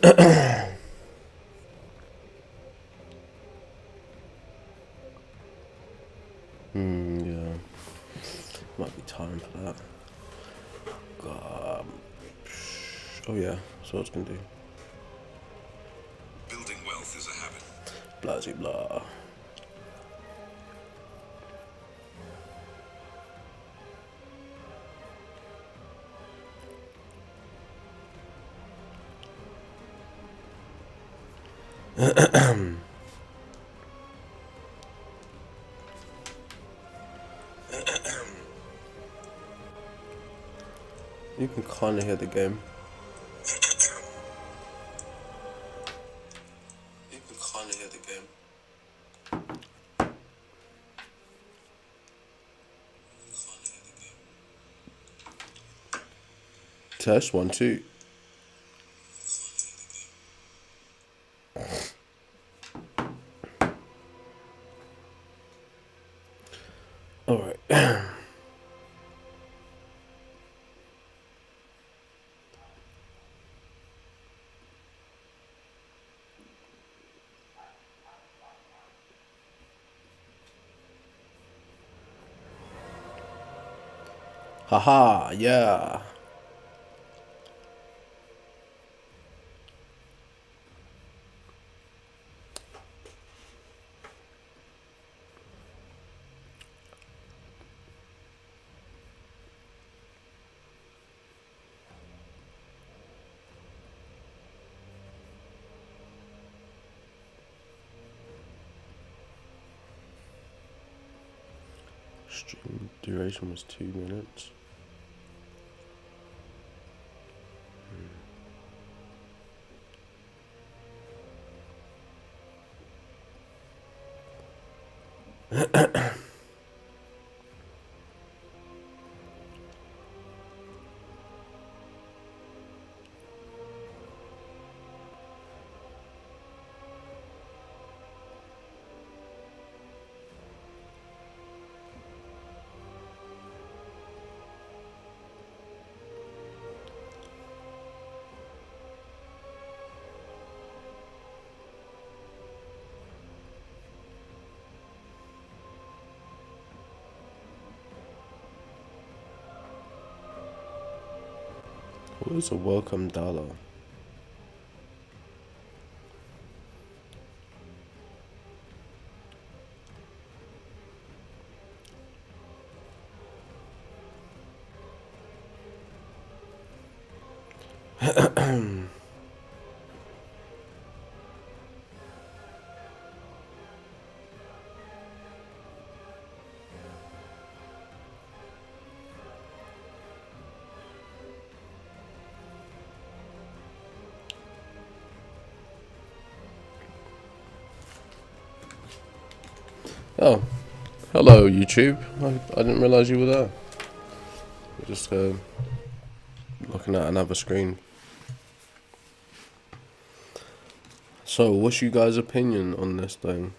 Yeah, might be time for that. Um, oh yeah, that's what I was gonna do. Building wealth is a habit. Blah blah blah. You can kind of hear the game. You can kind of hear the game. Test 1 2. All right. Haha, yeah. Stream duration was 2 minutes. What is a welcome dollar? Oh, hello YouTube. I didn't realize you were there. Just looking at another screen. So, what's you guys' opinion on this thing?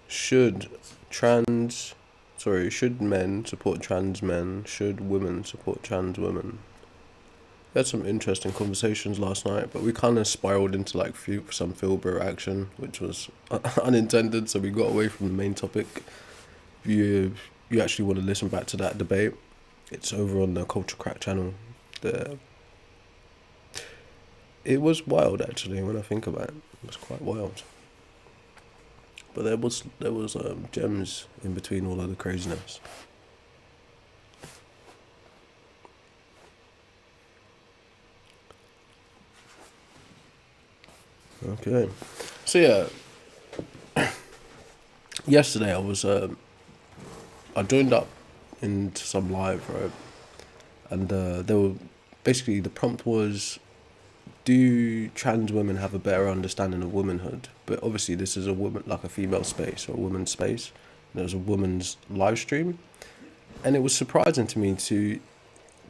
Should should men support trans men? Should women support trans women? We had some interesting conversations last night, but we kind of spiraled into like some Philbro action, which was unintended, so we got away from the main topic. If you actually want to listen back to that debate, it's over on the Culture Crack channel. It was wild actually when I think about it. It was quite wild. But there was gems in between all of the craziness. Okay, so yeah, yesterday I joined up into some live, right, and they were basically the prompt was, do trans women have a better understanding of womanhood? But obviously this is a woman, like a female space or a woman's space. And it was a woman's live stream, and it was surprising to me to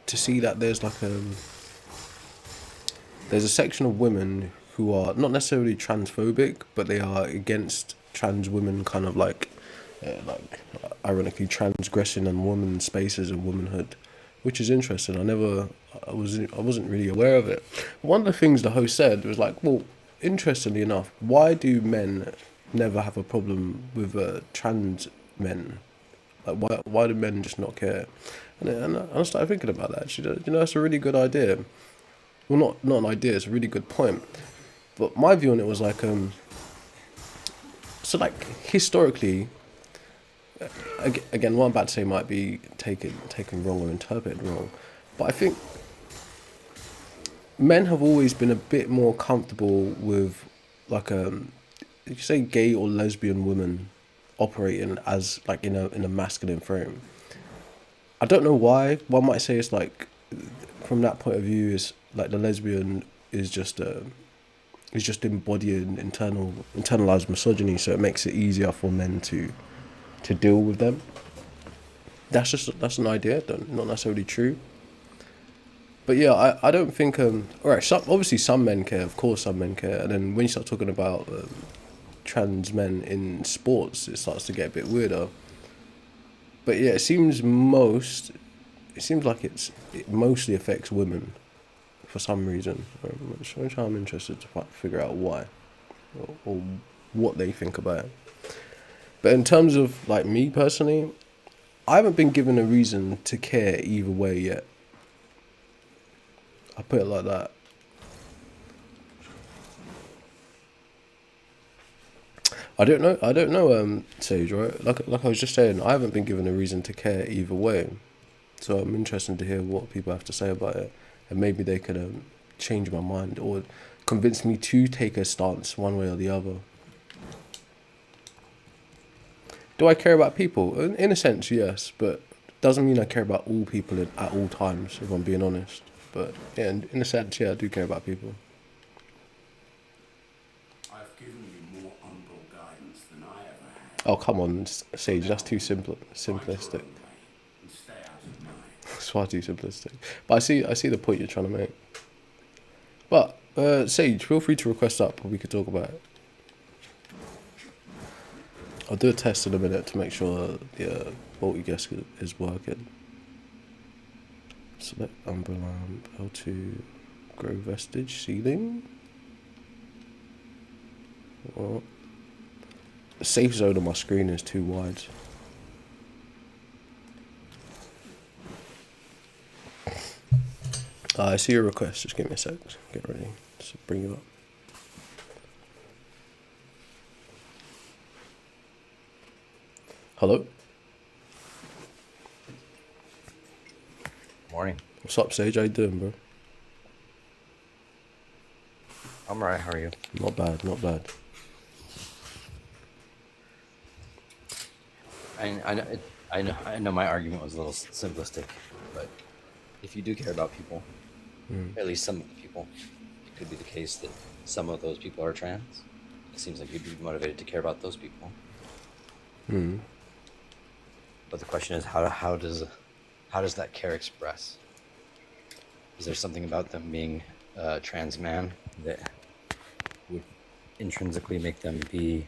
see that there's a section of women who are not necessarily transphobic, but they are against trans women, kind of like ironically transgressing on women's spaces and womanhood. which is interesting. I wasn't really aware of it. One of the things the host said was like, well, interestingly enough, why do men never have a problem with trans men? Like, why do men just not care? And I started thinking about that. Actually, you know, that's a really good idea. Well, not an idea. It's a really good point. But my view on it was like, so like historically, again, what I'm about to say might be taken wrong or interpreted wrong, but I think men have always been a bit more comfortable with like you say gay or lesbian women operating as like in a masculine frame. I don't know why. One might say it's like from that point of view is like the lesbian is just embodying internalized misogyny, so it makes it easier for men to deal with them. That's an idea, not necessarily true. But yeah, I don't think all right. Obviously some men care, of course some men care, and then when you start talking about trans men in sports, it starts to get a bit weirder. But yeah, it seems like it mostly affects women for some reason, which I'm interested to figure out why or what they think about it. But in terms of like me personally, I haven't been given a reason to care either way yet. I put it like that. I don't know, Sage, right? Like I was just saying, I haven't been given a reason to care either way. So I'm interested to hear what people have to say about it. And maybe they could change my mind or convince me to take a stance one way or the other. Do I care about people? In a sense, yes, but doesn't mean I care about all people at all times, if I'm being honest. But yeah, in a sense, yeah, I do care about people. I've given you more humble guidance than I ever had. Oh, come on, Sage, that's too simplistic. And stay out of mine. It's far too simplistic. But I see the point you're trying to make. But, Sage, feel free to request up and we could talk about it. I'll do a test in a minute to make sure the multi-guest is working. Select umbrella lamp, L2, grow vestige, ceiling. What? The safe zone on my screen is too wide. I see your request, just give me a sec. Get ready, just bring you up. Hello? Morning. What's up, Sage? How you doing, bro? I'm alright, how are you? Not bad, not bad. I know my argument was a little simplistic, but if you do care about people, at least some of the people, it could be the case that some of those people are trans. It seems like you'd be motivated to care about those people. But the question is, how does that care express? Is there something about them being a trans man that would intrinsically make them be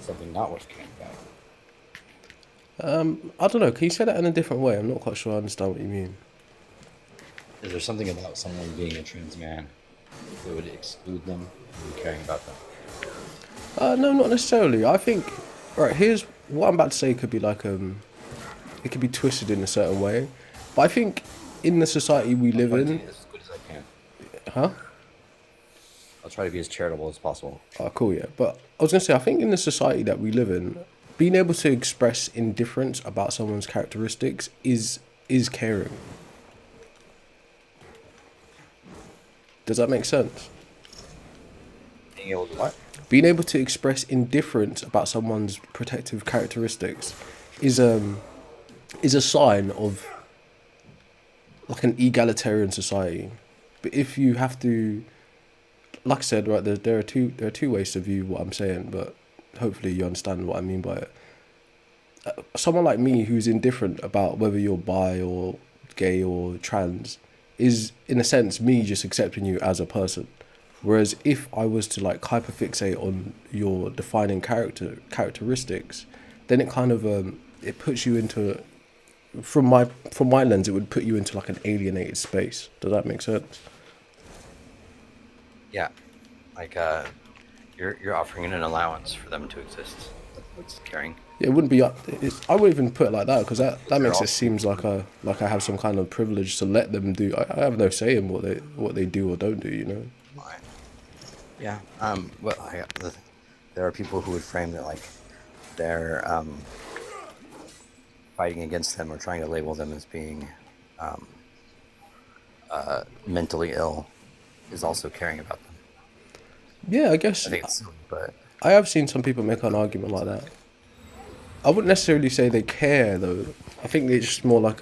something not worth caring about? I don't know. Can you say that in a different way? I'm not quite sure I understand what you mean. Is there something about someone being a trans man that would exclude them from caring about them? No, not necessarily. I think, right, here's what I'm about to say could be like, it could be twisted in a certain way. But I think in the society we live I'll try to in... be as good as I can. Huh? I'll try to be as charitable as possible. Oh, cool, yeah. But I was going to say, I think in the society that we live in, being able to express indifference about someone's characteristics is caring. Does that make sense? Being able to what? Being able to express indifference about someone's protective characteristics is a sign of like an egalitarian society. But if you have to, like I said, right, there are two ways to view what I'm saying, but hopefully you understand what I mean by it. Someone like me who's indifferent about whether you're bi or gay or trans is, in a sense, me just accepting you as a person. Whereas if I was to like hyperfixate on your defining characteristics, then it kind of it puts you into from my lens, it would put you into like an alienated space. Does that make sense? Yeah, like you're offering an allowance for them to exist. That's what's caring. Yeah, it wouldn't be. I wouldn't even put it like that because that They're makes it also seems like I have some kind of privilege to let them do. I have no say in what they do or don't do. You know. fine. Yeah. Well, there are people who would frame that like they're fighting against them or trying to label them as being um, mentally ill is also caring about them. Yeah, I guess I think it's silly, but I have seen some people make an argument like that. I wouldn't necessarily say they care though. I think it's just more like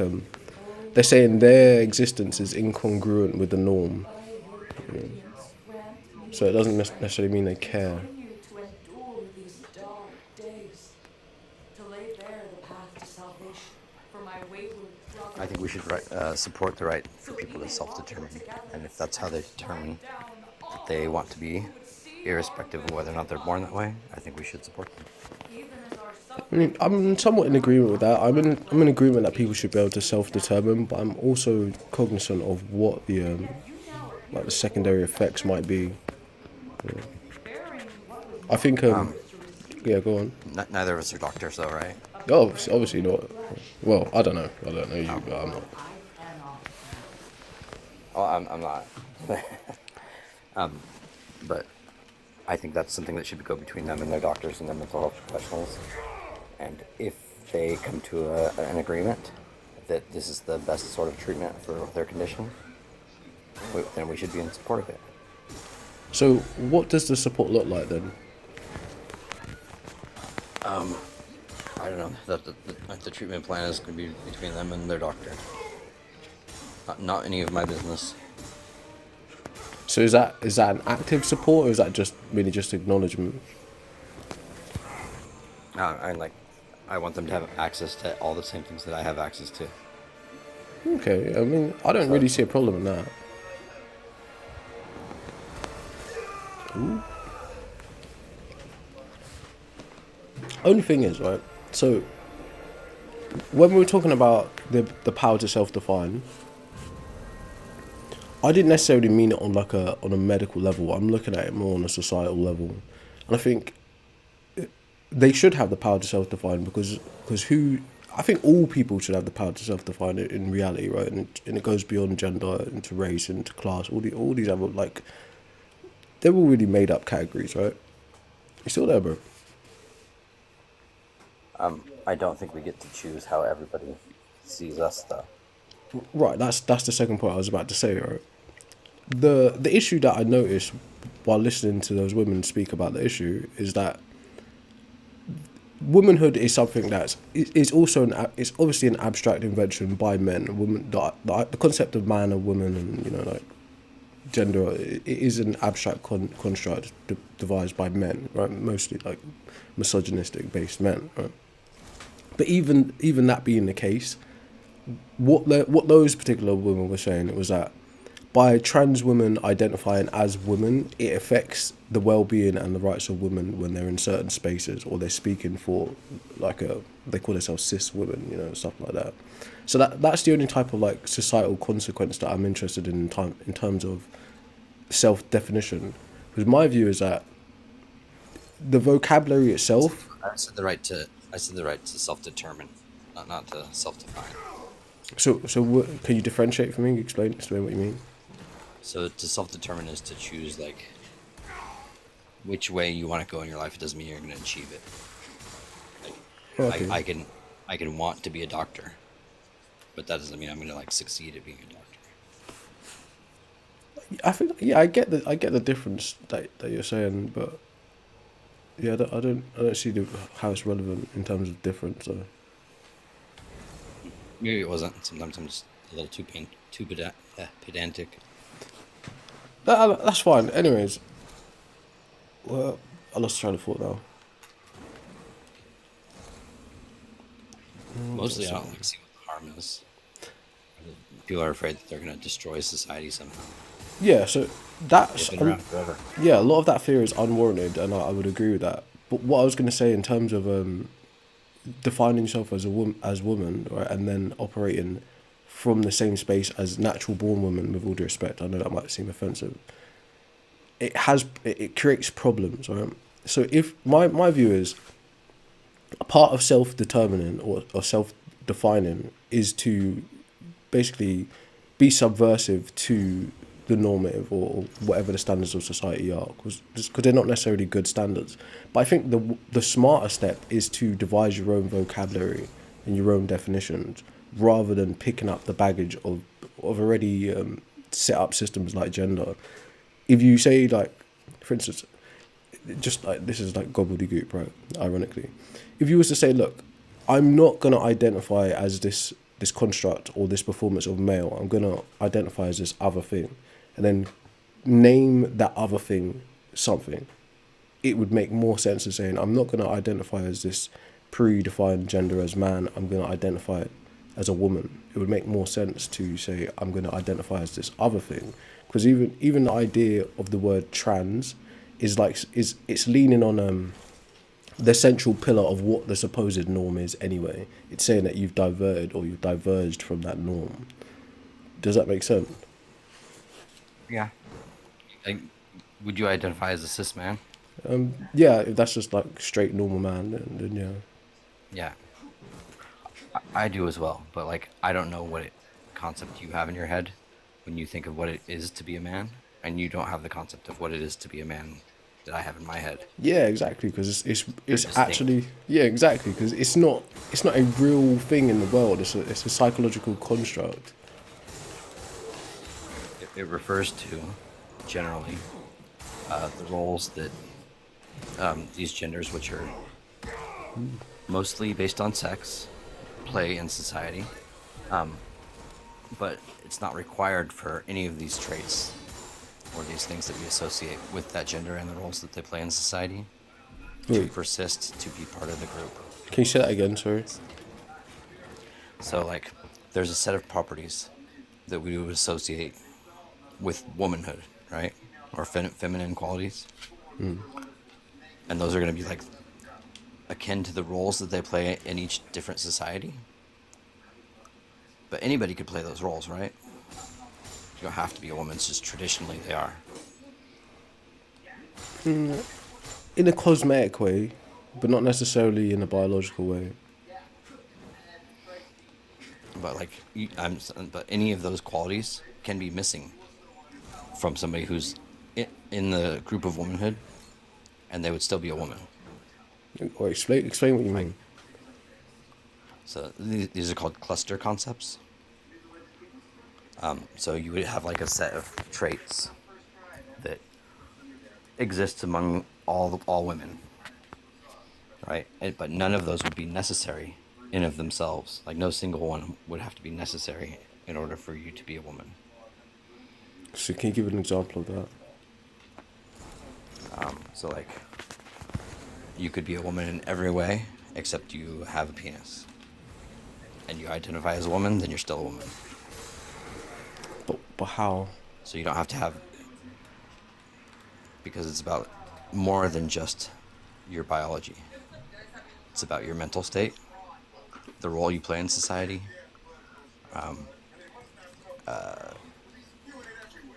they're saying their existence is incongruent with the norm. So it doesn't necessarily mean they care. Continue to endure these dark days, to lay bare the path to salvation for my wayward brother. I think we should support the right for people to self-determine, and if that's how they determine that they want to be, irrespective of whether or not they're born that way, I think we should support them. Even as our I mean, I'm somewhat in agreement with that. I'm in agreement that people should be able to self-determine, but I'm also cognizant of what the like the secondary effects might be. I think yeah, go on. Neither of us are doctors, though, right? Oh, obviously not. Well, I don't know. I don't know you, but I'm not. Oh, I'm not. But I think that's something that should go between them and their doctors and their mental health professionals. And if they come to an agreement that this is the best sort of treatment for their condition, then we should be in support of it. So, what does the support look like then? I don't know. The treatment plan is going to be between them and their doctor. Not any of my business. So is that an active support or is that just really just acknowledgement? I want them to have access to all the same things that I have access to. Okay, I mean, I don't really see a problem in that. Ooh. Only thing is, right, so when we were talking about the power to self-define, I didn't necessarily mean it on on a medical level. I'm looking at it more on a societal level. And I think they should have the power to self-define because I think all people should have the power to self-define it in reality, right? And it goes beyond gender into race into class. All these other like they're all really made up categories, right? You still there, bro? I don't think we get to choose how everybody sees us, though. Right, that's the second point I was about to say, right? The issue that I noticed while listening to those women speak about the issue is that womanhood is something is also it's obviously an abstract invention by men. Women, the concept of man and woman and like gender, it is an abstract construct devised by men, right? Mostly like misogynistic based men, right? But even that being the case, what those particular women were saying was that by trans women identifying as women, it affects the well-being and the rights of women when they're in certain spaces or they're speaking for they call themselves cis women, stuff like that. So that's the only type of like societal consequence that I'm interested in terms of self-definition. Because my view is that the vocabulary itself. I said the right to self-determine, not to self-define. So can you differentiate for me? Explain what you mean. So to self-determine is to choose like which way you want to go in your life. It doesn't mean you're going to achieve it. Like, Okay. I can want to be a doctor, but that doesn't mean I'm going to like succeed at being a doctor. I think I get the difference that you're saying, but yeah, I don't see how it's relevant in terms of difference. So. Maybe it wasn't. Sometimes I'm just a little too pedantic. That's fine. Anyways, well, I lost train of thought now. Mostly, I don't like see what the harm is. People are afraid that they're going to destroy society somehow. Yeah, so that's They've been around forever. yeah, a lot of that fear is unwarranted, and I would agree with that. But what I was going to say in terms of defining yourself as a woman, right, and then operating from the same space as natural born women, with all due respect, I know that might seem offensive. It creates problems, right? So if my view is, a part of self-determining or self-defining is to basically be subversive to the normative or whatever the standards of society are, because they're not necessarily good standards. But I think the smarter step is to devise your own vocabulary and your own definitions, rather than picking up the baggage of already set up systems like gender. If you say, like, for instance, just like, this is like gobbledygook, right? Ironically, if you was to say, look, I'm not gonna identify as this construct or this performance of male. I'm gonna identify as this other thing, and then name that other thing something. It would make more sense than saying, I'm not gonna identify as this predefined gender as man. I'm gonna identify as a woman. It would make more sense to say, I'm gonna identify as this other thing, because even the idea of the word trans is it's leaning on the central pillar of what the supposed norm is anyway. It's saying that you've diverted or you've diverged from that norm. Does that make sense? Yeah. Like, would you identify as a cis man? Yeah, if that's just like straight normal man, then yeah. Yeah. I do as well, but like I don't know what concept you have in your head when you think of what it is to be a man, and you don't have the concept of what it is to be a man that I have in my head. Yeah, exactly, because it's distinct. actually, yeah, exactly, because it's not a real thing in the world. It's a psychological construct. It refers to generally the roles that these genders, which are mostly based on sex, play in society, but it's not required for any of these traits or these things that we associate with that gender and the roles that they play in society to Wait. persist, to be part of the group. Can you say that again? Sorry. So, like, there's a set of properties that we would associate with womanhood, right? Or feminine qualities. And those are going to be, like, akin to the roles that they play in each different society. But anybody could play those roles, right? You don't have to be a woman, it's just traditionally they are. In a cosmetic way, but not necessarily in a biological way. But like, but any of those qualities can be missing from somebody who's in the group of womanhood, and they would still be a woman. Or explain what you mean. So these are called cluster concepts. So you would have like a set of traits that exists among all women, right? But none of those would be necessary in of themselves. Like, no single one would have to be necessary in order for you to be a woman. So can you give an example of that? So like, you could be a woman in every way except you have a penis, and you identify as a woman, then you're still a woman. But how? So you don't have to have, because it's about more than just your biology. It's about your mental state, the role you play in society,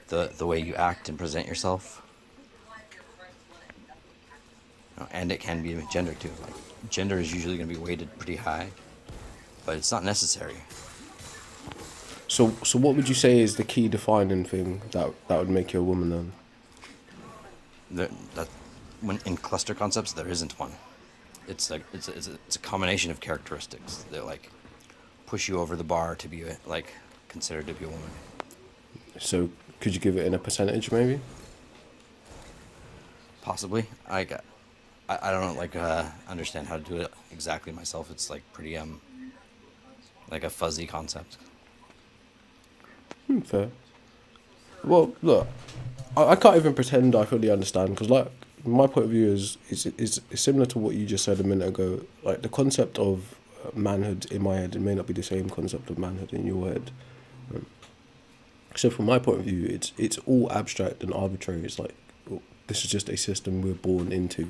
the way you act and present yourself. And it can be gender too. Like, gender is usually going to be weighted pretty high, but it's not necessary. So what would you say is the key defining thing that would make you a woman then? When in cluster concepts, there isn't one. It's like it's a combination of characteristics that like push you over the bar to be like considered to be a woman. So could you give it in a percentage maybe? Possibly. I don't like understand how to do it exactly myself. It's like pretty like a fuzzy concept. Fair. Well, look, I can't even pretend I fully understand, because like my point of view is similar to what you just said a minute ago. Like, the concept of manhood in my head, it may not be the same concept of manhood in your head. So from my point of view, it's all abstract and arbitrary. It's like, this is just a system we're born into.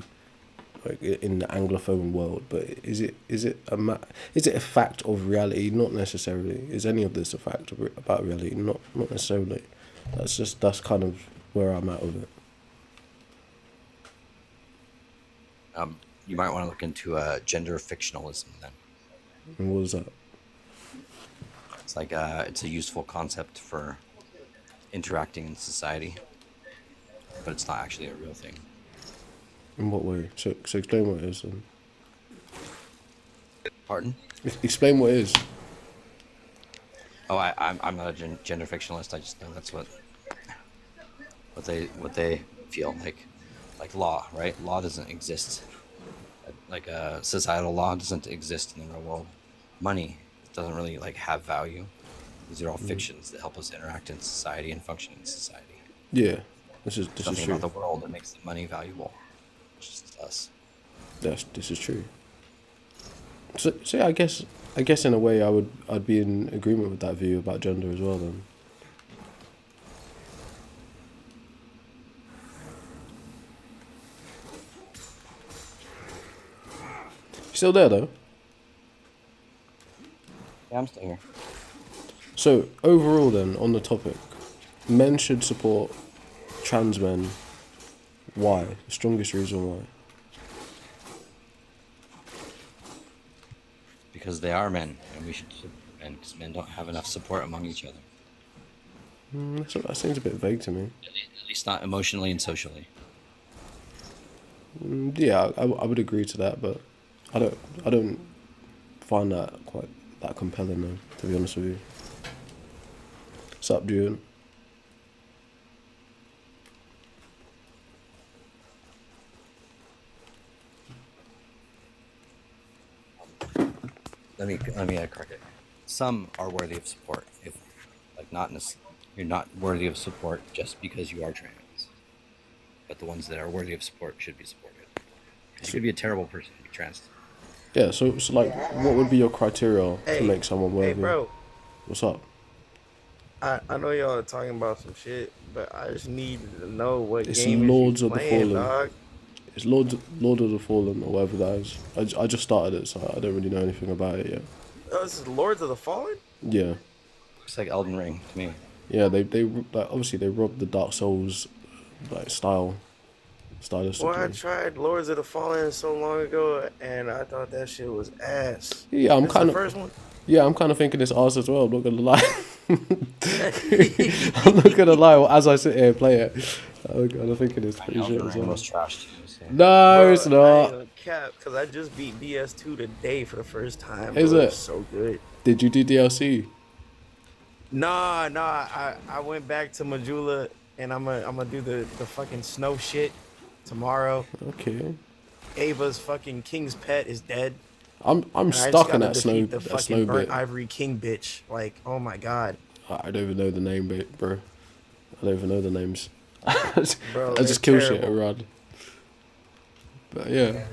like in the Anglophone world, but is it is it a fact of reality? Not necessarily. Is any of this a fact about reality? Not necessarily. That's kind of where I'm at with it. You might want to look into gender fictionalism then. And what is that? It's like it's a useful concept for interacting in society, but it's not actually a real thing. In what way? So explain what it is. Then. Pardon? Explain what it is. Oh, I'm not a gender fictionalist. I just know that's what they feel like law, right? Law doesn't exist. Like societal law doesn't exist in the real world. Money doesn't really like have value. These are all fictions that help us interact in society and function in society. Yeah, this is Something true. about the world that makes the money valuable. It's just us. This is true. So yeah, I guess in a way I'd be in agreement with that view about gender as well then. Still there though? Yeah, I'm still here. So overall then on the topic, men should support trans men. Why? The strongest reason why. Because they are men, and we should support men, because men don't have enough support among each other. That seems a bit vague to me. At least not emotionally and socially. Yeah, I would agree to that, but I don't find that quite that compelling though, to be honest with you. What's up, dude? Let me correct it. Some are worthy of support. If like you're not worthy of support just because you are trans. But the ones that are worthy of support should be supported. You could be a terrible person to be trans. Yeah, so like, what would be your criteria to make someone worthy? Hey, bro. What's up? I know y'all are talking about some shit, but I just need to know what It's game Lords is you of the playing, Fallen. dog. It's Lord of the Fallen or whatever that is. I just started it, so I don't really know anything about it yet. Oh, this is Lords of the Fallen? Yeah, Looks like Elden Ring to me. yeah. They like obviously they robbed the Dark Souls like stylistically. Well, I tried Lords of the Fallen so long ago, and I thought that shit was ass. Yeah, I'm This kind the of first one. yeah, I'm kind of thinking it's ours as well. I'm not gonna lie. I'm not gonna lie. As I sit here and play it, I'm kind of thinking it's pretty shit Elden as Ring well. was trash too. So. No, Bro, it's I not. ain't gonna cap, because I just beat DS2 today for the first time. Is bro. it? It's so good. Did you do DLC? Nah, I went back to Majula, and I'm gonna do the fucking snow shit tomorrow. Okay. Ava's fucking king's pet is dead. I'm And I just stuck in gotta that snow defeat the that fucking snow burnt bit. ivory king bitch. Like, oh my god. I don't even know the name, bro. I don't even know the names. Bro, I just they're kill shit terrible. around. But yeah.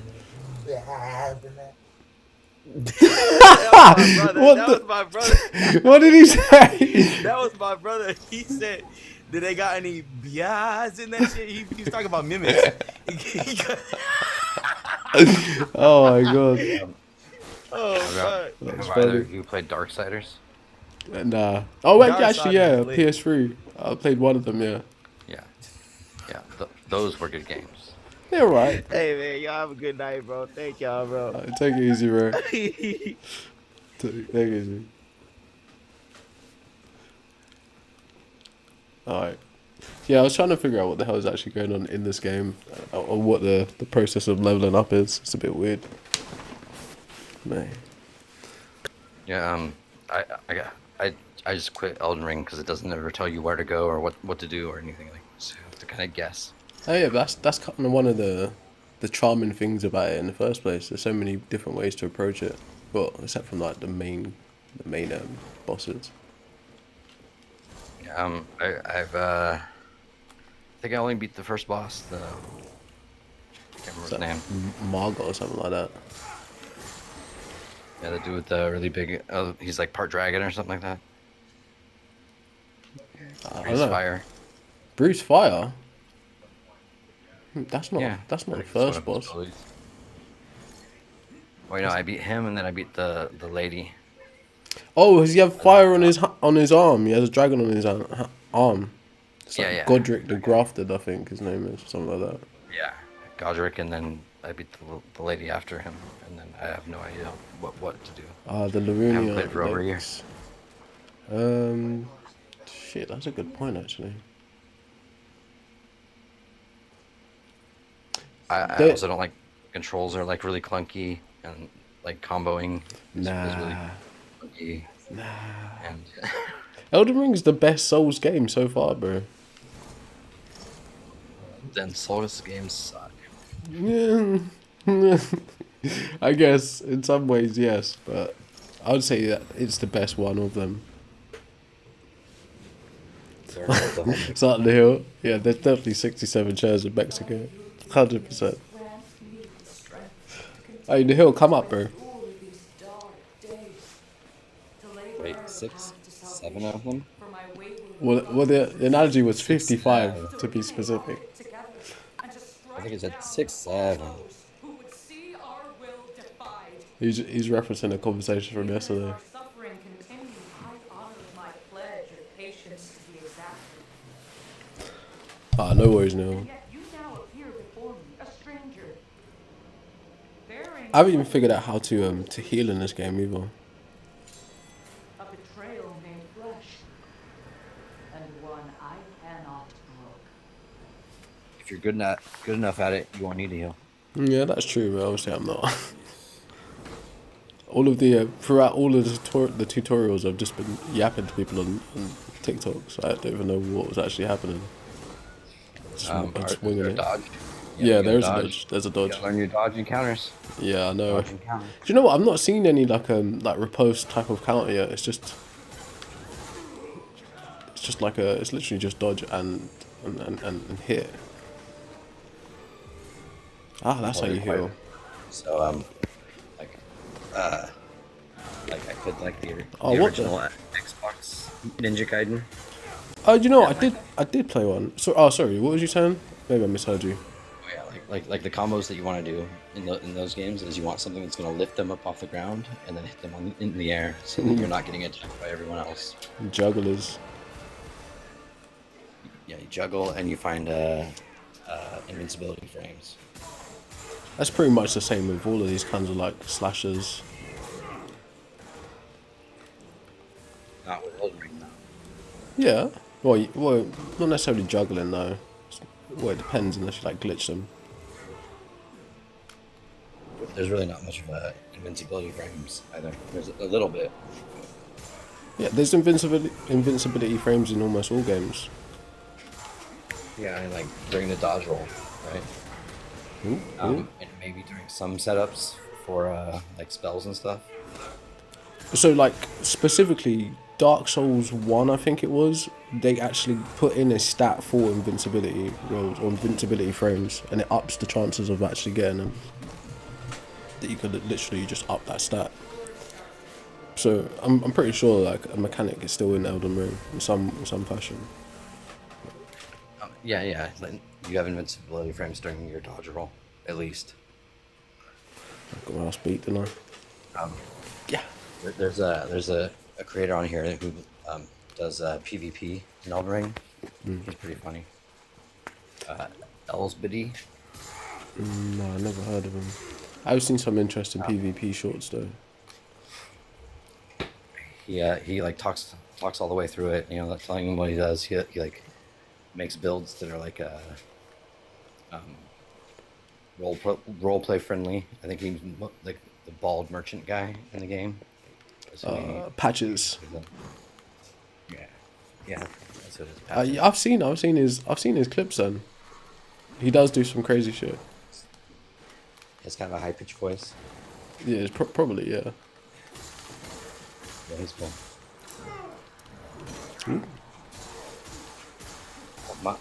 What That the- was my brother. What did he say? That was my brother. He said, "Did they got any bias in that shit?" He was talking about mimics. Oh my god. Oh fuck. That's Have either funny. of you played Darksiders? Nah. Oh wait, Dark actually, Side yeah, is lit. PS3. I played one of them. Yeah. Yeah. Yeah. Those were good games. Yeah, right. Hey man, y'all have a good night, bro. Thank y'all, bro. Take it easy, bro. Take it easy. Alright. Yeah, I was trying to figure out what the hell is actually going on in this game, or what the process of leveling up is. It's a bit weird. Man. Yeah. I just quit Elden Ring because it doesn't ever tell you where to go or what to do or anything like. So you have to kind of guess. Oh yeah, but that's kind of one of the charming things about it in the first place. There's so many different ways to approach it. Well, except from like the main bosses. Yeah. I think I only beat the first boss. I can't remember his name. Margot or something like that. Yeah, the dude with the really big. He's like part dragon or something like that. I don't Breathes know. fire. Bruce Fire. That's not Yeah. that's not the Like, it's one first of his boss. abilities. Wait, no, I beat him and then I beat the lady. Oh, does he have fire on his arm? He has a dragon on his arm. It's Yeah, like yeah. Godric the Grafted, I think his name is, something like that. Yeah, Godric, and then I beat the lady after him, and then I have no idea what to do. The haven't played Larunia for over a year. Lakes. Shit, that's a good point actually. I They- also don't like controls are like really clunky and like comboing is really Nah, clunky. And Elden Ring's the best Souls game so far, bro. then Souls games suck. Yeah. I guess in some ways yes, but I would say that it's the best one of them. They're the whole It's up the hill. Yeah, there's definitely 67 chairs in Mexico. 100%. Grant me the strength to Hey, the hill, come up, bro. all of these dark days. To lay bare Wait, the 6, path to 7 salvation of them? for my wayward Well, the analogy was 55 to be specific. together and to strike I think it said down 6, 7. those who would see our will defied. He's referencing a conversation from Even as yesterday. our suffering continues, I honor my pledge of patience to be exact. Ah, no worries, Neil. And yet you now appear before me, a stranger. Bearing I haven't even figured out how to heal in this game either. a betrayal named flesh, and one I cannot brook. If you're good enough at it, you won't need to heal. Yeah, that's true, but obviously I'm not. All of the throughout all of the tutorials, I've just been yapping to people on TikTok, so I don't even know what was actually happening. I'm just Is winging there a it. dodge? Yeah, you there is a gotta dodge. There's a You dodge. gotta learn your dodge encounters. Yeah, I know. Dodge encounters. Do you know what? I've not seen any like riposte type of counter yet. It's just like it's literally just dodge and hit. Ah, that's how you heal. So like like I put like the Oh, what the- original Xbox Ninja Gaiden. Oh, you know, I did play one. So, sorry, what was you saying? Maybe I misheard you. Oh, yeah, like the combos that you want to do in those games is you want something that's going to lift them up off the ground and then hit them in the air so that you're not getting attacked by everyone else. Jugglers. Yeah, you juggle and you find invincibility frames. That's pretty much the same with all of these kinds of like slashers. Not with Elden Ring though. Yeah. Well, not necessarily juggling though. Well, it depends unless you like glitch them. There's really not much of invincibility frames either. There's a little bit. Yeah, there's invincibility frames in almost all games. Yeah, and like during the dodge roll, right? Ooh, ooh. And maybe during some setups for like spells and stuff. So like specifically Dark Souls 1, I think it was, they actually put in a stat for invincibility rolls or invincibility frames, and it ups the chances of actually getting them. That you could literally just up that stat. So I'm pretty sure like a mechanic is still in Elden Ring in some fashion. Yeah. Like, you have invincibility frames during your dodge roll, at least. I got my ass beat, didn't I? Yeah. There's a creator on here who does PvP in Elden Ring. He's pretty funny. Elsbiddy. No, I never heard of him. I've seen some interesting PvP shorts though. He like talks all the way through it. You know, like, telling him what he does. He like makes builds that are like role play friendly. I think he's like the bald merchant guy in the game. So Patches. yeah, that's what it is. I've seen his clips then. He does do some crazy shit. It's kind of a high pitched voice. Yeah, it's probably yeah. Yeah, he's cool.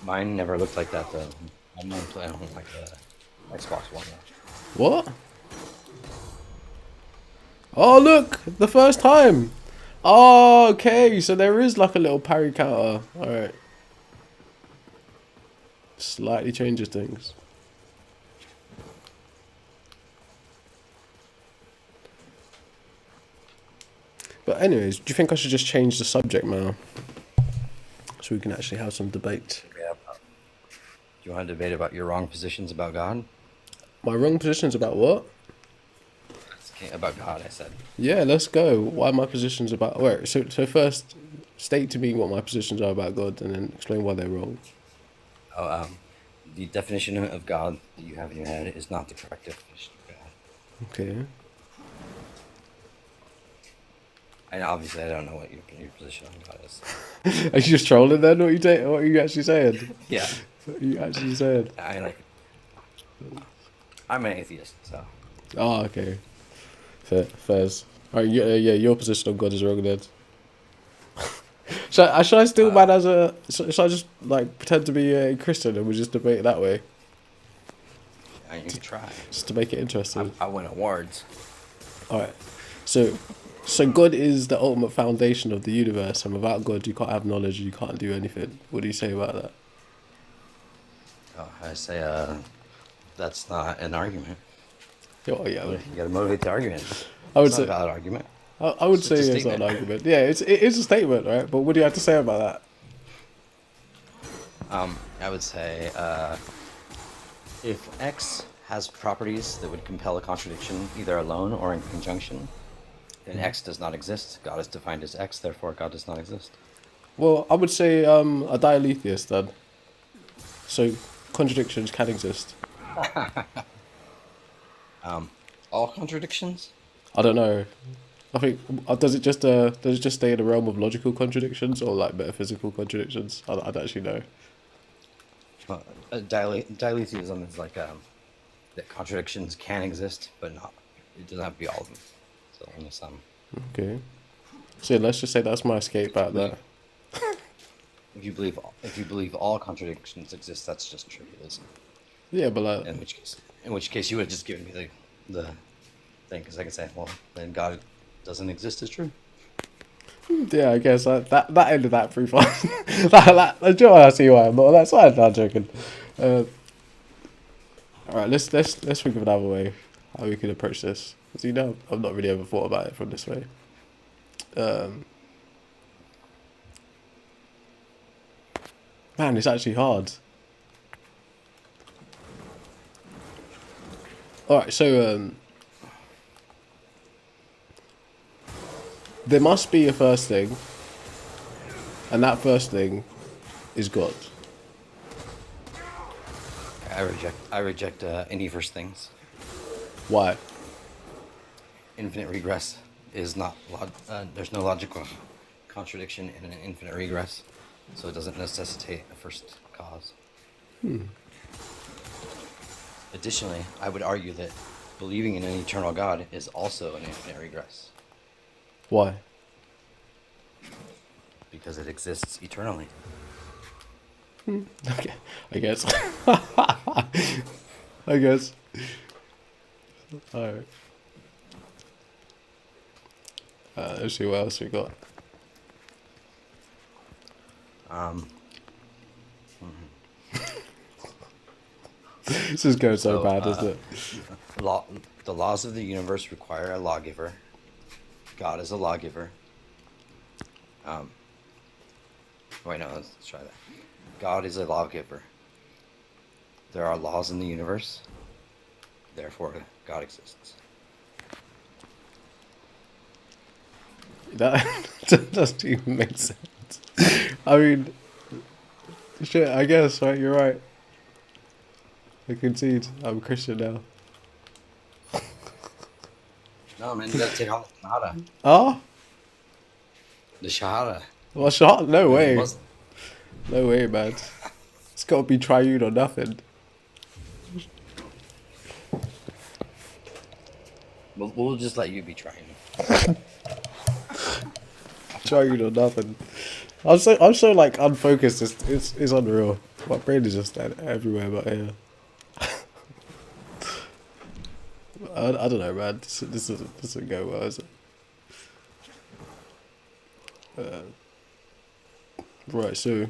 Mine never looked like that though. I'm only playing on like Xbox One. What? Oh look, the first time. Oh, okay, so there is like a little parry counter. All right. Slightly changes things. But anyways, do you think I should just change the subject now, so we can actually have some debate? Yeah. Do you want to debate about your wrong positions about God? My wrong positions about what? Okay, about God, I said. Yeah, let's go. Why my positions about? Wait, so first, state to me what my positions are about God, and then explain why they're wrong. Oh, the definition of God that you have in your head is not the correct definition of God. Okay. And obviously, I don't know what your position on God is. Are you just trolling then? What are you actually saying? Yeah, What are you actually saying? I'm an atheist, so Oh, okay. Fairs. Alright, yeah, your position on God is wrong then. Should I still man as a? Should I just like pretend to be a Christian and we just debate it that way, I mean, you can try. just to make it interesting? I win awards. All right. So God is the ultimate foundation of the universe, and without God, you can't have knowledge. You can't do anything. What do you say about that? Oh, I say, that's not an argument. Oh yeah, You gotta motivate the argument. I would It's not say a valid argument. I would It's say just a it's not an statement. argument. Yeah, it is a statement, right? But what do you have to say about that? I would say, if X has properties that would compel a contradiction, either alone or in conjunction, then X does not exist. God is defined as X, therefore God does not exist. Well, I would say a dialetheist then. So contradictions can exist. All contradictions? I don't know. I think does it just stay in the realm of logical contradictions or like metaphysical contradictions? I don't actually know. Dialetheism is like that contradictions can exist, but not. It doesn't have to be all of them. So only some. Okay. So let's just say that's my escape out there. If you believe all contradictions exist, that's just trivialism. Yeah, but like, In which case, you would have just given me the thing, because I can say, well, then God doesn't exist is true. yeah, I guess that ended that pretty fast. I see why I'm not. That's why I'm not joking. All right, let's think of another way how we could approach this. Because I've not really ever thought about it from this way. Man, it's actually hard. All right, so there must be a first thing, and that first thing is God. I reject any first things. Why? Infinite regress is not there's no logical contradiction in an infinite regress, so it doesn't necessitate a first cause. Additionally, I would argue that believing in an eternal God is also an infinite regress Why? because it exists eternally. Okay, I guess. I guess. Alright. Let's see what else we got. This is going so bad, isn't it? The laws of the universe require a lawgiver. God is a lawgiver. Wait, no, let's try that. God is a lawgiver. There are laws in the universe. Therefore, God exists. That doesn't even make sense. I mean, shit, I guess, right? You're right. I concede. I'm a Christian now. No, man, you gotta take on the Shahada. Oh? The Shahada. Well, shot? No way. Muslim. No way, man. It's got to be triune or nothing. We'll just let you be trying. Triune or nothing. I'm so like unfocused. It's unreal. My brain is just everywhere but here. I don't know, man. This doesn't go well, is it? Right, so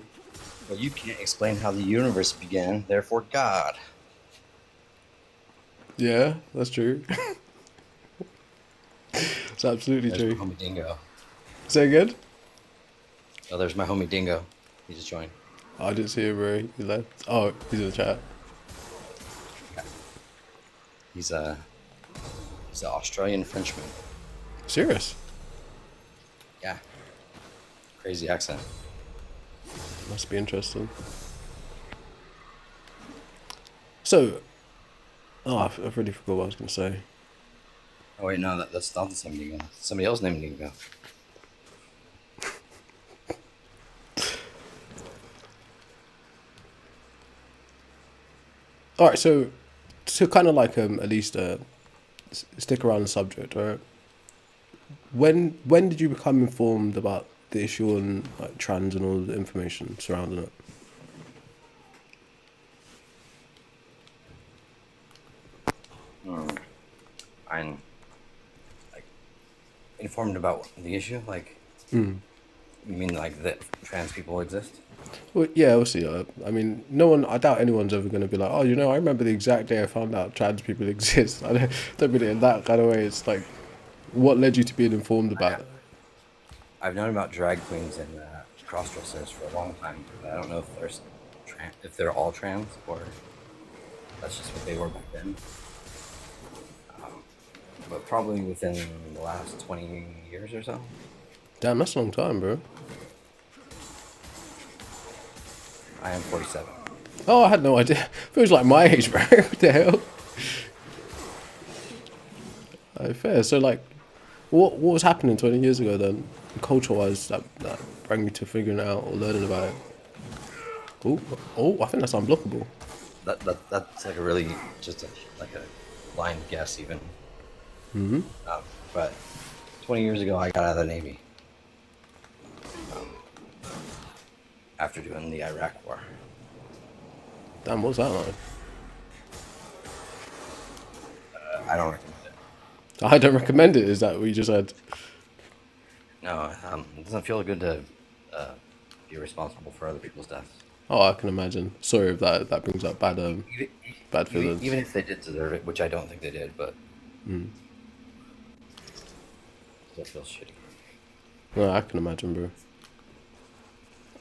Well, you can't explain how the universe began, therefore God. yeah, that's true. It's absolutely There's true. Muhammad Dingo. Say again? Oh, there's my homie Dingo. He just joined. Oh, I didn't see him, bro. He left. Oh, he's in the chat. He's a Australian Frenchman. Serious? Yeah. Crazy accent. Must be interesting. So, I've really forgot what I was going to say. Oh wait, no, that's not the same Dingo. Somebody else named Dingo. All right, so to kind of like at least stick around the subject, right? When did you become informed about the issue and like trans and all the information surrounding it? I'm like informed about the issue. Like, Mm. you mean like that trans people exist? Well, yeah, obviously. I mean, no one. I doubt anyone's ever going to be like, oh, I remember the exact day I found out trans people exist. I don't mean it in that kind of way. It's like, what led you to being informed about it? I've known about drag queens and cross-dressers for a long time, but I don't know if they're all trans or that's just what they were back then. But probably within the last 20 years or so. Damn, that's a long time, bro. I am 47. Oh, I had no idea. Feels like my age, bro. What the hell? Fair. So, like, what was happening 20 years ago then, culture-wise, that brought you to figuring it out or learning about it? Oh, I think that's unblockable. That's like a really like a blind guess even. Mm-hmm. But 20 years ago, I got out of the Navy after doing the Iraq War. Damn, what's that like? I don't recommend it. I don't recommend it. Is that what you just said? No, it doesn't feel good to be responsible for other people's deaths. Oh, I can imagine. Sorry if that brings up bad bad feelings. Even if they did deserve it, which I don't think they did, but it feels shitty. No, I can imagine, bro.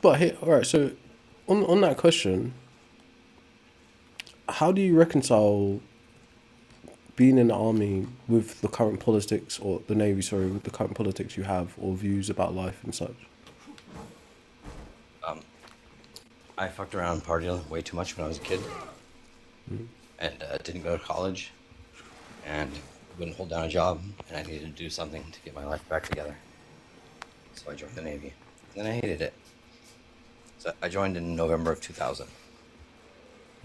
But hey, all right. So, on that question, how do you reconcile being in the army with the current politics, or the Navy, sorry, with the current politics you have, or views about life and such? I fucked around and partied way too much when I was a kid, and didn't go to college, and wouldn't hold down a job, and I needed to do something to get my life back together. So I joined the Navy, and I hated it. So I joined in November of 2000,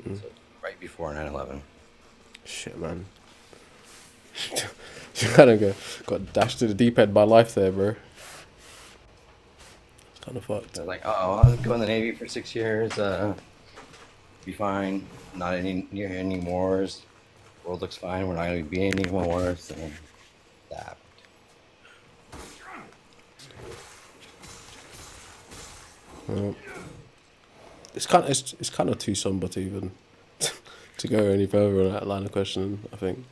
so right before 9/11. Shit, man. You kind of got dashed to the deep end by life there, bro. It's kind of fucked. So like, oh, I'll go in the Navy for 6 years, be fine. Not near any wars. World looks fine. We're not gonna be in any wars. And that. Well, it's kind of too somber to even to go any further on that line of questioning, I think.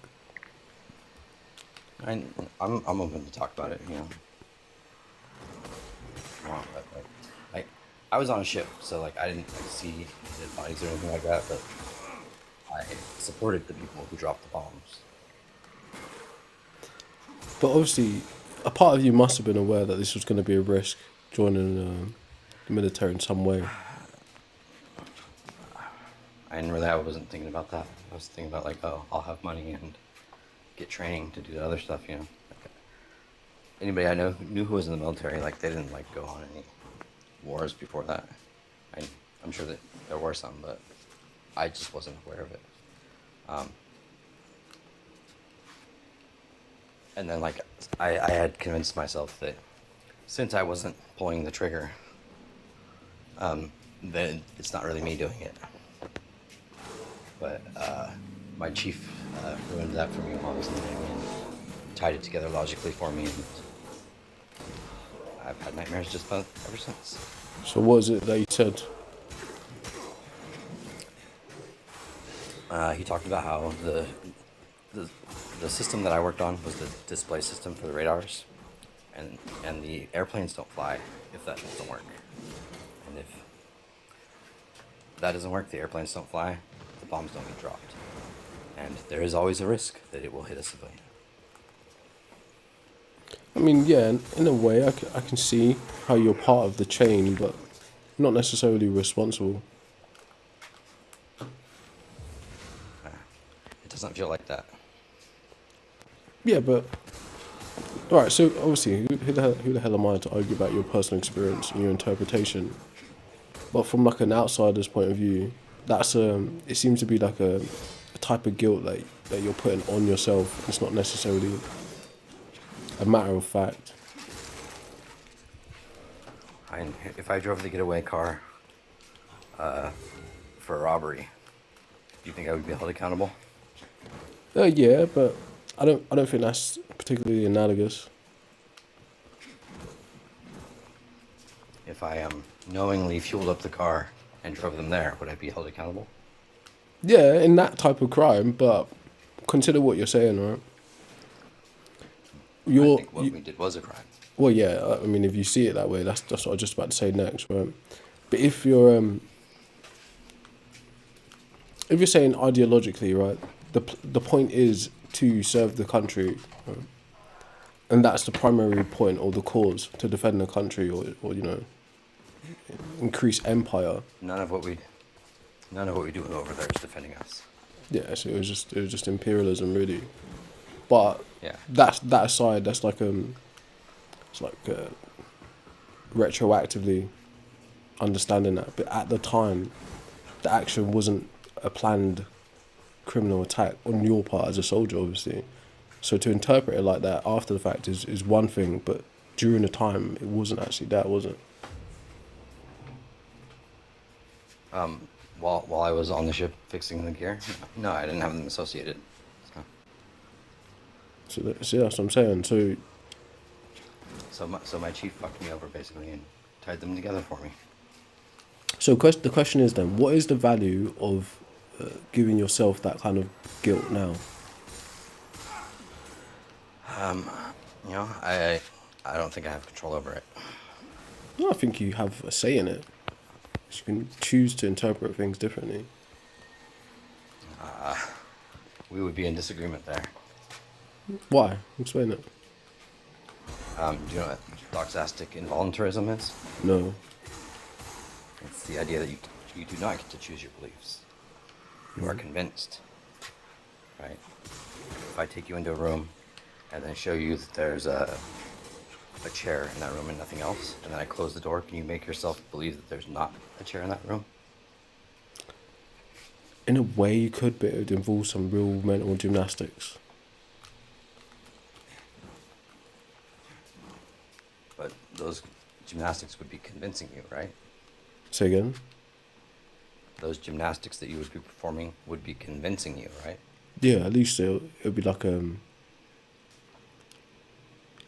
I'm open to talk about it, you know. But like, I was on a ship, so like I didn't like, see dead bodies or anything like that, but I supported the people who dropped the bombs. But obviously, a part of you must have been aware that this was going to be a risk, joining the military in some way. I wasn't thinking about that. I was thinking about like, oh, I'll have money and get training to do the other stuff, you know. Like, anybody I knew who was in the military, like they didn't like go on any wars before that. I'm sure that there were some, but I just wasn't aware of it. And then like I had convinced myself that since I wasn't pulling the trigger, then it's not really me doing it. But my chief ruined that for me while I was in the Navy and tied it together logically for me, and I've had nightmares just about ever since. So what is it that he said? He talked about how the system that I worked on was the display system for the radars, and the airplanes don't fly if that doesn't work. And if that doesn't work, the airplanes don't fly, the bombs don't get dropped. And there is always a risk that it will hit a civilian. I mean, yeah, in a way, I can see how you're part of the chain, but not necessarily responsible. It doesn't feel like that. Yeah, but all right. So obviously, who the hell am I to argue about your personal experience and your interpretation? But from like an outsider's point of view, that's it seems to be like a type of guilt that you're putting on yourself. It's not necessarily a matter of fact. If I drove the getaway car for a robbery, do you think I would be held accountable? Yeah, but I don't think that's particularly analogous. If I knowingly fueled up the car and drove them there, would I be held accountable? Yeah, in that type of crime, but consider what you're saying, right? I think what we did was a crime. Well, yeah. I mean, if you see it that way, that's what I was just about to say next, right? But if you're saying ideologically, right, the point is to serve the country, right? And that's the primary point or the cause, to defend the country or increase empire. None of what we do over there is defending us. Yeah, so it was just imperialism, really. But Yeah. that aside, that's like it's like retroactively understanding that. But at the time, the action wasn't a planned criminal attack on your part as a soldier, obviously. So to interpret it like that after the fact is one thing, but during the time, it wasn't actually that, was it? While I was on the ship fixing the gear, no, I didn't have them associated. So that's what I'm saying. So my chief fucked me over basically and tied them together for me. So the question is then, what is the value of giving yourself that kind of guilt now? I don't think I have control over it. No, I think you have a say in it. You can choose to interpret things differently. We would be in disagreement there. Why? Explain it. Do you know what doxastic involuntarism is? No. It's the idea that you do not get to choose your beliefs. You are convinced, right? If I take you into a room and then show you that there's a chair in that room and nothing else, and then I close the door, can you make yourself believe that there's not a chair in that room? In a way you could, but it would involve some real mental gymnastics. But those gymnastics would be convincing you, right? Say again? Those gymnastics that you would be performing would be convincing you, right? Yeah, at least it would be like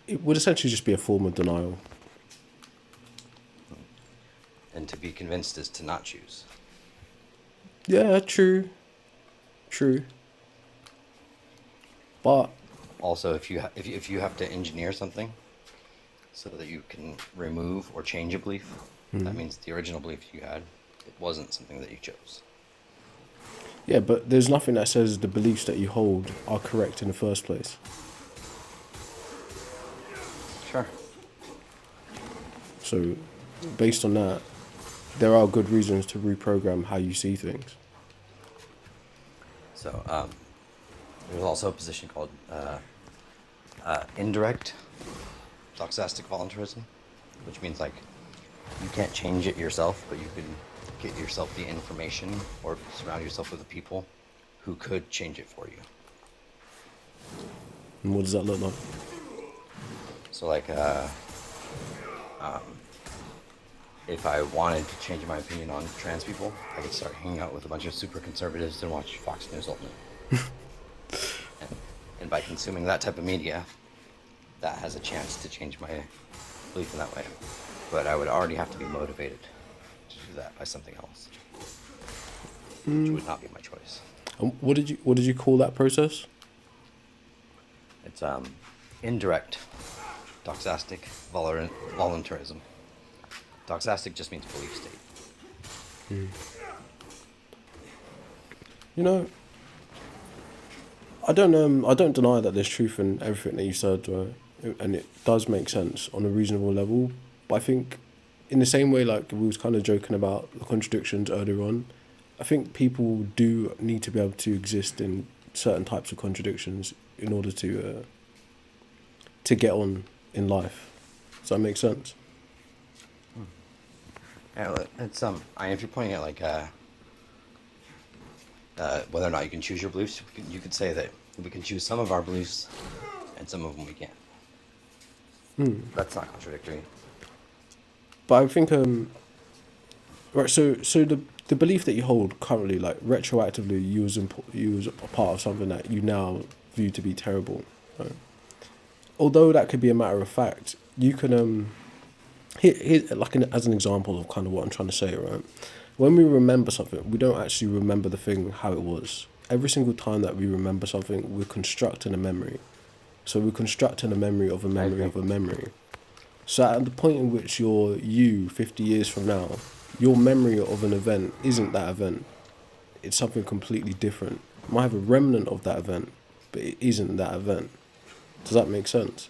it would essentially just be a form of denial. And to be convinced is to not choose. Yeah, true. But Also, if you have to engineer something so that you can remove or change a belief, that means the original belief you had, it wasn't something that you chose. yeah, but there's nothing that says the beliefs that you hold are correct in the first place. Sure. So, based on that, there are good reasons to reprogram how you see things. So, there's also a position called indirect doxastic voluntarism, which means like you can't change it yourself, but you can get yourself the information or surround yourself with the people who could change it for you. And what does that look like? So like, if I wanted to change my opinion on trans people, I could start hanging out with a bunch of super conservatives and watch Fox News all night. and by consuming that type of media, that has a chance to change my belief in that way. But I would already have to be motivated to do that by something else, which would not be my choice. And what did you call that process? It's indirect doxastic voluntarism. Doxastic just means belief state. You know, I don't deny that there's truth in everything that you said, right? And it does make sense on a reasonable level. But I think, in the same way, like we was kind of joking about the contradictions earlier on, I think people do need to be able to exist in certain types of contradictions in order to get on in life. Does that make sense? Yeah, well, it's if you're pointing at like whether or not you can choose your beliefs, you could say that we can choose some of our beliefs, and some of them we can't. That's not contradictory. But I think right. So the belief that you hold currently, like retroactively, you was a part of something that you now view to be terrible. Right? Although that could be a matter of fact, you can here like as an example of kind of what I'm trying to say. Right, when we remember something, we don't actually remember the thing how it was. Every single time that we remember something, we're constructing a memory. So we're constructing a memory of a memory of a memory. So at the point in which you 50 years from now, your memory of an event isn't that event. It's something completely different. It might have a remnant of that event, but it isn't that event. Does that make sense?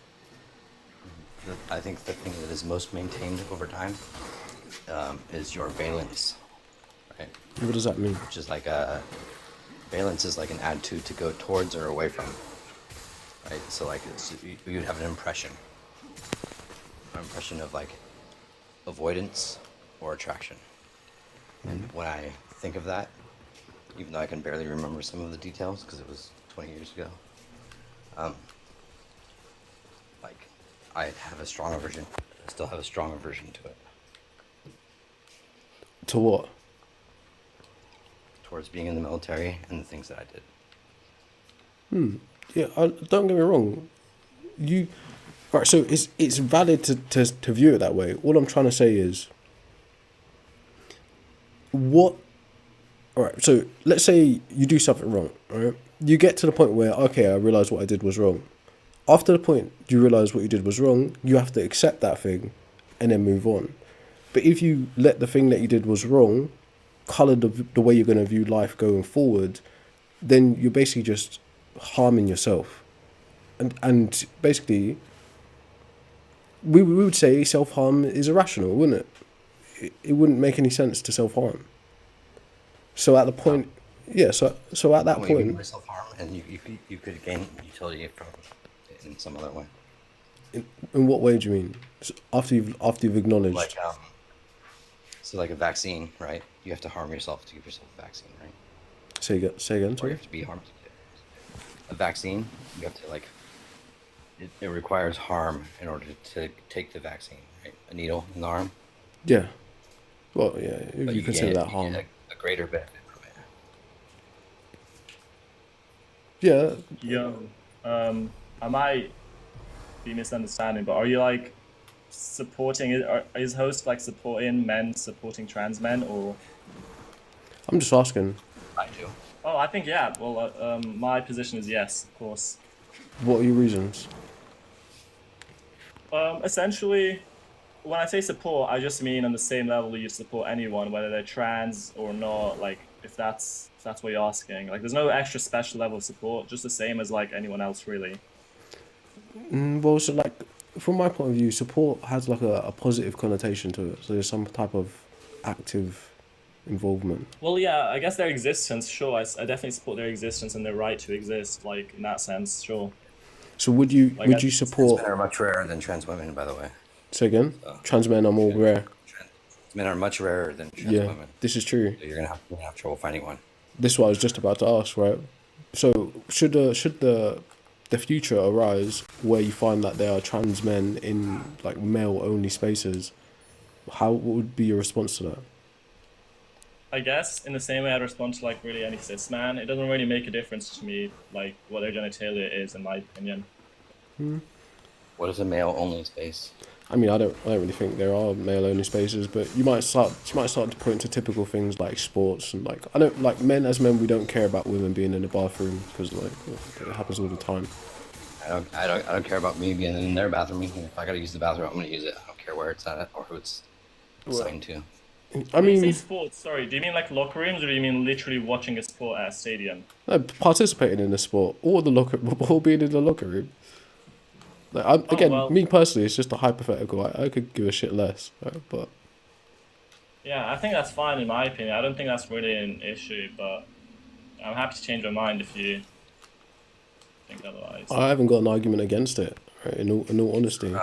I think the thing that is most maintained over time is your valence, right? What does that mean? Which is like valence is like an attitude to go towards or away from, right? So like you'd have an impression of like avoidance or attraction. And when I think of that, even though I can barely remember some of the details because it was 20 years ago, like I have a strong aversion. I still have a strong aversion to it. To what? Towards being in the military and the things that I did. Yeah, don't get me wrong. Right, so it's valid to view it that way. All I'm trying to say is, all right, so let's say you do something wrong, right? You get to the point where, okay, I realise what I did was wrong. After the point you realise what you did was wrong, you have to accept that thing and then move on. But if you let the thing that you did was wrong colour the way you're going to view life going forward, then you're basically just harming yourself. And basically, we would say self-harm is irrational, wouldn't it? It wouldn't make any sense to self-harm. So at the point, yeah, so at that point... Self-harm, and you could gain utility from it in some other way. In what way do you mean? So after you've acknowledged... Like, so like a vaccine, right? You have to harm yourself to give yourself a vaccine, right? Say again, Or you sorry? have to be harmed. A vaccine, you have to like... It requires harm in order to take the vaccine, right? A needle in the arm. Yeah. Well, yeah, if But you consider that harm. get a greater benefit from it. Yeah. Yo, I might be misunderstanding, but are you like supporting it? Is host like supporting men supporting trans men, or? I'm just asking, I do. Oh, I think yeah. Well, my position is yes, of course. what are your reasons? Essentially, when I say support, I just mean on the same level you support anyone, whether they're trans or not. Like, if that's what you're asking. Like, there's no extra special level of support, just the same as like anyone else, really. Well, so like, from my point of view, support has like a positive connotation to it. So there's some type of active involvement. Well, yeah, I guess their existence, sure. I definitely support their existence and their right to exist. Like, in that sense, sure. So would you Like, would you Trans support? men are much rarer than trans women, by the way. Say again. Trans men are more rare. Trans men are much rarer than trans Yeah, women. this is true. So you're gonna have trouble finding one. This is what I was just about to ask, right? So should the future arise where you find that there are trans men in like male only spaces, what would be your response to that? I guess in the same way I'd respond to like really any cis man. It doesn't really make a difference to me like what their genitalia is, in my opinion. What is a male only space? I mean, I don't really think there are male only spaces, but you might start to point to typical things like sports and like I don't like men as men. We don't care about women being in the bathroom because like it happens all the time. I don't care about me being in their bathroom. If I gotta use the bathroom, I'm gonna use it. I don't care where it's at or who it's assigned to. I When you say mean, sports, sorry, do you mean like locker rooms or do you mean literally watching a sport at a stadium? participating in the sport or the locker, or being in the locker room. Like, again, well. me personally, it's just a hypothetical. I could give a shit less, right? But Yeah, I think that's fine in my opinion. I don't think that's really an issue, but I'm happy to change my mind if you think otherwise. I haven't got an argument against it. Right? In all honesty.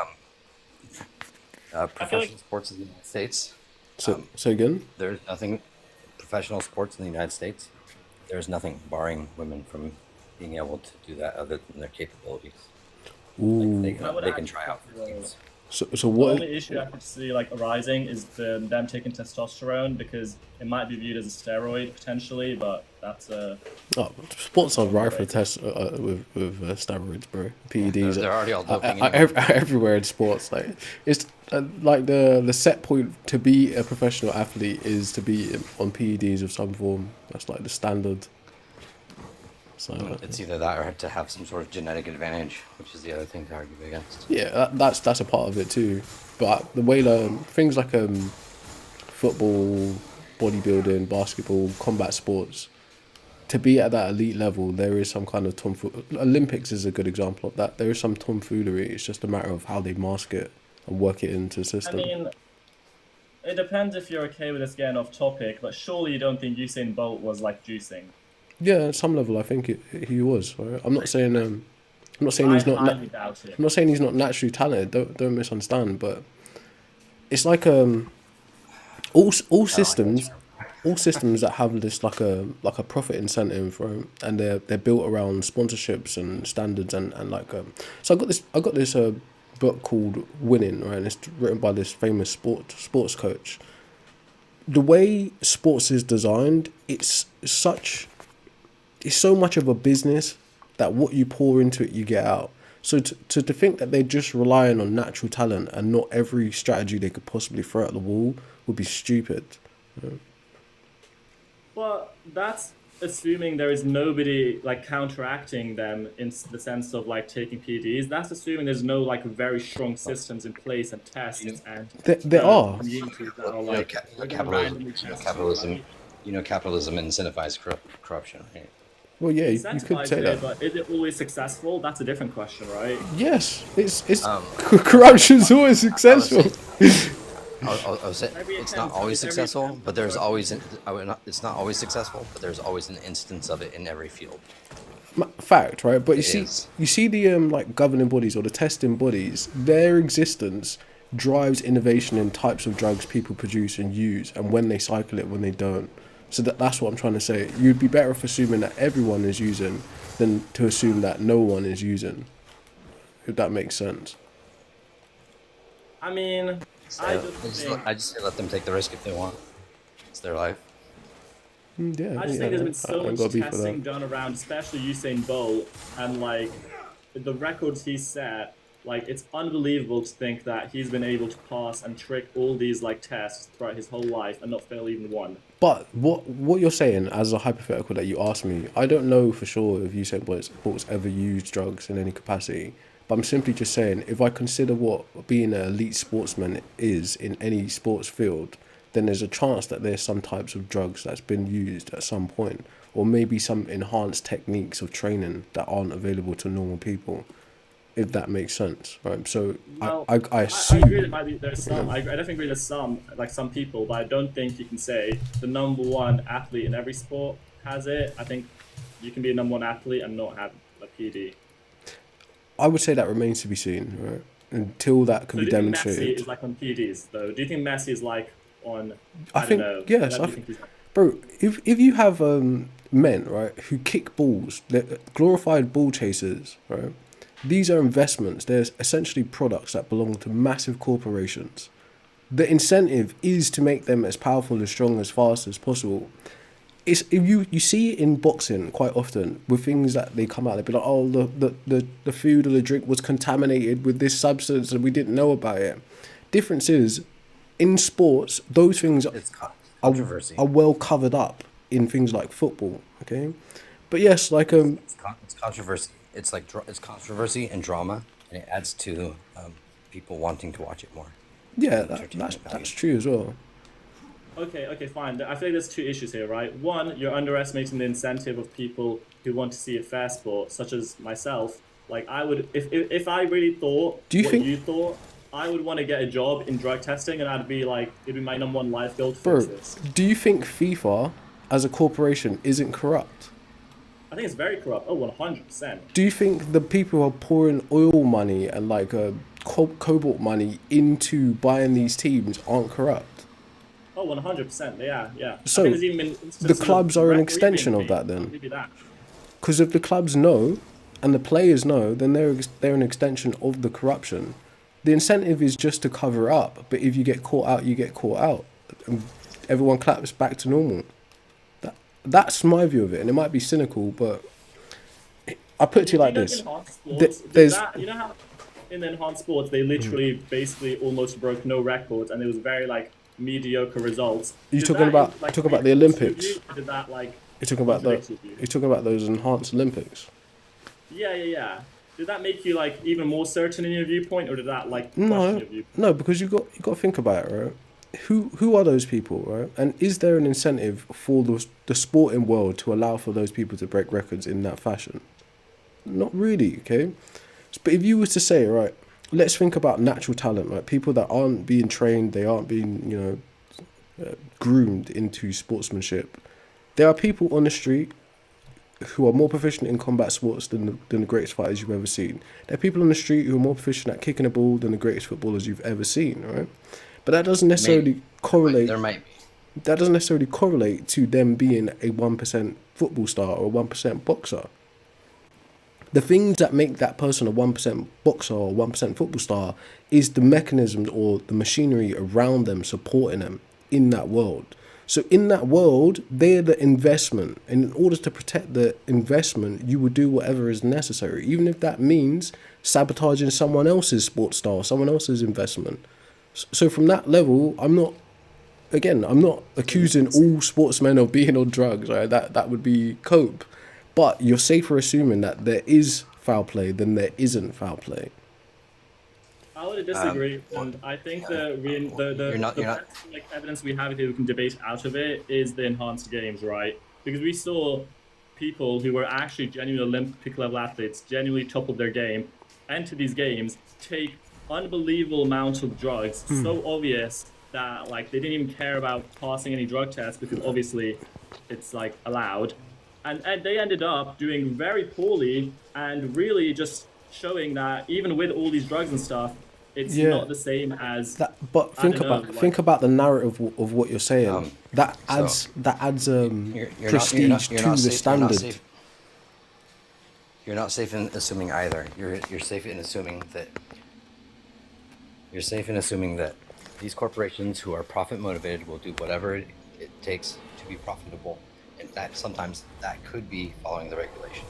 Professional sports in the United States. So again, There's nothing. Professional sports in the United States. There's nothing barring women from being able to do that other than their capabilities. ooh. They can try out for teams. So The what? only issue I could see like arising is them taking testosterone because it might be viewed as a steroid potentially, but that's a Oh, sports are rife with steroids, bro. PEDs. They're already all doping. Everywhere in sports. Like it's like the set point to be a professional athlete is to be on PEDs of some form. That's like the standard. So It's either that or to have some sort of genetic advantage, which is the other thing to argue against. yeah, that's a part of it too. But the way things like football, bodybuilding, basketball, combat sports, to be at that elite level, there is some kind of tomfoolery. Olympics is a good example of that. There is some tomfoolery. It's just a matter of how they mask it and work it into the I system. mean, it depends if you're okay with this getting off topic, but surely you don't think Usain Bolt was like juicing. Yeah, at some level, I think he was. Right? I'm not saying he's not. I highly doubt it. I'm not saying he's not naturally talented. Don't misunderstand. But it's like all systems that have this like a profit incentive, right? And they're built around sponsorships and standards and so I got this book called Winning, right? And it's written by this famous sports coach. The way sports is designed, it's so much of a business that what you pour into it, you get out. So to think that they're just relying on natural talent and not every strategy they could possibly throw at the wall would be stupid. Well, that's assuming there is nobody like counteracting them in the sense of like taking PEDs. That's assuming there's no like very strong systems in place and tests and There are. communities that are You know, like capitalism. Capitalism incentivizes corruption. Right? Well, yeah, you could incentivize say it, that. but is it always successful? That's a different question, right? Yes, corruption's always successful. I'll say Every it's not attempt- always every successful, attempt- but there's always it's not always successful, but there's always an instance of it in every field. Fact, right? But It is. you see the like governing bodies or the testing bodies, their existence drives innovation in types of drugs people produce and use, and when they cycle it, when they don't. So that's what I'm trying to say. You'd be better off assuming that everyone is using than to assume that no one is using. If that makes sense. I mean, I just think I just say let them take the risk if they want. It's their life. Yeah, I just think there's been so I ain't much got beef with testing that. done around, especially Usain Bolt, and like the records he set. Like it's unbelievable to think that he's been able to pass and trick all these like tests throughout his whole life and not fail even one. But what you're saying as a hypothetical that you asked me, I don't know for sure if Usain Bolt's ever used drugs in any capacity. But I'm simply just saying, if I consider what being an elite sportsman is in any sports field, then there's a chance that there's some types of drugs that's been used at some point, or maybe some enhanced techniques of training that aren't available to normal people, if that makes sense, right? So Well, I I assume. agree that maybe there's some. I definitely agree there's some, like some people, but I don't think you can say the number one athlete in every sport has it. I think you can be a number one athlete and not have a PD. I would say that remains to be seen, right? Until that can So be do you think Messi demonstrated. is like on PDs though? Do you think Messi is like on? I don't think know, yes. whatever you think he's like? Bro, if you have men, right, who kick balls, they're glorified ball chasers, right? These are investments. They're essentially products that belong to massive corporations. The incentive is to make them as powerful, as strong, as fast as possible. It's if you see it in boxing quite often with things that they come out, they'd be like, oh, the food or the drink was contaminated with this substance and we didn't know about it. Difference is, in sports, those things It's controversy. are well covered up in things like football. Okay, but yes, like It's controversy it's like it's controversy and drama, and it adds to people wanting to watch it more. Yeah, Entertainment value. that's true as well. Okay, fine. I feel like there's two issues here, right? One, you're underestimating the incentive of people who want to see a fair sport, such as myself. Like, I would, if I really thought Do you what think- you thought, I would want to get a job in drug testing, and I'd be like, it'd be my number one life goal to Bro, fix this. do you think FIFA as a corporation isn't corrupt? I think it's very corrupt. Oh, 100%. Do you think the people who are pouring oil money and like cobalt money into buying these teams aren't corrupt? Oh, 100%. Yeah. So, I think there's even been instances the clubs are an referee extension being of that paid. then? I'll give you that. Because if the clubs know and the players know, then they're an extension of the corruption. The incentive is just to cover up, but if you get caught out, you get caught out. And everyone claps back to normal. That's my view of it, and it might be cynical, but I put it to you like know, this. in enhanced sports, you know how in the enhanced sports they literally basically almost broke no records, and it was very like mediocre results. You Did talking that, about like, talking about the reinforce Olympics? you, or did that like You're talking about contradict you? you're talking about those enhanced Olympics. Yeah. Did that make you like even more certain in your viewpoint, or did that like question your No, viewpoint? no, because you got to think about it, right? Who are those people, right? And is there an incentive for the sporting world to allow for those people to break records in that fashion? Not really, okay? But if you was to say, right, let's think about natural talent, right? People that aren't being trained, they aren't being, groomed into sportsmanship. There are people on the street who are more proficient in combat sports than the greatest fighters you've ever seen. There are people on the street who are more proficient at kicking a ball than the greatest footballers you've ever seen, right? But that doesn't necessarily correlate. There might be. That doesn't necessarily correlate to them being a 1% football star or a 1% boxer. The things that make that person a 1% boxer or 1% football star is the mechanisms or the machinery around them supporting them in that world. So in that world, they're the investment. And in order to protect the investment, you will do whatever is necessary, even if that means sabotaging someone else's sports star, someone else's investment. So from that level, I'm not accusing all sportsmen of being on drugs, right? That would be cope. But you're safer assuming that there is foul play than there isn't foul play. I would disagree, and I think the best like evidence we have here we can debate out of it is the enhanced games, right? Because we saw people who were actually genuine Olympic level athletes, genuinely top of their game, enter these games, take unbelievable amounts of drugs, so obvious that like they didn't even care about passing any drug tests because obviously it's like allowed, and they ended up doing very poorly and really just showing that even with all these drugs and stuff, it's not the same as But think about the narrative of what you're saying. Um, that adds You're prestige not to the standard. You're not safe in assuming either. You're safe in assuming that. You're safe in assuming that these corporations who are profit motivated will do whatever it takes to be profitable, and that sometimes that could be following the regulations.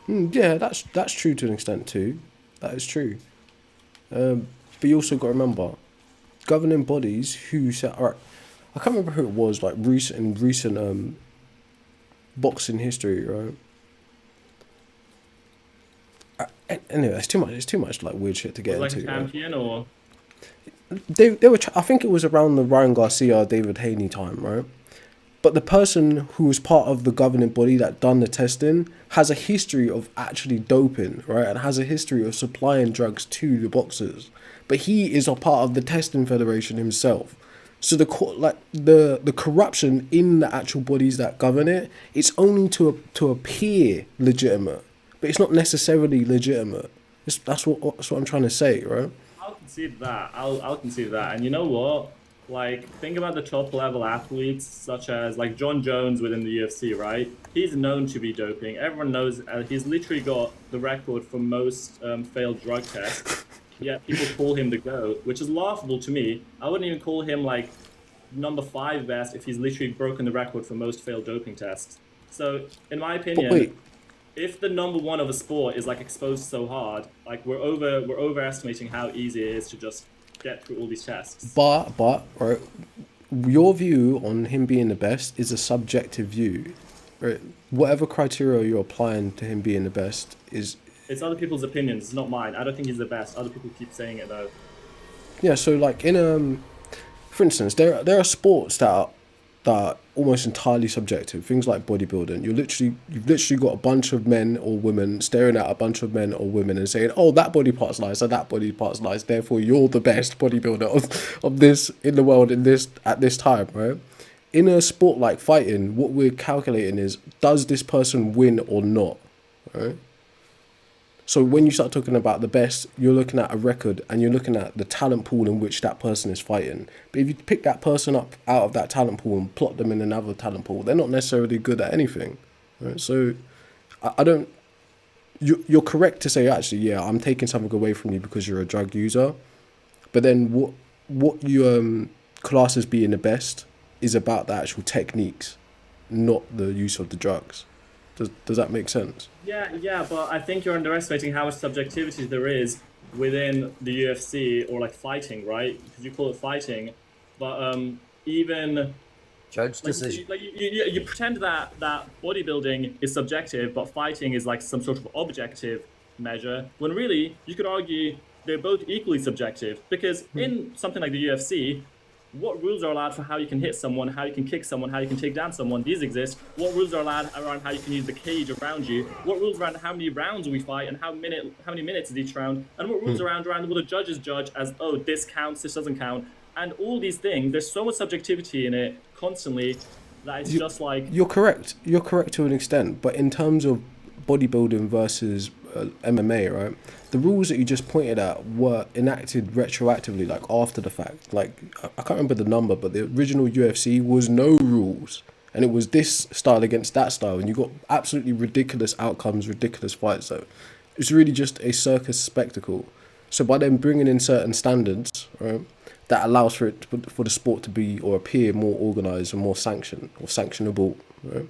Yeah, that's true to an extent too. That is true. But you also got to remember, governing bodies who set. Alright, I can't remember who it was. Like recent boxing history, right? Anyway, it's too much. It's too much like weird shit to get like a into. Right? champion or They were. I think it was around the Ryan Garcia, David Haney time, right? But the person who was part of the governing body that done the testing has a history of actually doping, right? And has a history of supplying drugs to the boxers. But he is a part of the testing federation himself. So the corruption in the actual bodies that govern it, it's only to appear legitimate, but it's not necessarily legitimate. That's what I'm trying to say, right? I'll concede that. I'll concede that. And you know what? Like, think about the top level athletes, such as like John Jones within the UFC, right? He's known to be doping. Everyone knows he's literally got the record for most failed drug tests. Yet people call him the GOAT, which is laughable to me. I wouldn't even call him like number 5 best if he's literally broken the record for most failed doping tests. So, in my opinion, if the number 1 of a sport is like exposed so hard, like we're overestimating how easy it is to just get through all these tests. But right, your view on him being the best is a subjective view. right? Whatever criteria you're applying to him being the best is, It's other people's opinions, it's not mine. I don't think he's the best. Other people keep saying it though. yeah. So like in for instance, there are sports that are almost entirely subjective. Things like bodybuilding. You've literally got a bunch of men or women staring at a bunch of men or women and saying, "Oh, that body part's nice, and that body part's nice. Therefore, you're the best bodybuilder of this in the world in this at this time." Right? In a sport like fighting, what we're calculating is, does this person win or not? Right? So when you start talking about the best, you're looking at a record and you're looking at the talent pool in which that person is fighting. But if you pick that person up out of that talent pool and plot them in another talent pool, they're not necessarily good at anything. Right? So I don't. You're correct to say, actually, yeah, I'm taking something away from you because you're a drug user. But then what you class as being the best is about the actual techniques, not the use of the drugs. Does that make sense? Yeah, but I think you're underestimating how much subjectivity there is within the UFC or like fighting, right? Because you call it fighting, but even Judge like, decision. you pretend that bodybuilding is subjective, but fighting is like some sort of objective measure. When really you could argue they're both equally subjective, because in something like the UFC, what rules are allowed for how you can hit someone, how you can kick someone, how you can take down someone? These exist. What rules are allowed around how you can use the cage around you? What rules around how many rounds we fight and how many minutes is each round? And what rules around what the judges judge as, oh, this counts, this doesn't count? And all these things, there's so much subjectivity in it constantly that it's just like... You're correct. You're correct to an extent. But in terms of bodybuilding versus MMA, right? The rules that you just pointed at were enacted retroactively, like after the fact. Like, I can't remember the number, but the original UFC was no rules. And it was this style against that style. And you got absolutely ridiculous outcomes, ridiculous fights. So it's really just a circus spectacle. So by them bringing in certain standards, right, that allows for the sport to be or appear more organized and more sanctioned or sanctionable, right?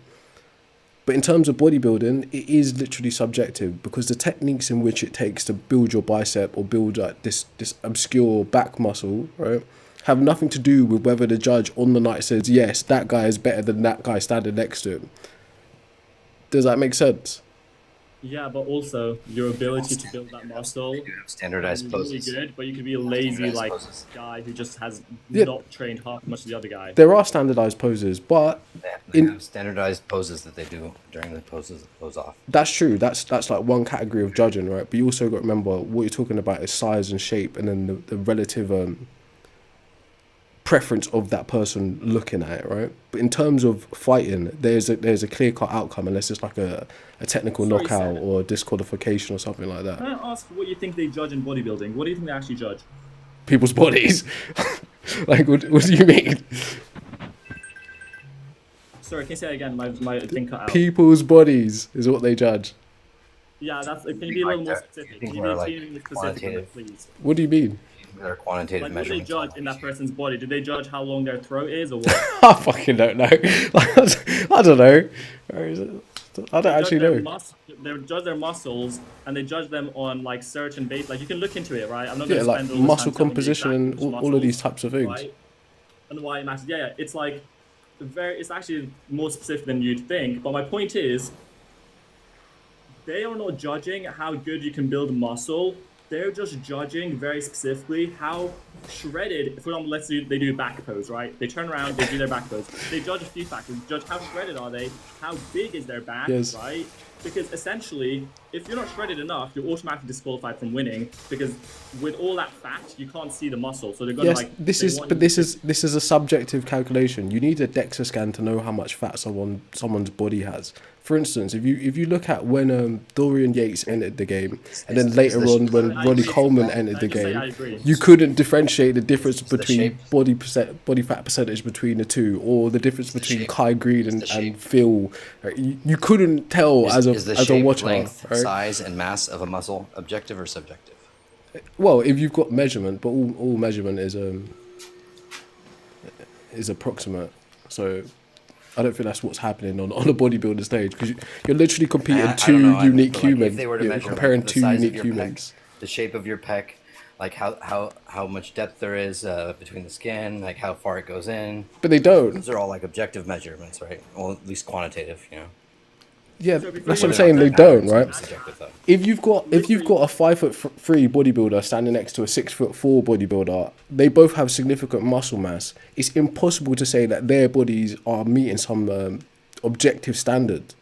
But in terms of bodybuilding, it is literally subjective because the techniques in which it takes to build your bicep or build like this obscure back muscle, right, have nothing to do with whether the judge on the night says, yes, that guy is better than that guy standing next to him. Does that make sense? Yeah, but also your ability to build that muscle You have standardized is poses. really good, but you could be a lazy Standardized like poses. guy who just has Yeah. not trained half as much as the other guy. There are standardized poses, but They have standardized poses that they do during the poses that pose off. that's true. That's like one category of judging, right? But you also got to remember what you're talking about is size and shape, and then the relative preference of that person looking at it, right? But in terms of fighting, there's a clear cut outcome unless it's like a technical Sorry, knockout Sam. or disqualification or something like that. Can I ask what you think they judge in bodybuilding? What do you think they actually judge? People's bodies. Like, what do you mean? Sorry, can you say it again? My thing cut out. People's bodies is what they judge. Yeah, that's. Can you be a little more specific? think Can you we're, be like, specific, quantitative. please? What do you mean? They're quantitative Like, what do they measurements. judge in that person's body? Do they judge how long their throat is, or what? I fucking don't know. Like, I don't know. Or is it? I don't actually know. They judge their muscles, and they judge them on like certain base. Like you can look into it, right? I'm not Yeah, gonna like spend all this muscle time telling you composition and exactly which all of these muscles, types of things. right? And why it matters. Yeah, it's like it's actually more specific than you'd think. But my point is, they are not judging how good you can build muscle. They're just judging very specifically how shredded. For example, let's say they do back pose, right? They turn around, they do their back pose. They judge a few factors. Judge how shredded are they? How big is their back, Yes. right? Because essentially, if you're not shredded enough, you're automatically disqualified from winning. Because with all that fat, you can't see the muscle. So they're gonna Yes, like. this they is, want but you- this is a subjective calculation. You need a DEXA scan to know how much fat someone's body has. For instance, if you look at when Dorian Yates entered the game, and then later on when I Ronnie agree. Coleman entered the I just say I game, agree. you couldn't differentiate the difference the between shape. body fat percentage between the two, or the difference between shape. Kai Greed the and shape. Phil. Right? You couldn't tell Is, as is the a shape, watcher. length, Right? size, and mass of a muscle objective or subjective? Well, if you've got measurement, but all measurement is approximate. So I don't think that's what's happening on a bodybuilder stage, because you're literally competing I don't two know, I mean, unique but, like, humans. If they were to You're measure comparing like, the two size of unique your humans. pec, the shape of your pec, like how much depth there is between the skin, like how far it goes in. But they don't. Those are all like objective measurements, right? Well, at least quantitative, you know. Yeah, So before that's you what I'm saying. They attack don't, that, right? Subjective though. If you've got a 5'3" bodybuilder standing next to a 6'4" bodybuilder, they both have significant muscle mass. It's impossible to say that their bodies are meeting some objective standard.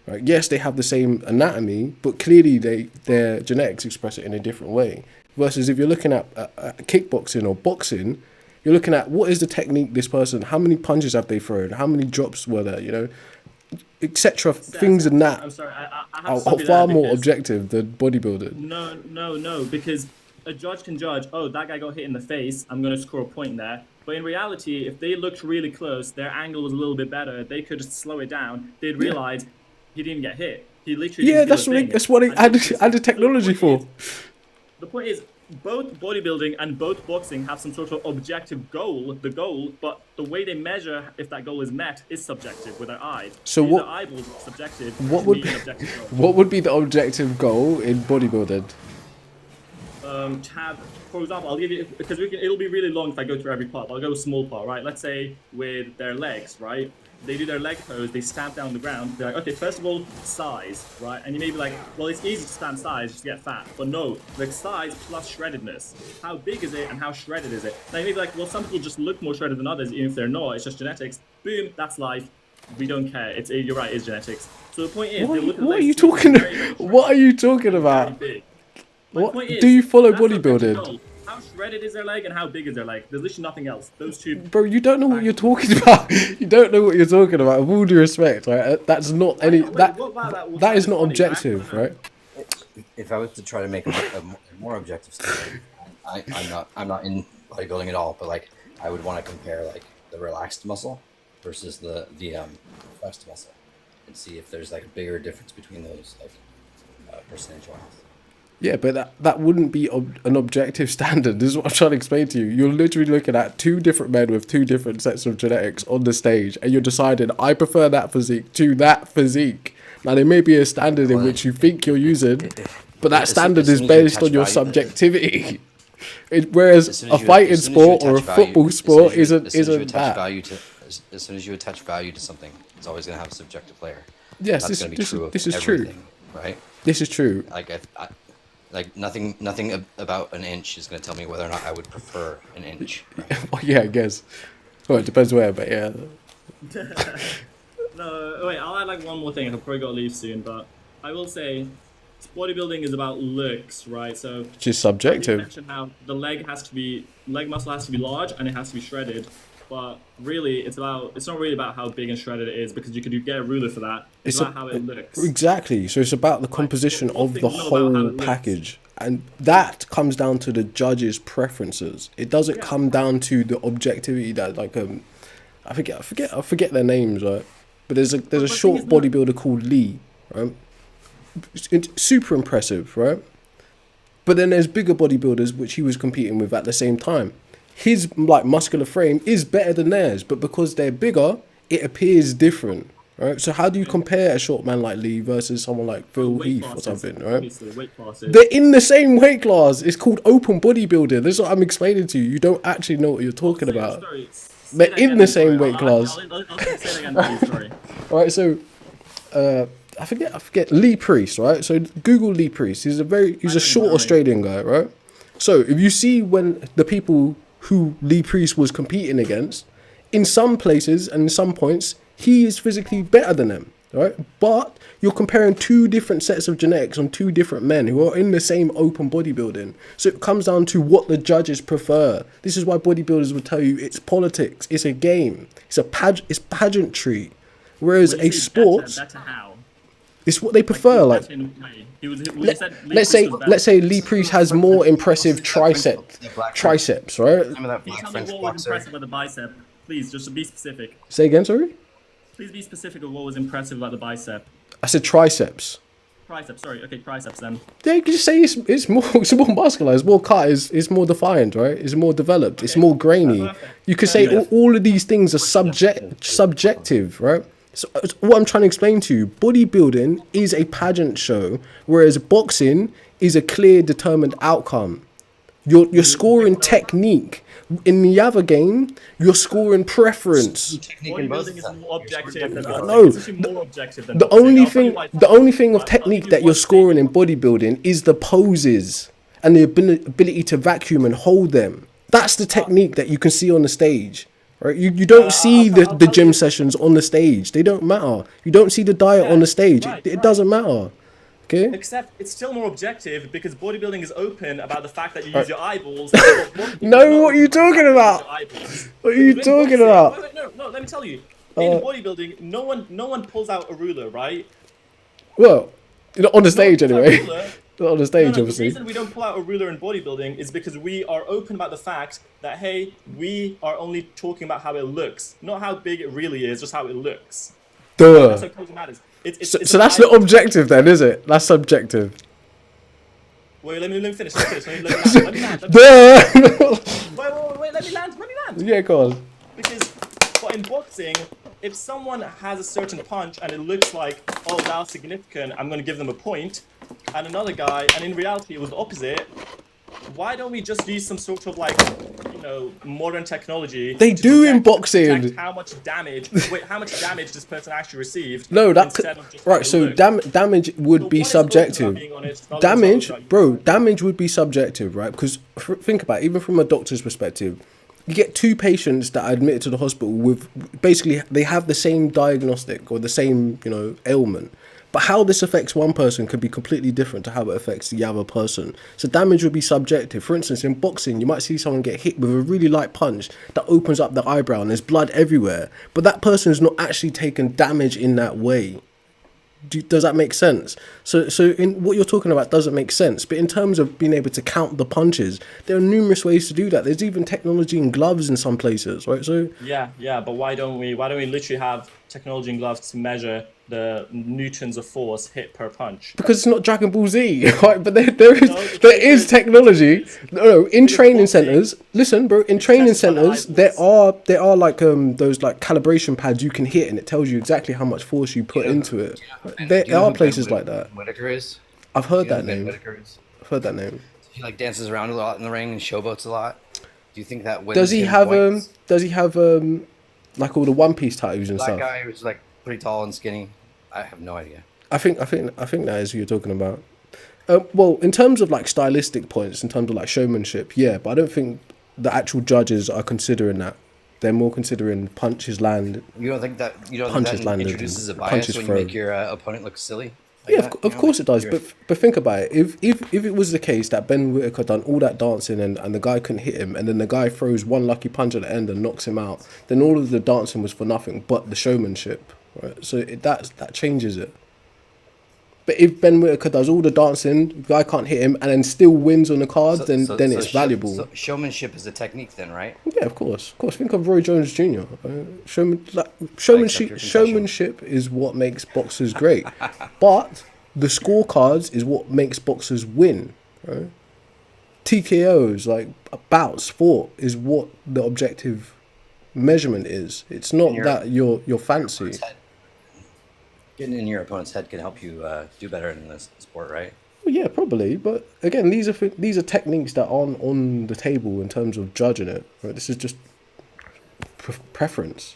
Right? Yes, they have the same anatomy, but clearly their genetics express it in a different way. Versus if you're looking at kickboxing or boxing, you're looking at what is the technique this person, how many punches have they thrown, how many drops were there, you know, etc. Things in that I'm sorry, I have are to stop you far there more because- objective than bodybuilding. No, because a judge can judge, oh, that guy got hit in the face, I'm going to score a point there. But in reality, if they looked really close, their angle was a little bit better, they could slow it down, they'd realize he didn't get hit. He literally Yeah, didn't feel a thing. that's what they And added technology for. The point is, both bodybuilding and both boxing have some sort of objective goal, but the way they measure if that goal is met is subjective with their eyes. So These what- are eyeballs subjective what to would meet be- an objective goal. What would be the objective goal in bodybuilding? Have, for example, I'll give you, because it'll be really long if I go through every part. I'll go small part, right? Let's say with their legs, right? They do their leg pose, they stamp down the ground. They're like, okay, first of all, size, right? And you may be like, well, it's easy to stamp size, just get fat. But no, like size plus shreddedness. How big is it and how shredded is it? Now you may be like, well, some people just look more shredded than others, even if they're not. It's just genetics. Boom, that's life. We don't care. You're right, it's genetics. So the point is, they look at the What are legs you to be talking? very, very What are you talking very about? big. My What point is, do you follow that's the objective bodybuilding? goal. How shredded is their leg and how big is their leg? There's literally nothing else. Those two. Bro, you don't know what you're talking about. You don't know what you're talking about. With all due respect, right? That's not any Wait, that. what about that? That is not Funny, objective, right? right? If I was to try to make a more objective standard, I'm not in bodybuilding at all, but like I would want to compare like the relaxed muscle versus the flexed muscle and see if there's like a bigger difference between those like percentage wise. Yeah, but that wouldn't be an objective standard. This is what I'm trying to explain to you. You're literally looking at two different men with two different sets of genetics on the stage, and you're deciding, I prefer that physique to that physique. Now, there may be a standard in which you think you're using, but that as standard soon is as you based attach on your value- subjectivity. As Whereas soon a as you- fighting as soon as you sport or a attach value- football as soon sport as you- isn't as soon as you isn't attach that. value to as soon as you attach value to something, it's always going to have a subjective layer. Yes, That's this going to be this true is of this is true. everything, right? This is true. Like like nothing about an inch is going to tell me whether or not I would prefer an inch. Right? Well, yeah, I guess. Well, it depends where, but yeah. No, wait, I'll add like one more thing. I've probably got to leave soon, but I will say bodybuilding is about looks, right? So Which is you subjective. mentioned how the leg muscle has to be large and it has to be shredded. But really, it's not really about how big and shredded it is because you could get a ruler for that. It's about how it looks. Exactly. So it's about the composition what of the things know about how whole it looks. package. And that comes down to the judge's preferences. It doesn't come down to the objectivity that like I forget their names, right? But there's a the short thing is bodybuilder called Lee, right? It's super impressive, right? But then there's bigger bodybuilders which he was competing with at the same time. His like muscular frame is better than theirs, but because they're bigger, it appears different, right? So how do you compare a short man like Lee versus someone like Phil Weight Heath or classes, something, right? obviously, weight classes. They're in the same weight class. It's called open bodybuilding. This is what I'm explaining to you. You don't actually know what you're talking about. Sorry, say They're that in again, the sorry. same weight class. I'll say that again, please, sorry. All right, so I forget Lee Priest, right? So Google Lee Priest. He's a short Australian guy, right? So if you see when the people who Lee Priest was competing against, in some places and in some points, he is physically better than them, right? But you're comparing two different sets of genetics on two different men who are in the same open bodybuilding. So it comes down to what the judges prefer. This is why bodybuilders would tell you it's politics, it's a game, it's pageantry. Whereas When you a say sport, better how? it's what they prefer. Like, Better in what way? You said Lee let's Priest was better. say Lee Priest has more impressive triceps, right? Remember that Can you black tell me French what was boxer? impressive about the bicep? Please, just be specific. Say again, sorry. Please be specific of what was impressive about the bicep. I said triceps. Triceps, sorry. Okay, triceps then. Yeah, you can just say it's more muscular, it's more cut, it's more defined, right? It's more developed, it's more grainy. Perfect. You could say all of these things are subjective, right? So what I'm trying to explain to you, bodybuilding is a pageant show, whereas boxing is a clear, determined outcome. You're scoring technique. In the other game, you're scoring preference. Technique in both Bodybuilding of is them. more objective than boxing. No, It's actually more objective than The boxing. only I'll tell you thing, why it's the only thing of I'll give technique you that you're one scoring in thing. bodybuilding is the poses and the ability to vacuum and hold them. That's the technique that you can see on the stage, right? You don't see I'll the tell gym you- sessions on the stage. They don't matter. You don't see the diet Yeah, on the stage. right, It right. doesn't matter. Okay. Except it's still more objective because bodybuilding is open about the fact that you use Right. your eyeballs. No, what are you talking about? What are you talking about? Wait, no, let me tell you. Uh, In bodybuilding, no one pulls out a ruler, right? Well, not on the stage No one pulls out anyway. a ruler. Not on the stage, The obviously. reason we don't pull out a ruler in bodybuilding is because we are open about the fact that, hey, we are only talking about how it looks, not how big it really is, just how it looks. That's Duh. what closing matters. It's So that's not objective then, is it? That's subjective. Wait, let me finish. Let me land. Let me land. Duh. Wait, let me land. Yeah, go on. Because, but in boxing, if someone has a certain punch and it looks like, oh, that was significant, I'm going to give them a point, and another guy, and in reality it was the opposite, why don't we just use some sort of like, modern technology? They to do in detect boxing. how much damage this person actually received? No, that instead of just right. how it So looked? damage would So be what is ultra subjective. being honest, rather than Damage, ultra? bro. Damage would be subjective, right? Because think about it, even from a doctor's perspective, you get two patients that are admitted to the hospital with basically they have the same diagnostic or the same ailment. But how this affects one person could be completely different to how it affects the other person. So damage would be subjective. For instance, in boxing, you might see someone get hit with a really light punch that opens up the eyebrow and there's blood everywhere. But that person is not actually taken damage in that way. Does that make sense? So in what you're talking about doesn't make sense. But in terms of being able to count the punches, there are numerous ways to do that. There's even technology in gloves in some places, right? So Yeah, but why don't we literally have technology in gloves to measure the newtons of force hit per punch? because it's not Dragon Ball Z, right? But there is it's technology. No, in it's training boxing. centers. Listen, bro. In training tested by the centers, eyeballs. there are like those like calibration pads you can hit, and it tells you exactly how much force you put into it. There Do you know are who places Ben like that. Whitaker is? I've heard Do you know that who Ben name. Whitaker is? I've heard that name. He like dances around a lot in the ring and showboats a lot. Do you think that wins Does he him have points? like all the One Piece tattoos and Black stuff? guy who's like pretty tall and skinny? I have no idea. I think that is who you're talking about. Well, in terms of like stylistic points, in terms of like showmanship, yeah, but I don't think the actual judges are considering that. They're more considering punches land. You don't think that Punches landed introduces a and bias punches when thrown. you make your opponent look silly? Like Yeah, that, of you know, course like it does. you're- But think about it. If it was the case that Ben Whitaker done all that dancing and the guy couldn't hit him, and then the guy throws one lucky punch at the end and knocks him out, then all of the dancing was for nothing but the showmanship, right? So that changes it. But if Ben Whitaker does all the dancing, the guy can't hit him, and then still wins on the card, then it's valuable. So showmanship is a technique, then, right? Yeah, of course. Think of Roy Jones Jr. Showmanship, your confession. showmanship is what makes boxers great, but the scorecards is what makes boxers win. Right? TKOs, like bouts, fought, is what the objective measurement is. It's not your- that you're fancy. Getting in your opponent's head can help you do better in this sport, right? Well, yeah, probably. But again, these are techniques that aren't on the table in terms of judging it. Right? This is just preference.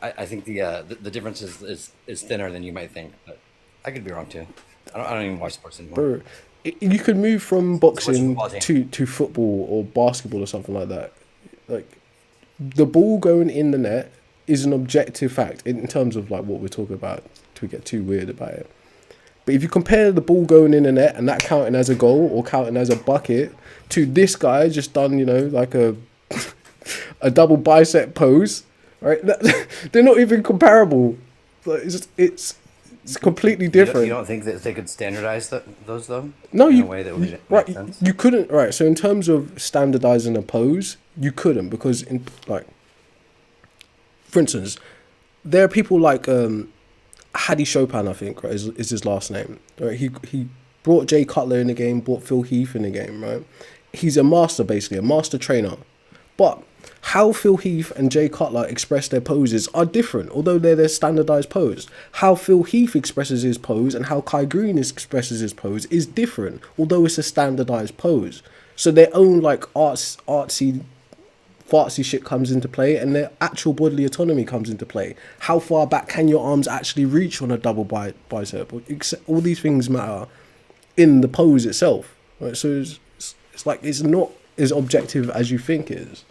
I think the difference is thinner than you might think, but I could be wrong too. I don't even watch sports anymore. Bro, you could move from boxing football team? to football or basketball or something like that. Like the ball going in the net is an objective fact in terms of like what we're talking about. To get too weird about it, but if you compare the ball going in the net and that counting as a goal or counting as a bucket to this guy just done, like a double bicep pose, right? They're not even comparable. Like, it's completely different. You don't think that they could standardize those though? No, in you a way that would make right. sense? You couldn't. Right. So in terms of standardizing a pose, you couldn't because for instance, there are people like Hadi Chopin, I think, right, is his last name. Right. He brought Jay Cutler in the game, brought Phil Heath in the game. Right. He's a master, basically a master trainer. But How Phil Heath and Jay Cutler express their poses are different, although they're their standardized pose. How Phil Heath expresses his pose and how Kai Green expresses his pose is different, although it's a standardized pose. So their own like artsy fartsy shit comes into play, and their actual bodily autonomy comes into play. How far back can your arms actually reach on a double bicep? All these things matter in the pose itself. Right? So it's like it's not as objective as you think it is.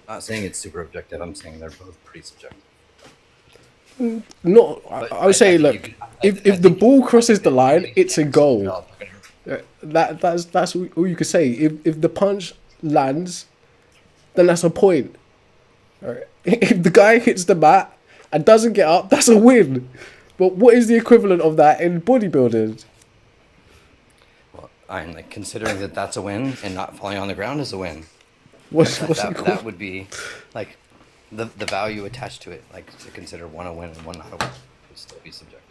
I'm not saying it's super objective. I'm saying they're both pretty subjective. Not, I would say, look, if the ball crosses the line, it's a goal. That's all you could say. If the punch lands, then that's a point. Right? If the guy hits the mat and doesn't get up, that's a win. But what is the equivalent of that in bodybuilding? Well, I'm like considering that that's a win, and not falling on the ground is a win. That Would be like the value attached to it. Like to consider one a win and one not a win would still be subjective.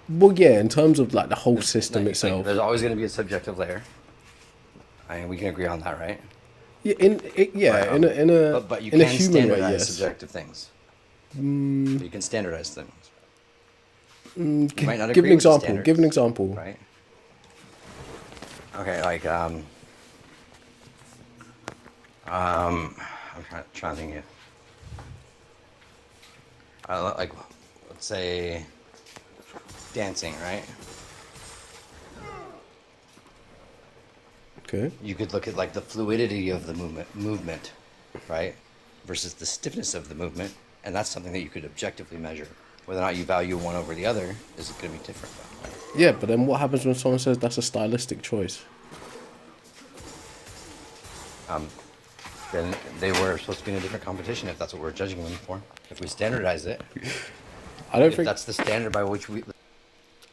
Well, yeah, in terms of like the whole system Like, itself. there's always going to be a subjective layer. I mean, we can agree on that, right? Yeah, in a But you in a can human way, standardize yes. subjective things. You can standardize things. You might not Give agree an with the example. standards, Give an example. right? Okay, like I'm trying to think of like let's say dancing, right? Okay. You could look at like the fluidity of the movement, right, versus the stiffness of the movement, and that's something that you could objectively measure. Whether or not you value one over the other is going to be different. Yeah, but then what happens when someone says that's a stylistic choice? Then they were supposed to be in a different competition if that's what we're judging them for. If we standardize it, I don't if think that's the standard by which we.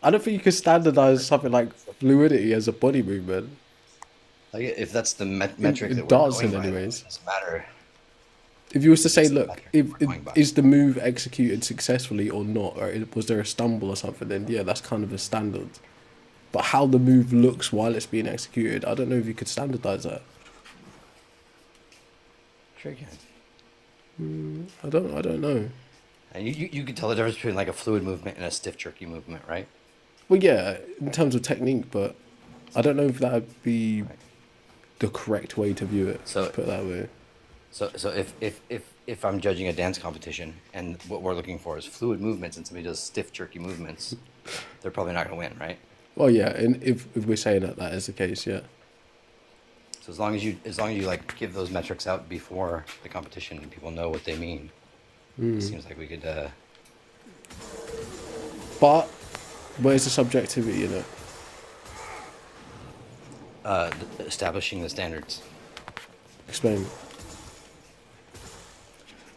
I don't think you could standardize something like fluidity as a body movement. Like, if that's the metric in that we're dancing going by, anyways. it doesn't matter. If you was to say, It's the look, metric if we're going by. is the move executed successfully or not, or was there a stumble or something, then yeah, that's kind of a standard. But how the move looks while it's being executed, I don't know if you could standardize that. Sure you can. I don't know. And you can tell the difference between like a fluid movement and a stiff jerky movement, right? Well, yeah, in terms of technique, but I don't know if that would be the correct way to view it. So- put it that way. So if I'm judging a dance competition and what we're looking for is fluid movements and somebody does stiff jerky movements, they're probably not going to win, right? Well, yeah, and if we're saying that is the case, yeah. So as long as you like give those metrics out before the competition and people know what they mean, it seems like we could. But where's the subjectivity in it? Establishing the standards. Explain.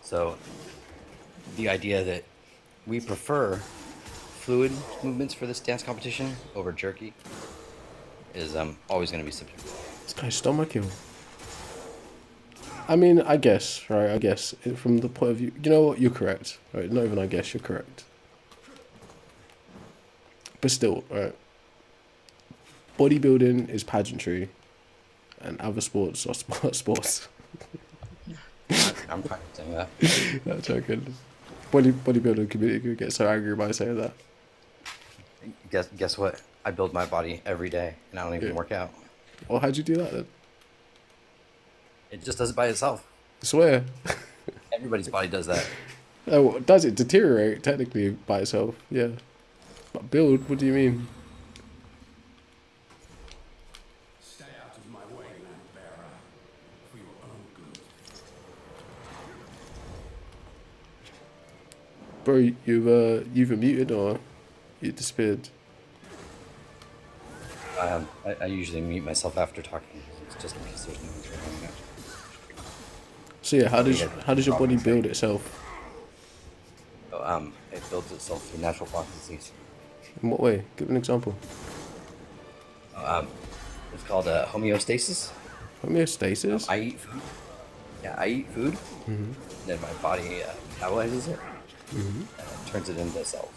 So the idea that we prefer fluid movements for this dance competition over jerky is always going to be subjective. This guy's stomaching. I mean, I guess, right? I guess from the point of view, you know what? You're correct, right? Not even I guess, you're correct. But still, right? Bodybuilding is pageantry, and other sports are sports. I'm fine with saying that. Not joking. Bodybuilding community could get so angry by saying that. Guess what? I build my body every day, and I don't even Yeah. work out. Well, how'd you do that then? It just does it by itself. I swear. Everybody's body does that. Oh, does it deteriorate technically by itself? Yeah. But build, what do you mean? Stay out of my way, Lamp Bearer, for your own good. Bro, you've muted or you disappeared? I usually mute myself after talking. It's just because there's no one's recording it. So yeah, how does your body build itself? So, it builds itself through natural processes. In what way? Give an example. It's called homeostasis. Homeostasis? I eat food. Yeah, I eat food. Then my body metabolizes it and turns it into cells.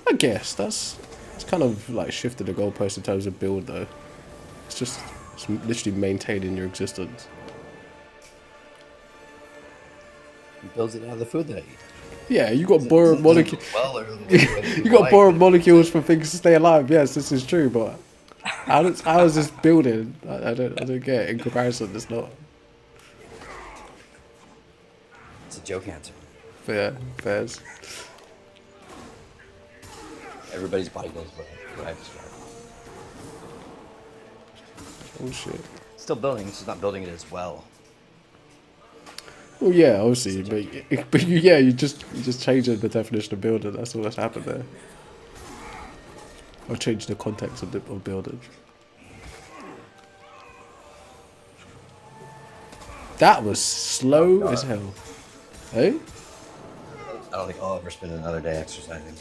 I guess that's kind of like shifted the goalpost in terms of build though. It's It's literally maintaining your existence. He builds it out of the food that I eat. Yeah, you got borrowed molecules. Well, or You got borrowed molecules for things to stay alive. Yes, this is true, but how is this building? I don't get it. In comparison, it's not. It's a joke answer. Fair, fairs. Everybody's body does what I described. Oh shit. Still building, it's just not building it as well. Well, yeah, obviously, but you just changed the definition of building. That's all that's happened there. Or change the context of building. That was slow as hell. Hey? I don't think I'll ever spend another day exercising.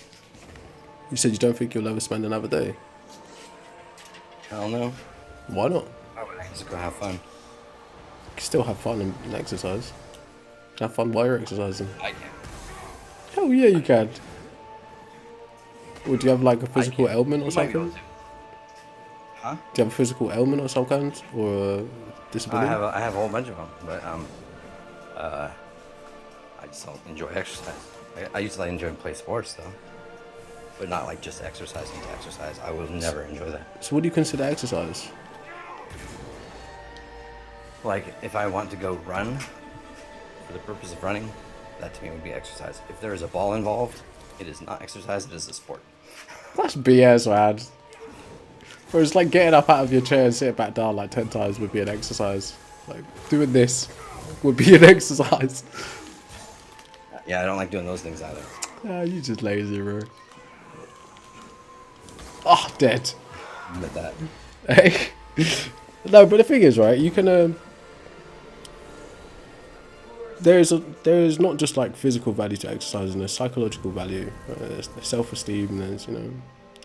You said you don't think you'll ever spend another day. Hell no. Why not? Why would I just go have fun? You can still have fun and exercise. Have fun while you're exercising. I can't. Hell yeah, you can. Or do you have like a physical ailment or You might be able something? to. Huh? Do you have a physical ailment or some kind? Or a disability? I have a whole bunch of them, but I just don't enjoy exercise. I used to like enjoy play sports though, but not like just exercising to exercise. I will never enjoy that. So what do you consider exercise? Like if I want to go run for the purpose of running, that to me would be exercise. If there is a ball involved, it is not exercise. It is a sport. That's BS, man. Bro, it's like getting up out of your chair and sitting back down like 10 times would be an exercise. Like, doing this would be an exercise. Yeah, I don't like doing those things either. Ah, you just lazy, bro. Oh, dead. Admit that. Hey. No, but the thing is, right, you can, there is not just like physical value to exercise, and there's psychological value, there's self-esteem, there's, you know,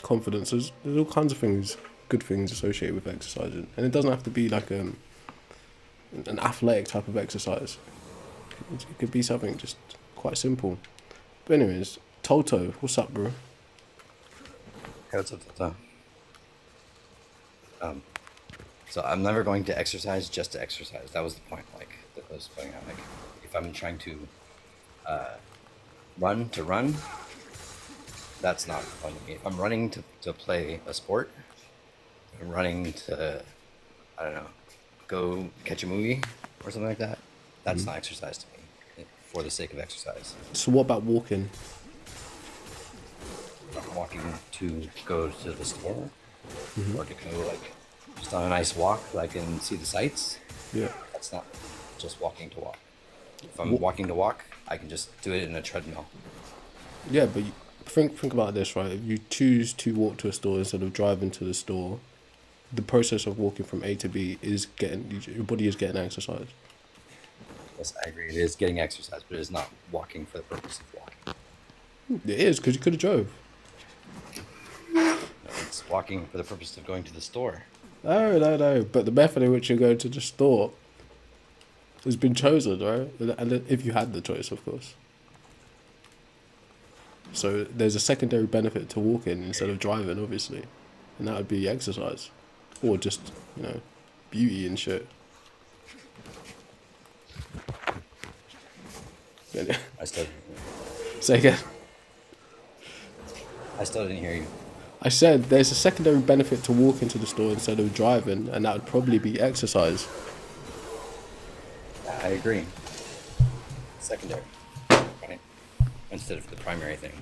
confidence, there's all kinds of things, good things associated with exercising, and it doesn't have to be like an athletic type of exercise. It could be something just quite simple. But anyways, Toto, what's up, bro? Hey, what's up, Tata? So I'm never going to exercise just to exercise. That was the point. Like that was pointing out. Like if I'm trying to run, that's not fun to me. If I'm running to play a sport, I'm running to, I don't know, go catch a movie or something like that. That's not exercise to me. For the sake of exercise. So what about walking? I'm walking to go to the store, or to go like just on a nice walk so I can see the sights. Yeah. That's not just walking to walk. If I'm walking to walk, I can just do it in a treadmill. Yeah, but think about this, right? If you choose to walk to a store instead of driving to the store, the process of walking from A to B is your body is getting exercise. Yes, I agree. It is getting exercise, but it is not walking for the purpose of walking. It is, because you could have drove. No, it's walking for the purpose of going to the store. No. But the method in which you're going to the store has been chosen, right? And if you had the choice, of course. So there's a secondary benefit to walking instead of driving, obviously. And that would be exercise. Or just, you know, beauty and shit. I still Say again. didn't hear you. I said there's a secondary benefit to walking to the store instead of driving, and that would probably be exercise. I agree. Secondary, right? Instead of the primary thing.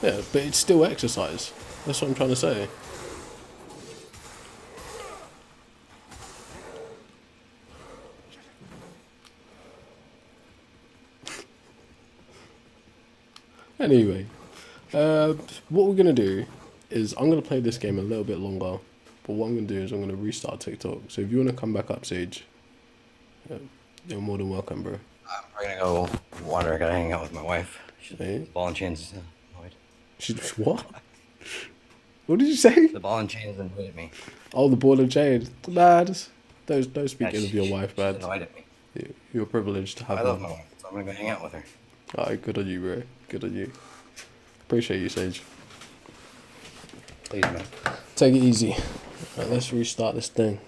Yeah, but it's still exercise. That's what I'm trying to say. Anyway, what we're going to do is I'm going to play this game a little bit longer, but what I'm going to do is I'm going to restart TikTok. So if you want to come back up, Sage, you're more than welcome, bro. We're gonna go wander. I gotta hang out with my wife. She's Hey. ball and chains. Annoyed. She's what? What did you say? The ball and chains annoyed at me. Oh, the ball and chain. Nah, just don't speak Yeah, ill of your wife, she's man. annoyed at me. You're privileged to have I love my her. wife, so I'm gonna go hang out with her. Alright, good on you, bro. Good on you. Appreciate you, Sage. Please, man. Take it easy. Right, let's restart this thing.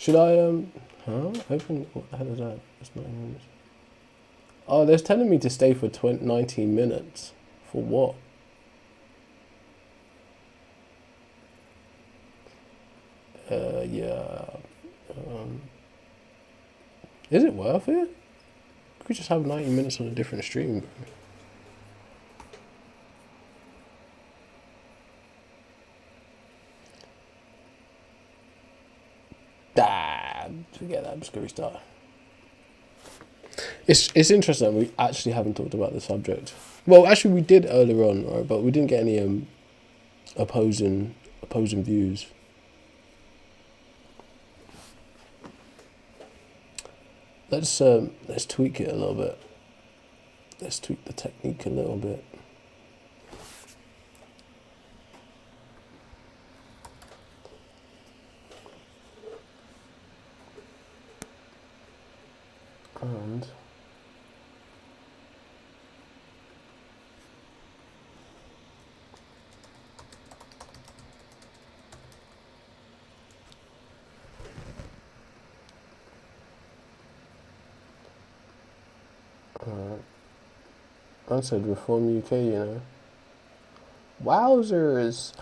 Should I open? What the hell is that? That's 90 minutes. Oh, they're telling me to stay for 19 minutes. For what? Yeah. Is it worth it? Could we just have 90 minutes on a different stream, bro? Forget that. I'm just gonna restart. It's interesting that we actually haven't talked about the subject. Well, actually, we did earlier on, right? But we didn't get any opposing views. Let's tweak it a little bit. Let's tweak the technique a little bit. And I said Reform UK, you know. Wowzers!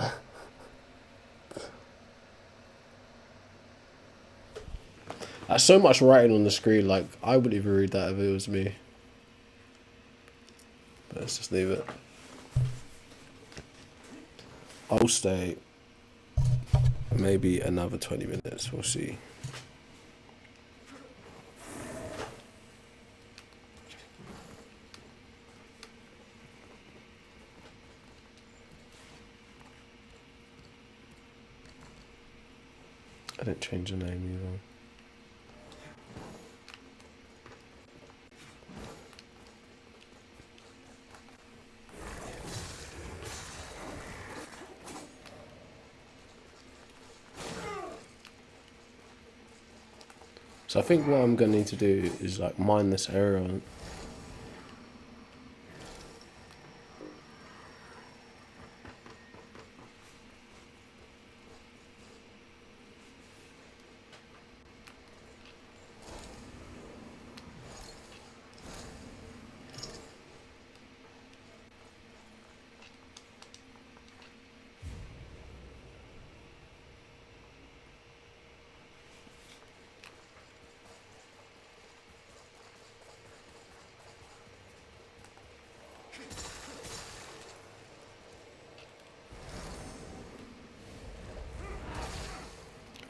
There's so much writing on the screen, like, I wouldn't even read that if it was me. But let's just leave it. I'll stay maybe another 20 minutes, we'll see. I didn't change the name either. So I think what I'm gonna need to do is like mine this area.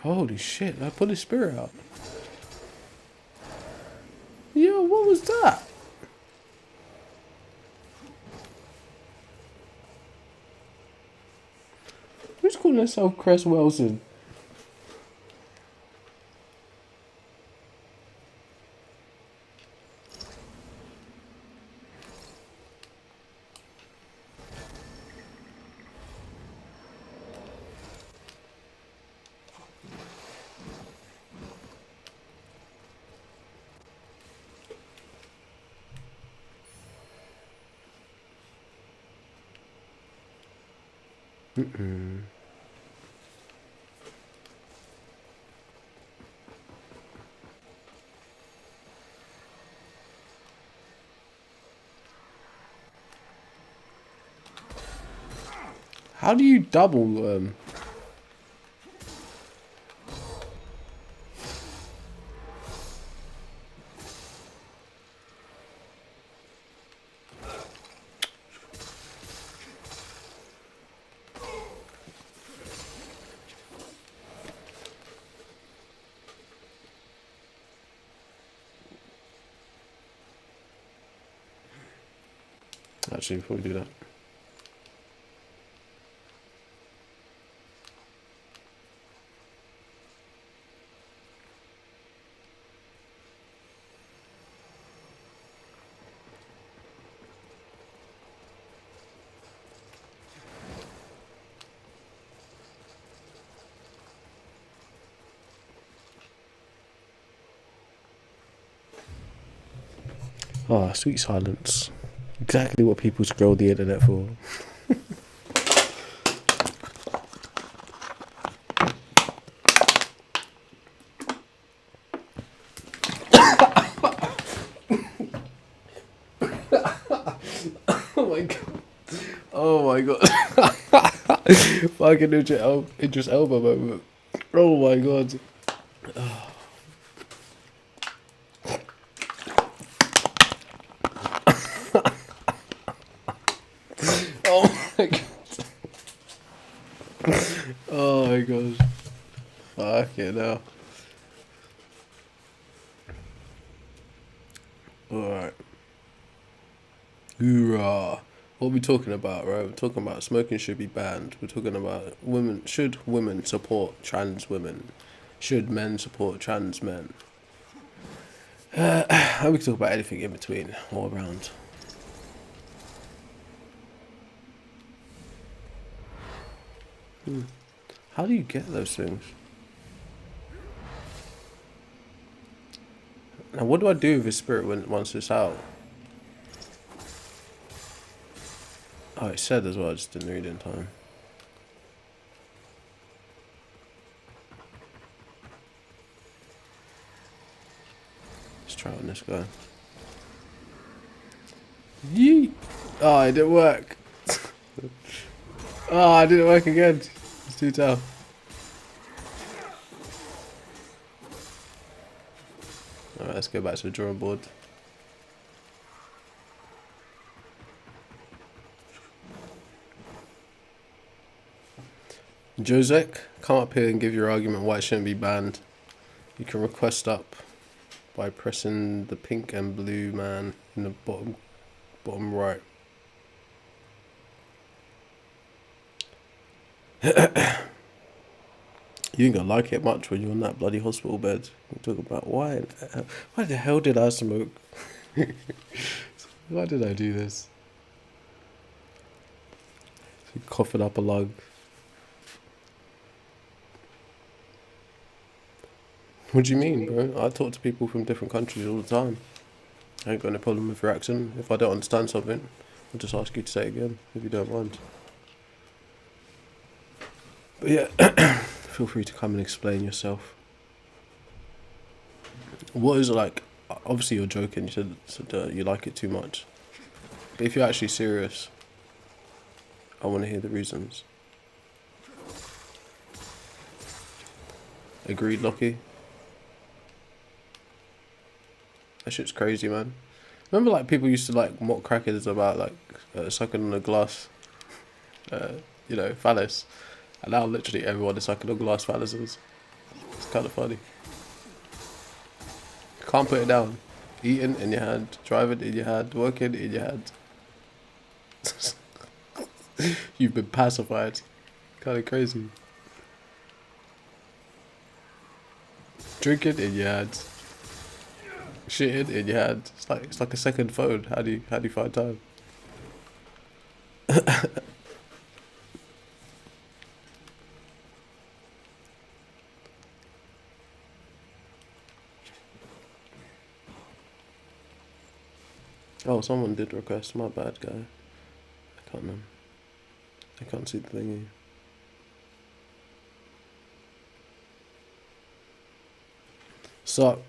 Holy shit, I put his spirit out. Yo, what was that? Who's calling himself Cress Wilson? How do you double actually before we do that? Oh, sweet silence. Exactly what people scroll the internet for. Oh my god. Oh my god. Fucking Idris Elba moment. Oh my god. Oh my god. Oh my gosh. Fucking hell. Alright. Hoorah. What are we talking about, right? We're talking about smoking should be banned. We're talking about should women support trans women? Should men support trans men? And we can talk about anything in between, all around. How do you get those things? Now, what do I do with his spirit once it's out? Oh, it said as well, I just didn't read it in time. Let's try on this guy. Yeet! Oh, it didn't work. Oh, it didn't work again. It's too tough. Alright, let's go back to the drawing board. Josek, come up here and give your argument why it shouldn't be banned. You can request up by pressing the pink and blue man in the bottom right. You ain't gonna like it much when you're in that bloody hospital bed. You talk about why the hell did I smoke? Why did I do this? Coughing up a lung. What do you mean, bro? I talk to people from different countries all the time. I ain't got no problem with your accent. If I don't understand something, I'll just ask you to say it again, if you don't mind. But yeah, feel free to come and explain yourself. What is it like? Obviously you're joking, you said you like it too much. But if you're actually serious, I want to hear the reasons. Agreed, Lockie? That shit's crazy, man. Remember, like, people used to, like, mock crackheads about, like, sucking on a glass, you know, phallus. And now literally everyone is sucking on glass phalluses. It's kind of funny. Can't put it down. Eating in your hand, driving in your hand, working in your hand. You've been pacified. Kind of crazy. Drinking in your hand. Shitting in your hand. It's like a second phone. How do you find time? Oh, someone did request. My bad, guy. I can't see the thingy. Sup?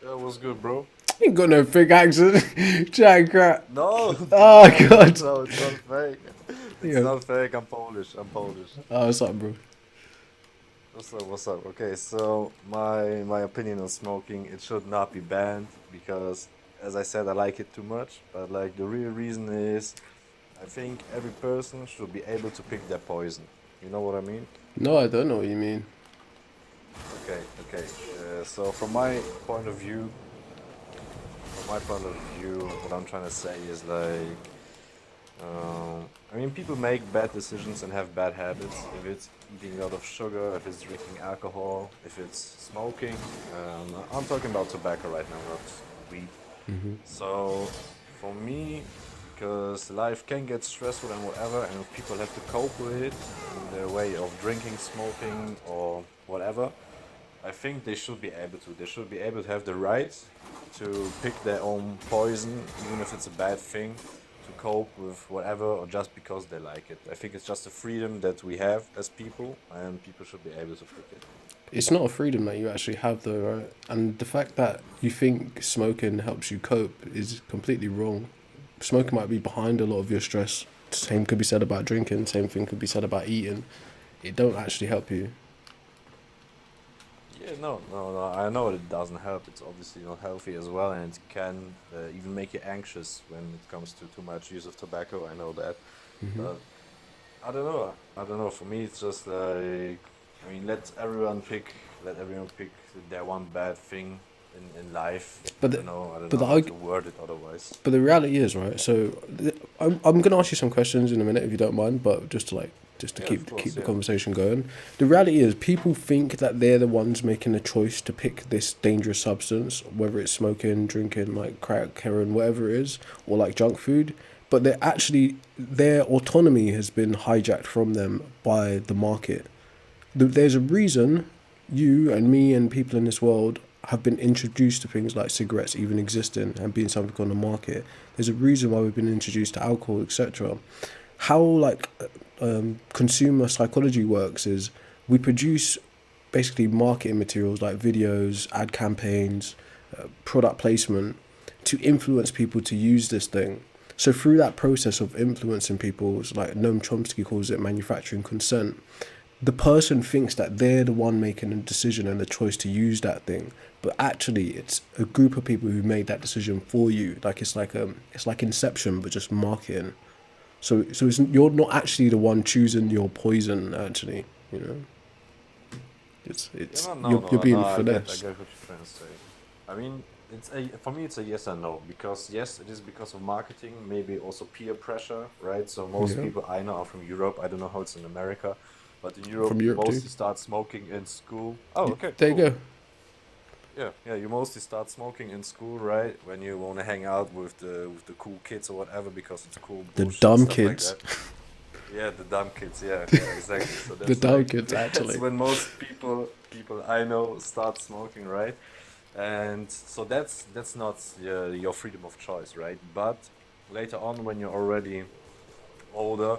Yeah, what's good, bro? Ain't got no fake accent. Jack crap. No. Oh, God. No, it's not fake. It's Yeah. not fake. I'm Polish. Oh, what's up, bro? What's up? Okay, so my opinion on smoking, it should not be banned because, as I said, I like it too much. But like the real reason is, I think every person should be able to pick their poison. You know what I mean? No, I don't know what you mean. Okay. So from my point of view, what I'm trying to say is like, I mean, people make bad decisions and have bad habits. If it's eating a lot of sugar, if it's drinking alcohol, if it's smoking. I'm talking about tobacco right now, not weed. So for me, because life can get stressful and whatever, and if people have to cope with it in their way of drinking, smoking, or whatever, I think they should be able to. They should be able to have the right to pick their own poison, even if it's a bad thing, to cope with whatever, or just because they like it. I think it's just a freedom that we have as people, and people should be able to pick it. It's not a freedom that you actually have, though, right? And the fact that you think smoking helps you cope is completely wrong. Smoking might be behind a lot of your stress. Same could be said about drinking. Same thing could be said about eating. It don't actually help you. Yeah, no. I know it doesn't help. It's obviously not healthy as well, and it can even make you anxious when it comes to too much use of tobacco. I know that. But I don't know. I don't know. For me, it's just like, I mean, let everyone pick their one bad thing in life. But I the, don't but know the how arg- to word it otherwise. but the reality is, right? So I'm gonna ask you some questions in a minute if you don't mind, but just to Yeah, of keep course, the yeah. conversation going. The reality is, people think that they're the ones making the choice to pick this dangerous substance, whether it's smoking, drinking, like crack, heroin, whatever it is, or like junk food. But they're actually their autonomy has been hijacked from them by the market. There's a reason you and me and people in this world have been introduced to things like cigarettes even existing and being something on the market. There's a reason why we've been introduced to alcohol, etc. How consumer psychology works is we produce basically marketing materials like videos, ad campaigns, product placement to influence people to use this thing. So through that process of influencing people, it's like Noam Chomsky calls it manufacturing consent, the person thinks that they're the one making a decision and the choice to use that thing, but actually it's a group of people who made that decision for you. Like it's like Inception, but just marketing. So you're not actually the one choosing your poison. Actually, you know, Yeah, it's you're no. being I finessed. get what you're trying to say. I mean, for me, it's a yes and no, because yes, it is because of marketing, maybe also peer pressure, right? So most Yeah, people I know are from Europe. I don't know how it's in America, but in Europe, from you Europe too. mostly start smoking in school. Oh, okay, There you cool. go. Yeah. You mostly start smoking in school, right? When you want to hang out with the cool kids or whatever, because it's cool The bullshit dumb stuff like kids. that. Yeah, the dumb kids. Yeah, exactly. So The that's dumb like kids, that's actually. when most people I know start smoking, right? And so that's not your freedom of choice, right? But later on, older,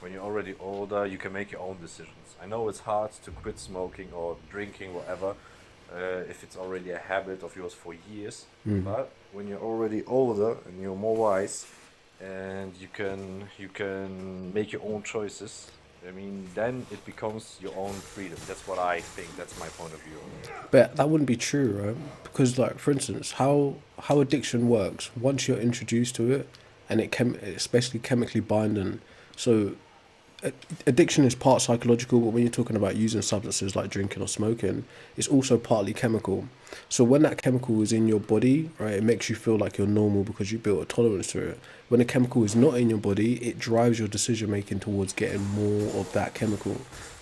when you're already older, you can make your own decisions. I know it's hard to quit smoking or drinking, whatever, if it's already a habit of yours for years. But when you're already older and you're more wise, and you can make your own choices. I mean, then it becomes your own freedom. That's what I think. That's my point of view on it. But that wouldn't be true, right? Because, like, for instance, how addiction works. Once you're introduced to it, and it's basically chemically binding. So addiction is part psychological, but when you're talking about using substances like drinking or smoking, it's also partly chemical. So when that chemical is in your body, right, it makes you feel like you're normal because you built a tolerance to it. When the chemical is not in your body, it drives your decision making towards getting more of that chemical.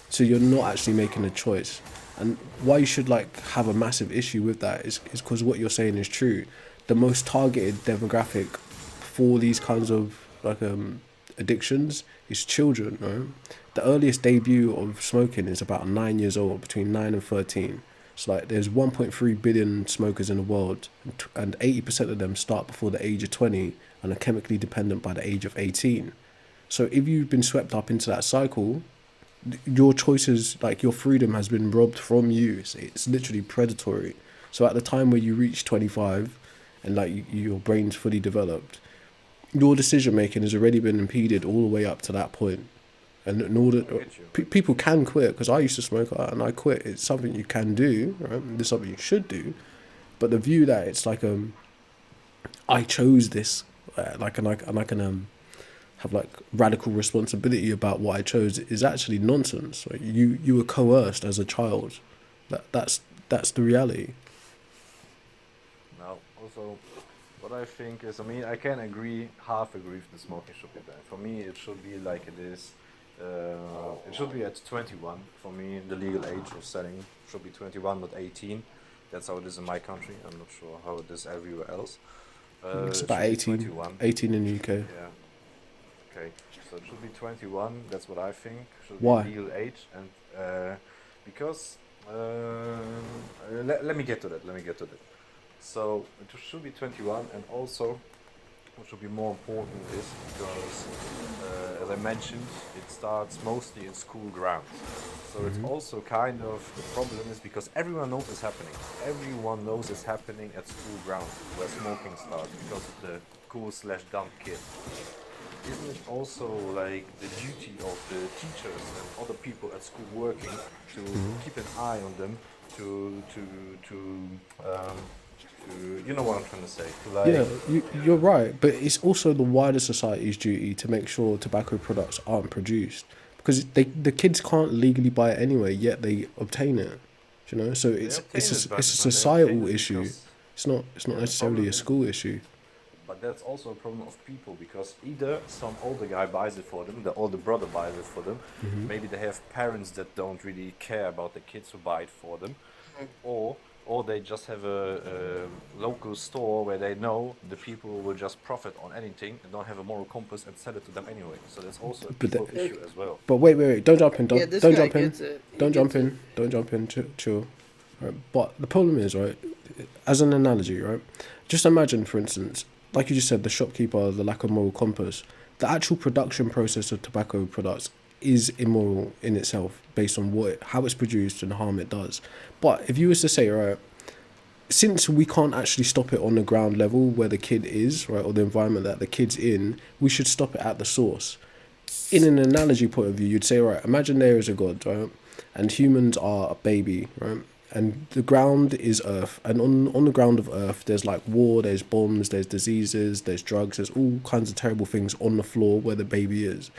So you're not actually making a choice. And why you should like have a massive issue with that is because what you're saying is true. The most targeted demographic for these kinds of addictions is children, right? The earliest debut of smoking is about 9 years old, between 9 and 13. So like there's 1.3 billion smokers in the world, and 80% of them start before the age of 20 and are chemically dependent by the age of 18. So if you've been swept up into that cycle, your choices, like your freedom has been robbed from you. It's literally predatory. So at the time where you reach 25 and like your brain's fully developed, your decision making has already been impeded all the way up to that point. And in order, I get you. people can quit, because I used to smoke and I quit. It's something you can do, right? It's something you should do. But the view that it's like I chose this, and I can have like radical responsibility about what I chose is actually nonsense. Like you were coerced as a child. That's the reality. Now, also, what I think is, I mean, I can half agree if the smoking should be banned. For me, it should be like it is. It should be at 21. For me, the legal age of selling should be 21, not 18. That's how it is in my country. I'm not sure how it is everywhere else. It's It about should be 18, 21. 18 in the UK. Yeah. Okay. So it should be 21. That's what I think. Should be Why? legal age, and because let me get to that. So it should be 21, and also which will be more important, is because, as I mentioned, it starts mostly in school grounds. So it's also kind of the problem is because everyone knows it's happening. Everyone knows it's happening at school grounds where smoking starts because of the cool/dumb kid. Isn't it also like the duty of the teachers and other people at school working to keep an eye on them you know what I'm trying to say? To like, Yeah, you're right, but it's also the wider society's duty to make sure tobacco products aren't produced because the kids can't legally buy it anyway, yet they obtain it. You know, so it's obtain it, but it's a they societal obtain it issue. because- It's not the necessarily problem a is- school issue. But that's also a problem of people because either some older guy buys it for them, the older brother buys it for them. Maybe they have parents that don't really care about the kids who buy it for them, or they just have a local store where they know the people will just profit on anything and don't have a moral compass and sell it to them anyway. So that's also a But the- people issue as well. But wait, don't jump in, Yeah, this don't guy jump in, gets it. He don't gets jump it. in, don't jump in, chill. Right? But the problem is, right, as an analogy, right, just imagine, for instance, like you just said, the shopkeeper, the lack of moral compass, the actual production process of tobacco products is immoral in itself based on how it's produced and the harm it does. But if you was to say, right, since we can't actually stop it on the ground level where the kid is, right, or the environment that the kid's in, we should stop it at the source. In an analogy point of view, you'd say, right, imagine there is a God, right, and humans are a baby, right, and the ground is earth, and on the ground of earth, there's like war, there's bombs, there's diseases, there's drugs, there's all kinds of terrible things on the floor where the baby is.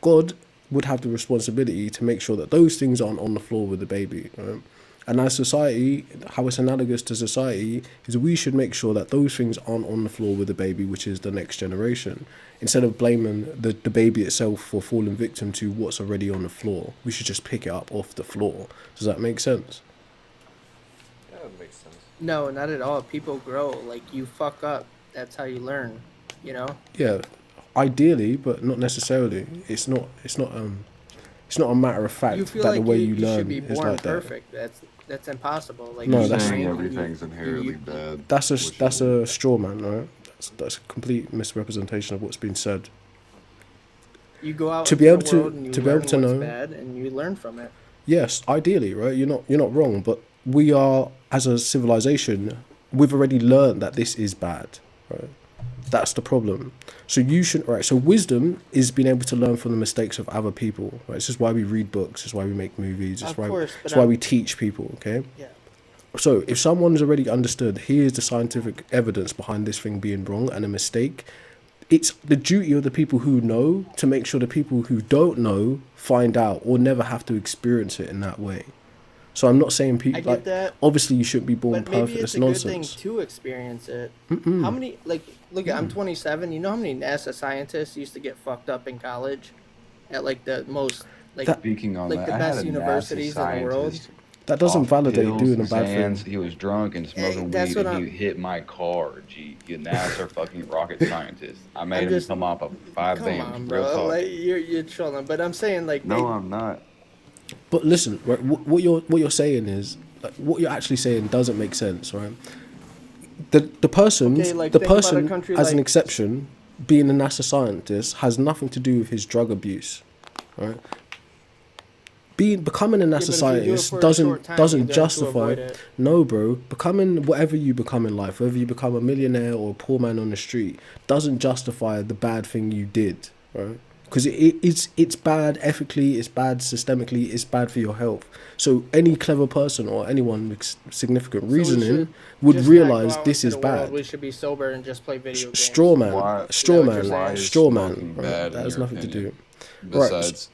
God would have the responsibility to make sure that those things aren't on the floor with the baby, right? And as society, how it's analogous to society is we should make sure that those things aren't on the floor with the baby, which is the next generation. Instead of blaming the baby itself for falling victim to what's already on the floor, we should just pick it up off the floor. Does that make sense? Yeah, that makes sense. No, not at all. People grow. Like, you fuck up. That's how you learn, you know? Yeah, ideally, but not necessarily. It's not a matter of fact You feel that like the way you you learn should be is born like that. perfect. That's impossible. Like, No, you're that's- saying saying everything's inherently bad. That's which a straw man, right? That's a complete misrepresentation of what's been said. you go out to be into able the to- world and you to be able learn to what's know- bad and you learn from it. Yes, ideally, right? You're not wrong, but we are, as a civilization, we've already learned that this is bad, right? That's the problem. So you shouldn't, right? So wisdom is being able to learn from the mistakes of other people, right? This is why we read books. This is why we make movies. This is Of why course, but it's why I'm- we teach people. Okay. Yeah. So if someone's already understood, here's the scientific evidence behind this thing being wrong and a mistake, it's the duty of the people who know to make sure the people who don't know find out or never have to experience it in that way. So I'm not saying I people get like that. obviously you shouldn't be born But maybe perfect. it's It's a good thing nonsense. to experience it. How many, like, look, I'm 27. You know how many NASA scientists used to get fucked up in college at, like, the most, like, That- Speaking on like that, the I best had a universities NASA in the world. scientist That doesn't off validate pills doing a and bad sands. thing. He was drunk and smoking that's weed, what and I'm- he hit my car. Gee, you NASA fucking rocket scientist. I made I'm him just- come off of 5 Come dams. on, Real bro. talk. Like, you're trolling. But I'm saying, like, No, I'm not. But listen, right? What you're saying is like, what you're actually saying doesn't make sense, right? The person, Okay, like, the think about a person country as an like- exception, being a NASA scientist, has nothing to do with his drug abuse, right? Becoming a but NASA if you do it scientist for a doesn't short time, you learn to justify. avoid it. No, bro. Becoming whatever you become in life, whether you become a millionaire or a poor man on the street, doesn't justify the bad thing you did, right? Because it's bad ethically, it's bad systemically, it's bad for your health. So any clever person or anyone with significant So we reasoning should would just not realize go out this into is the world. bad. We should be sober and just play video games. Straw man, Why- straw Is that what you're man, saying? straw man. Smoking Right? bad That in has your nothing to opinion? do. Right. Besides,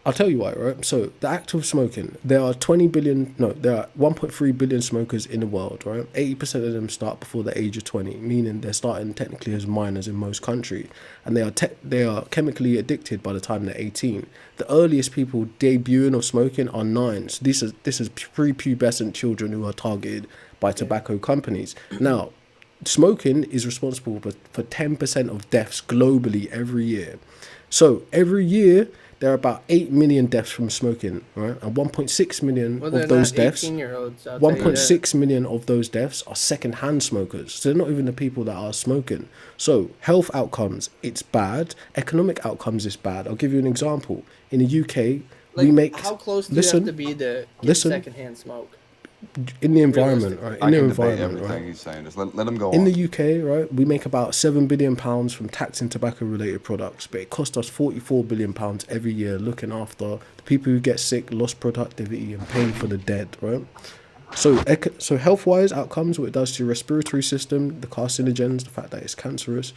I'll tell you why, right? So the act of smoking, there are 1.3 billion smokers in the world, right? 80% of them start before the age of 20, meaning they're starting technically as minors in most countries, and they are chemically addicted by the time they're 18. The earliest people debuting of smoking are 9. So this is prepubescent children who are targeted by tobacco companies. Now, smoking is responsible for 10% of deaths globally every year. So every year, there are about 8 million deaths from smoking, right? And 1.6 million Well, they're of those not deaths, 18-year-olds. I'll tell you that. 1.6 million of those deaths are second-hand smokers. So they're not even the people that are smoking. So health outcomes, it's bad. Economic outcomes, it's bad. I'll give you an example. In the UK, Like, we make... how close do listen, you have to be to get listen. secondhand smoke? In the environment, right? In I the can debate environment, everything right? he's saying. Just let him go In on. the UK, right, we make about £7 billion from taxing tobacco-related products, but it costs us £44 billion every year looking after the people who get sick, lost productivity, and paying for the dead, right? So health-wise outcomes, what it does to your respiratory system, the carcinogens, the fact that it's cancerous,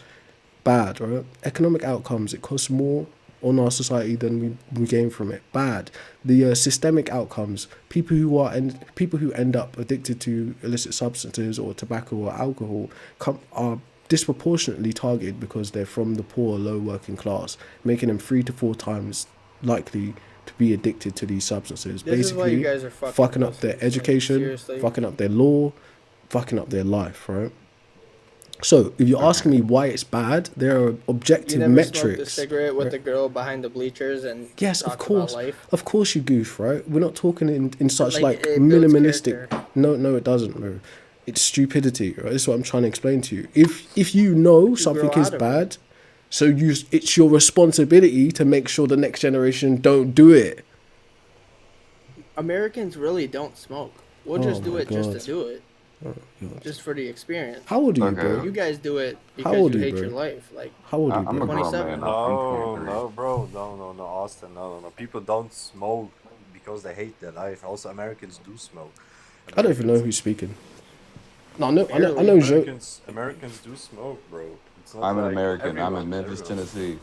bad, right? Economic outcomes, it costs more on our society than we gain from it, bad. The systemic outcomes, people who end up addicted to illicit substances or tobacco or alcohol are disproportionately targeted because they're from the poor, low working class, making them 3 to 4 times likely to be addicted to these substances. This is why Basically, you guys are fucking up their pussies, like, education, seriously. fucking up their law, fucking up their life, right? So, if you're asking me why it's bad, there are You objective never smoked a metrics. cigarette with the girl behind the bleachers and Yes, of talked course. about life? Of course you goof, right? We're not talking in such Like, like it builds minimalistic. character. No, it doesn't, bro. It's stupidity, right? This is what I'm trying to explain to you. If you know something grow is out of it. bad, so it's your responsibility to make sure the next generation don't do it. Americans really don't smoke. We'll Oh just do my it just God. to do it, Oh, God. just for the experience. How old are you, Okay. bro? You guys do it How because old you are you, hate your bro? life. Like, How old are you, I'm a bro? grown 27. man. No, I'm 23. no, bro, no, Austin, no. People don't smoke because they hate their life. Also, Americans do smoke. I don't even know who's speaking. No, I know Barely. Joe. Americans do smoke, bro. It's not I'm an like American. I'm in everyone- Memphis, everyone. Tennessee.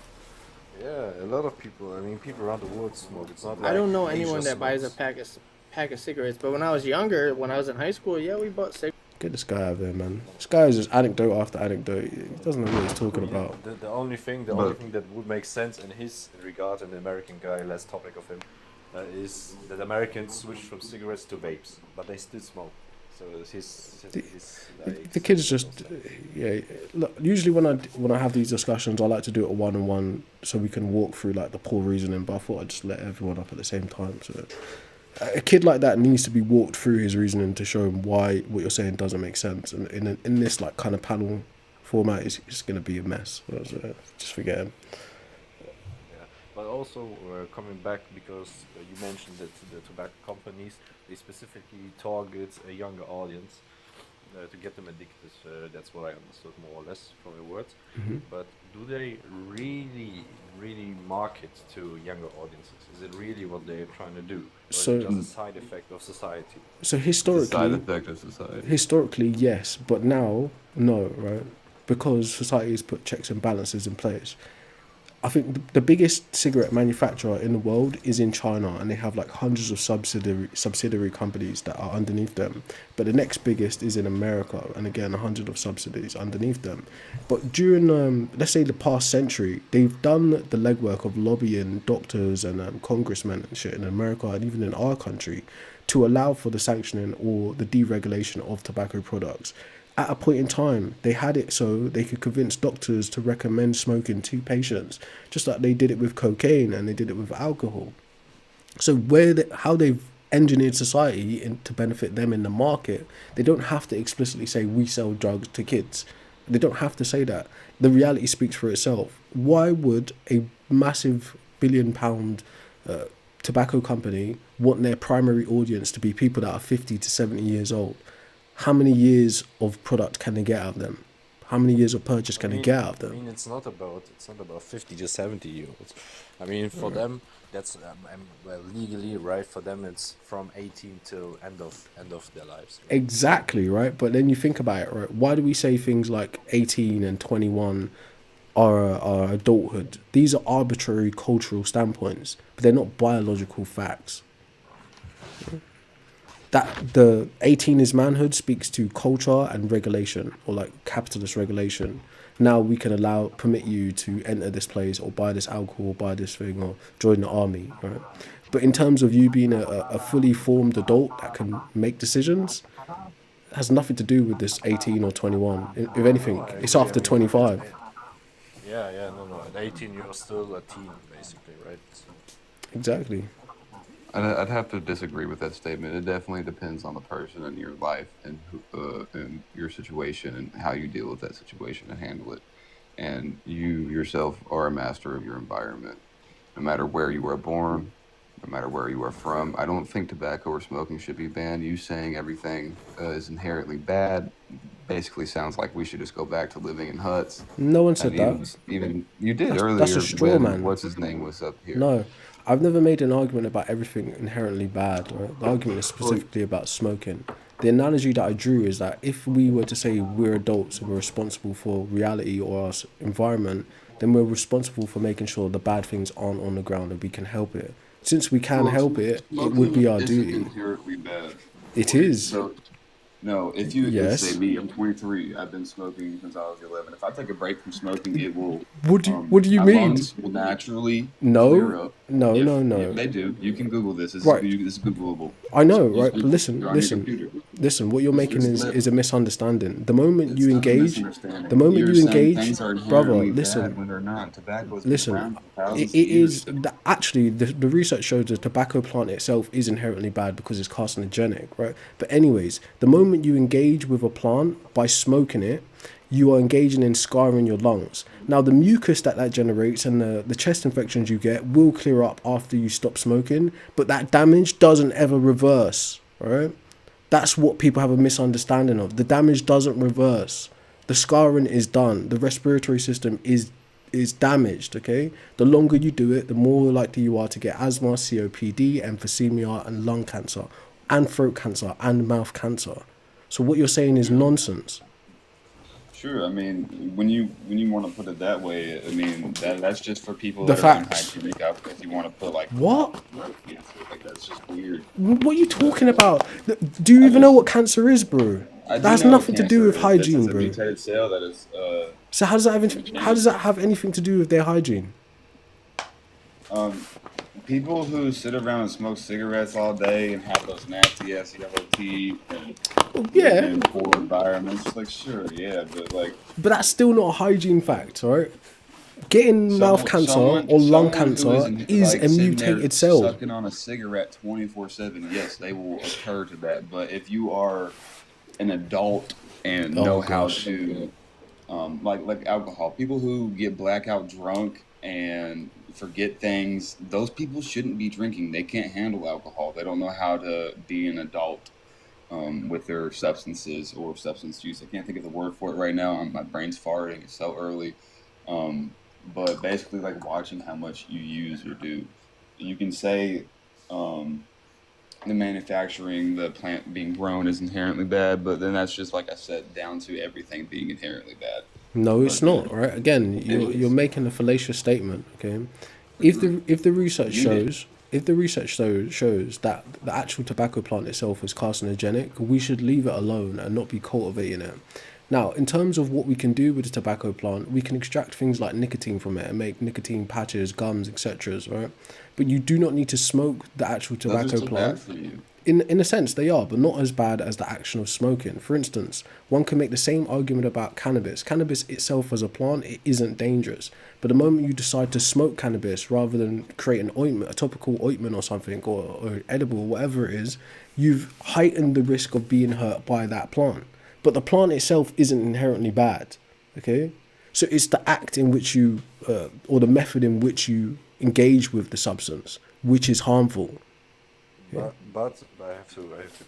Yeah, a lot of people. I mean, people around the world smoke. It's not. I Like don't know Asia anyone that buys a smokes. pack of cigarettes. But when I was younger, when I was in high school, yeah, we bought cigarettes. Get this guy out of there, man. This guy is just anecdote after anecdote. He doesn't know what he's talking about. The only thing, that would make sense in his regard, and the American guy, last topic of him, is that Americans switched from cigarettes to vapes, but they still smoke. So The kids just, yeah. Look, usually when I have these discussions, I like to do it a one-on-one so we can walk through like the poor reasoning. But I thought I'd just let everyone up at the same time. So a kid like that needs to be walked through his reasoning to show him why what you're saying doesn't make sense. And in this like kind of panel format, it's just gonna be a mess. So, just forget him. Yeah, but also coming back because you mentioned that the tobacco companies, they specifically target a younger audience to get them addicted. That's what I understood more or less from your words. But do they really market to younger audiences? Is it really what they're trying to do? Or So- is it just a side effect of society? So It's a side historically, effect of society. yes, but now no, right? Because society has put checks and balances in place. I think the biggest cigarette manufacturer in the world is in China, and they have like hundreds of subsidiary companies that are underneath them. But the next biggest is in America, and again, 100 of subsidies underneath them. But during, let's say, the past century, they've done the legwork of lobbying doctors and congressmen and shit in America and even in our country to allow for the sanctioning or the deregulation of tobacco products. At a point in time, they had it so they could convince doctors to recommend smoking to patients, just like they did it with cocaine and they did it with alcohol. So how they've engineered society to benefit them in the market, they don't have to explicitly say we sell drugs to kids. They don't have to say that. The reality speaks for itself. Why would a massive £1 billion tobacco company want their primary audience to be people that are 50 to 70 years old? How many years of product can they get out of them? How many years of purchase can they get out of them? I mean, it's not about 50 to 70 year olds. I mean, for them, that's well, legally, right? For them, it's from 18 till end of their lives. Right? Exactly, right? But then you think about it, right? Why do we say things like 18 and 21 are adulthood? These are arbitrary cultural standpoints, but they're not biological facts. That the 18 is manhood speaks to culture and regulation, or like capitalist regulation. Now we can permit you to enter this place or buy this alcohol or buy this thing or join the army, right? But in terms of you being a fully formed adult that can make decisions, it has nothing to do with this 18 or 21. If anything, it's after 25. Yeah, no. At 18, you're still a teen, basically, right? Exactly. I'd have to disagree with that statement. It definitely depends on the person and your life and your situation and how you deal with that situation and handle it. And you yourself are a master of your environment, no matter where you were born, no matter where you are from. I don't think tobacco or smoking should be banned. You saying everything is inherently bad basically sounds like we should just go back to living in huts. No one And said that. even you did That's earlier a straw when man. what's his name was up here. No, I've never made an argument about everything inherently bad. Right? The argument is specifically about smoking. The analogy that I drew is that if we were to say we're adults and we're responsible for reality or our environment, then we're responsible for making sure the bad things aren't on the ground and we can help it. Since we can help it, it would be our Smoking isn't duty. inherently bad. It is. So, no, if you Yes. say me, I'm 23. I've been smoking since I was 11. If I take a break from smoking, it will. What do you my mean? lungs will naturally No, clear up. no, If- no, no. yeah, they do. You can Google this. This Right. is Googleable. I know, Just right? But Google- listen, you're on your listen, computer. listen. What you're making Just is a misunderstanding. The moment It's you not a engage, misunderstanding. the moment You're you saying engage, things are brother, inherently listen. bad when they're not. Tobacco has been Listen, around for it thousands of is years. actually the research shows the tobacco plant itself is inherently bad because it's carcinogenic, right? But anyways, the moment you engage with a plant by smoking it, you are engaging in scarring your lungs. Now, the mucus that generates and the chest infections you get will clear up after you stop smoking, but that damage doesn't ever reverse, all right? That's what people have a misunderstanding of. The damage doesn't reverse. The scarring is done. The respiratory system is damaged, okay? The longer you do it, the more likely you are to get asthma, COPD, emphysema, and lung cancer, and throat cancer, and mouth cancer. So what you're saying is nonsense. Sure, I mean, when you want to put it that way, I mean that's just for people The that are facts. unhygienic out. If you want to put like What? like that's just weird. What are you talking about? Do you even know what cancer is, bro? I do That has know what nothing to do cancer with is. hygiene, That's a bro. mutated cell that is. So how does that have anything to do with their hygiene? People who sit around and smoke cigarettes all day and have those nasty ass yellow teeth and Yeah, in poor environments, like sure, yeah, but like but that's still not a hygiene fact, alright? Getting mouth cancer or lung cancer is like, a sitting there mutated cell. sucking on a cigarette 24/7. Yes, they will occur to that. But if you are an adult and Oh, know how gosh. to, like alcohol, people who get blackout drunk and forget things, those people shouldn't be drinking. They can't handle alcohol. They don't know how to be an adult with their substances or substance use. I can't think of the word for it right now. My brain's farting. It's so early. But basically, like watching how much you use or do. You can say the manufacturing, the plant being grown is inherently bad, but then that's just, like I said, down to everything being inherently bad. No, it's But, not, right? Again, you're is. making a fallacious statement, okay? If the research You did. shows that the actual tobacco plant itself is carcinogenic, we should leave it alone and not be cultivating it. Now, in terms of what we can do with the tobacco plant, we can extract things like nicotine from it and make nicotine patches, gums, etc., right? But you do not need to smoke the actual Those are tobacco still plant. bad for you. In a sense, they are, but not as bad as the action of smoking. For instance, one can make the same argument about cannabis. Cannabis itself as a plant, it isn't dangerous. But the moment you decide to smoke cannabis rather than create an ointment, a topical ointment or something, or edible, whatever it is, you've heightened the risk of being hurt by that plant. But the plant itself isn't inherently bad, okay? So it's the act in which you, or the method in which you engage with the substance, which is harmful. But I have to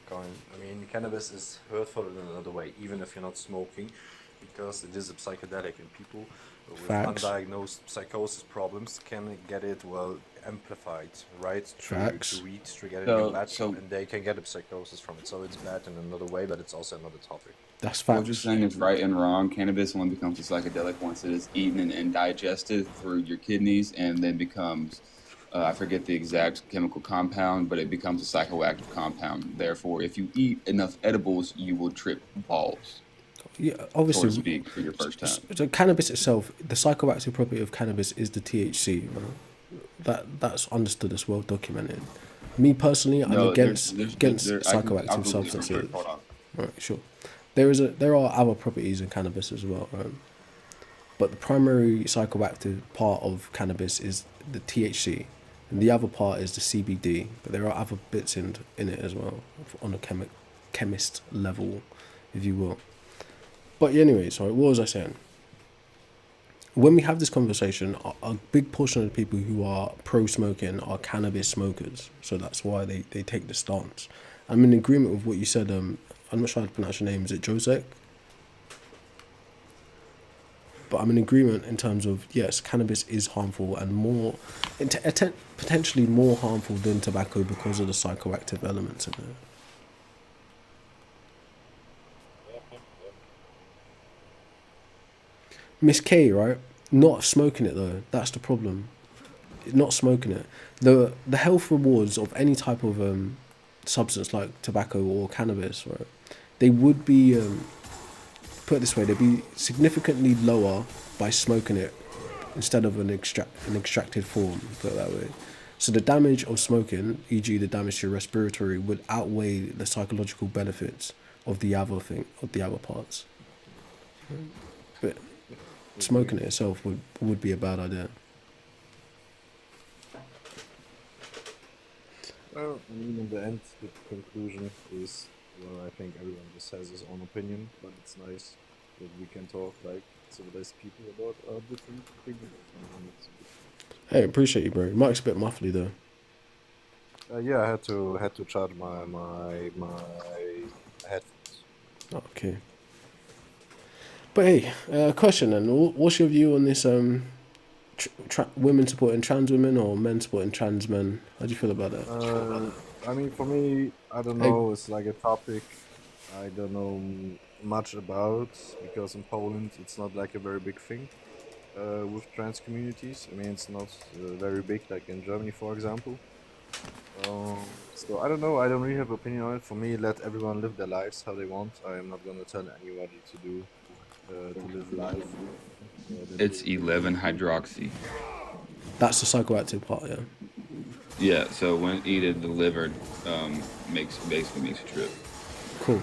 comment. I mean, cannabis is hurtful in another way, even if you're not smoking, because it is a psychedelic, and people with Facts. undiagnosed psychosis problems can get it amplified, right? Facts. To weed, to get it in So- your blood, so- and they can get a psychosis from it. So it's bad in another way, but it's also another topic. That's What you're facts. saying is right and wrong. Cannabis only becomes a psychedelic once it is eaten and digested through your kidneys, and then becomes, I forget the exact chemical compound, but it becomes a psychoactive compound. Therefore, if you eat enough edibles, you will trip balls, Yeah, so to obviously. speak, for your first time. So cannabis itself, the psychoactive property of cannabis is the THC. Right? That's understood as well documented. Me personally, I'm No, against there's- against there- I can- I'll psychoactive Google this real substances. quick. Hold on. Right, sure. There are other properties in cannabis as well, right? but the primary psychoactive part of cannabis is the THC, and the other part is the CBD. But there are other bits in it as well, on a chemist level, if you will. But anyway, sorry, what was I saying? When we have this conversation, a big portion of the people who are pro-smoking are cannabis smokers. So that's why they take the stance. I'm in agreement with what you said. I'm not sure how to pronounce your name. Is it Josek? But I'm in agreement in terms of, yes, cannabis is harmful and more, potentially more harmful than tobacco because of the psychoactive elements in it. Miss K, right? Not smoking it though. That's the problem. Not smoking it. The health rewards of any type of substance like tobacco or cannabis, right? They would be put it this way. They'd be significantly lower by smoking it instead of an extracted form. Put it that way. So the damage of smoking, e.g., the damage to your respiratory, would outweigh the psychological benefits of the other parts. But smoking it itself would be a bad idea. Well, I mean, in the end, the conclusion is, well, I think everyone just has his own opinion, but it's nice that we can talk like civilized people about our different opinions. Hey, appreciate you, bro. Mike's a bit muffly though. Yeah, I had to charge my headphones. Okay. But hey, question then. What's your view on this women supporting trans women or men supporting trans men? How do you feel about that? I mean, for me, I don't know. It's like a topic I don't know much about because in Poland it's not like a very big thing with trans communities. I mean, it's not very big like in Germany, for example. So I don't know. I don't really have opinion on it. For me, let everyone live their lives how they want. I am not gonna tell anybody to do to live life. It's 11-hydroxy. That's the psychoactive part, yeah. Yeah, so when eaten delivered, basically makes you trip. Cool.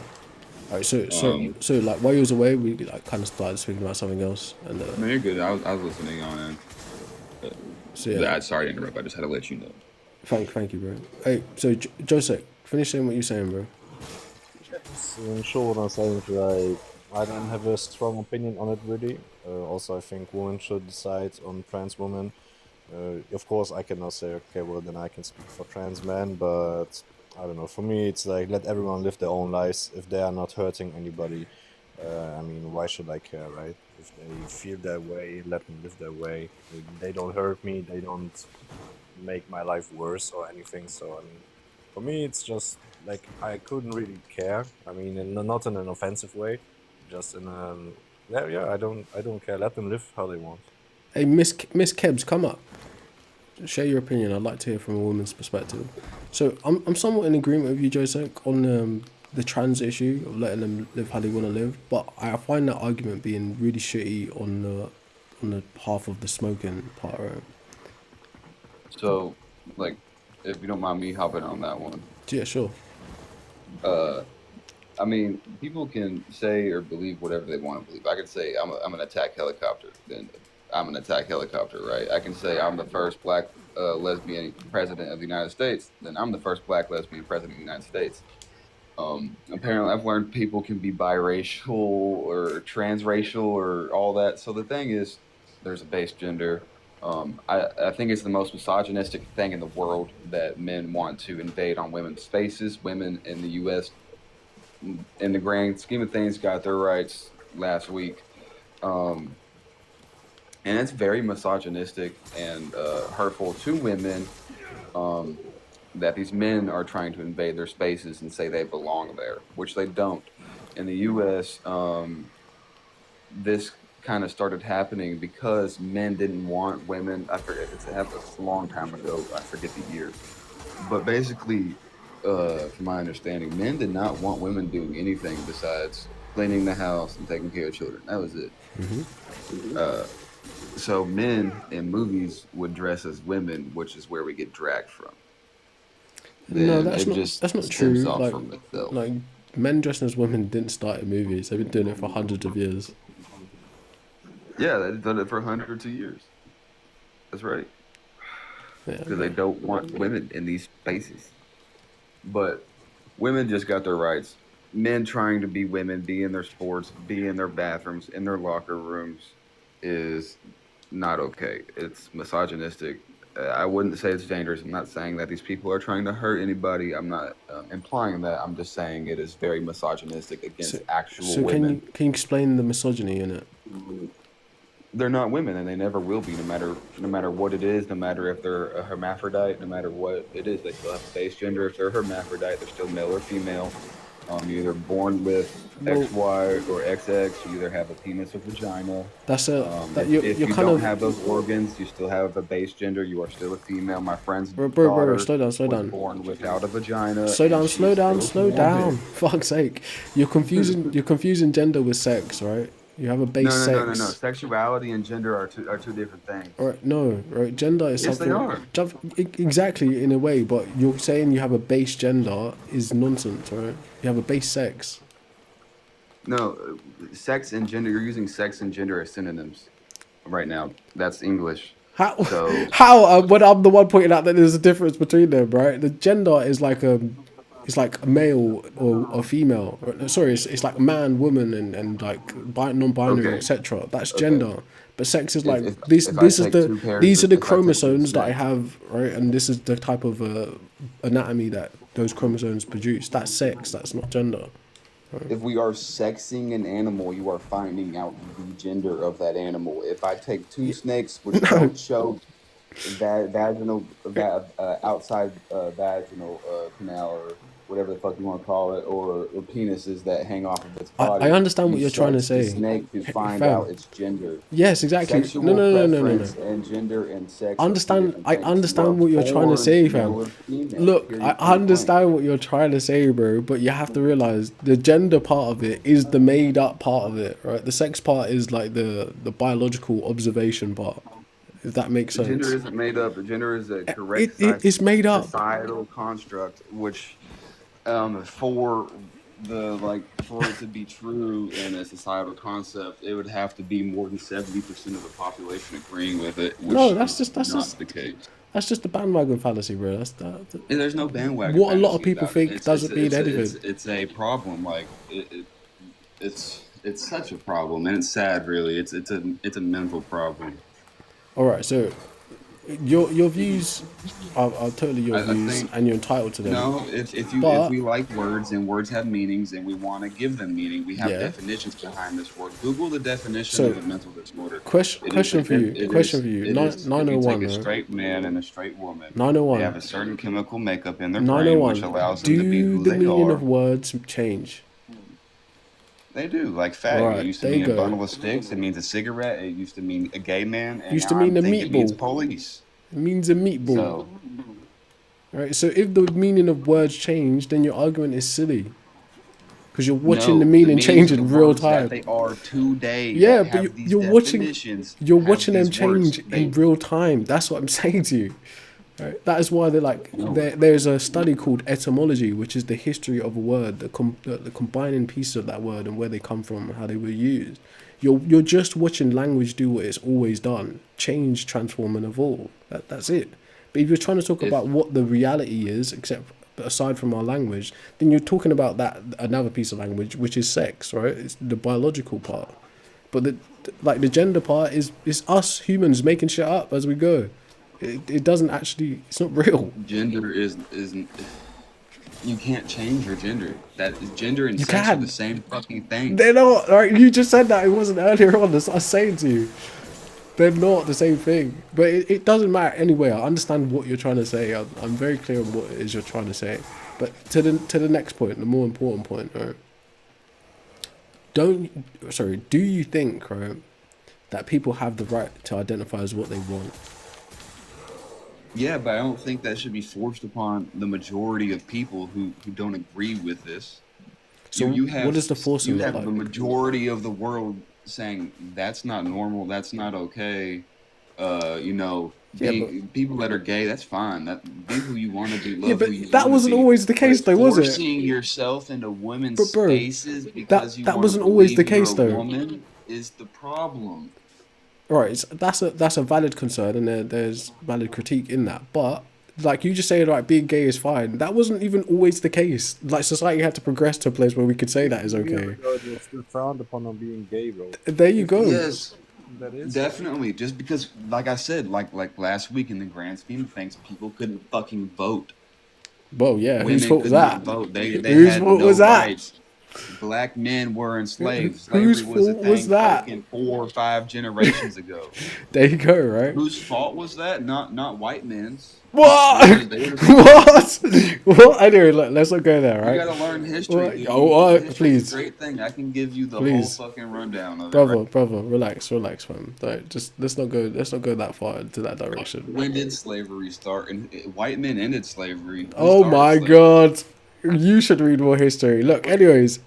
Alright, so like while you was away, we like kind of started speaking about something else, and No, you're good. I was listening on. so yeah. Sorry to interrupt. I just had to let you know. Thank you, bro. Hey, so Joseph, finish saying what you're saying, bro. So in short, what I'm saying is like I don't have a strong opinion on it really. Also, I think women should decide on trans women. Of course, I cannot say okay, well then I can speak for trans men, but I don't know. For me, it's like let everyone live their own lives. If they are not hurting anybody, I mean, why should I care, right? If they feel that way, let them live their way. They don't hurt me. They don't make my life worse or anything. So I mean, for me, it's just like I couldn't really care. I mean, not in an offensive way, just in a I don't care. Let them live how they want. Hey, Miss Kebs, come up. Share your opinion. I'd like to hear from a woman's perspective. So I'm somewhat in agreement with you, Joseph, on the trans issue of letting them live how they want to live. But I find that argument being really shitty on the half of the smoking part. Right? So, like, if you don't mind me hopping on that one. Yeah, sure. I mean, people can say or believe whatever they want to believe. I can say I'm an attack helicopter, then I'm an attack helicopter, right? I can say I'm the first black lesbian president of the United States, then I'm the first black lesbian president of the United States. Apparently, I've learned people can be biracial or transracial or all that. So the thing is, there's a base gender. I think it's the most misogynistic thing in the world that men want to invade on women's spaces. Women in the U.S., in the grand scheme of things, got their rights last week. And it's very misogynistic and hurtful to women that these men are trying to invade their spaces and say they belong there, which they don't. In the U.S., this kind of started happening because men didn't want women. I forget, it's a long time ago. I forget the year. But basically, from my understanding, men did not want women doing anything besides cleaning the house and taking care of children. That was it. So men in movies would dress as women, which is where we get dragged from. No, Then that's not true. stems off from itself. Like men dressing as women didn't start in movies. They've been doing it for hundreds of years. Yeah, they've done it for hundreds of years. That's right. Yeah. Because they don't want women in these spaces. But women just got their rights. Men trying to be women, be in their sports, be in their bathrooms, in their locker rooms is not okay. It's misogynistic. I wouldn't say it's dangerous. I'm not saying that these people are trying to hurt anybody. I'm not implying that. I'm just saying it is very misogynistic against actual So women. can you explain the misogyny in it? They're not women, and they never will be, no matter what it is, no matter if they're a hermaphrodite, no matter what it is, they still have a base gender. If they're a hermaphrodite, they're still male or female. You're either born with XY or XX. You either have a penis or vagina. That's If you're you kind don't of have those organs, you still have a base gender. You are still a female. My friend's bro, daughter slow down, slow was down. born without a vagina. Slow and down, she's slow down, still a slow down. woman. Fuck's sake. You're confusing gender with sex, right? You have a base No. sex. Sexuality and gender are two different things. Right, no, right. Gender is Yes, something. they are. Exactly, in a way, but you're saying you have a base gender is nonsense, right? You have a base sex. No, sex and gender. You're using sex and gender as synonyms right now. That's English. How? So How? When I'm the one pointing out that there's a difference between them, right? The gender is like it's like a male or a female. Sorry, it's like man, woman, and like non-binary, Okay. etc. That's Okay. gender. But sex is like If this. if I This is take the two pairs these are of- the if I take two chromosomes that I snakes- have, right? And this is the type of anatomy that those chromosomes produce. That's sex. That's not gender. If we are sexing an animal, you are finding out the gender of that animal. If I take two snakes which don't show outside vaginal canal or whatever the fuck you want to call it, or penises that hang off of its body. I understand what you you're trying to search the say. snake to find Fam. out its gender. Yes, exactly. Sexual No. preference and gender and sex. are two Understand. different I things. You understand are what you're trying to born say, male fam. or female, Look, period, I point blank. understand what you're trying to say, bro. But you have to realize the gender part of it is the made up part of it, right? The sex part is like the biological observation part. If that makes The sense. gender isn't made up. The gender is a correct It's made up. societal construct, which for it to be true in a societal concept, it would have to be more than 70% of the population agreeing with it. Which No, that's is just not the case. That's just the bandwagon fallacy, bro. That's that. And there's no bandwagon. What a lot of fantasy people about it. think It's- doesn't it's- mean it's- anything. It's a problem. Like it's such a problem, and it's sad. Really, it's a mental problem. All right, so your views are totally your I views, think- and you're entitled to them. No, if But- we like words and words have meanings and we want to give them meaning, we have Yeah. definitions behind this word. Google the definition So, of a mental disorder. question It is- for you. it Question is- for you. it Nine- is- if 901, You take a right? straight man and a straight woman. 901. They have a certain chemical makeup in their brain 901. which allows them to be Do who the they meaning are. of words change? They do. Like fag. Right, It used to there you mean a go. bundle of sticks. It means a cigarette. It used to mean a gay man. And Used to now mean I a think It means meatball. police. It means a meatball. So Right. So if the meaning of words change, then your argument is silly. Because you're watching the meaning meanings change of in the real words that time. They are today. Yeah, that but have these you're watching definitions, you're have watching them these words. change in real time. That's what I'm saying to you. Right? That is why they're like there's a study called etymology, which is the history of a word, the combining pieces of that word and where they come from and how they were used. You're just watching language do what it's always done: change, transform, and evolve. That's it. But if you're trying to talk about what the reality is, except aside from our language, then you're talking about that another piece of language, which is sex, right? It's the biological part. But the gender part is us humans making shit up as we go. It doesn't actually. It's not real. Gender isn't. You can't change your gender. That gender and You sex are can. the same fucking thing. They're not. Right? You just said that it wasn't earlier on. That's what I was saying to you. They're not the same thing. But it doesn't matter anyway. I understand what you're trying to say. I'm very clear on what it is you're trying to say. But to the next point, the more important point, right? Do you think, right, that people have the right to identify as what they want? Yeah, but I don't think that should be forced upon the majority of people who don't agree with this. So what does the forcing You look have like? the majority of the world saying that's not normal, that's not okay. People that are gay, that's fine. That be who you want to be. Love Yeah, but who you that wanna wasn't be. always the case, But though, was it? Forcing yourself into women's But bro, spaces because you that wanna wasn't always the believe you're case, a though. woman is the problem. right, that's a valid concern, and there's valid critique in that. But like you just saying, right, being gay is fine. That wasn't even always the case. Like society had to progress to a place where we could say that is okay. They're still frowned upon on being gay, bro. There you go. Yes, That is definitely. Just because, like I said, like last week in the grand scheme of things, people couldn't fucking vote. Well, yeah. Women Whose fault was could not that? vote. They Whose had fault no was that? rights. Black men were enslaved. Whose Slavery was a fault was thing that? fucking 4 or 5 generations ago. There you go. Right. Whose fault was that? Not white men's. What? They were- What? What? Anyway, let's not go there, You right? gotta learn history. Well, dude. oh, History's please. a great thing. I can give you the Please. whole fucking rundown of it. Brother, relax, man. Don't, just let's not go that far into that direction. When did slavery start? And white men ended slavery. Who Oh started my slavery? god, you should read more history. Look, anyways,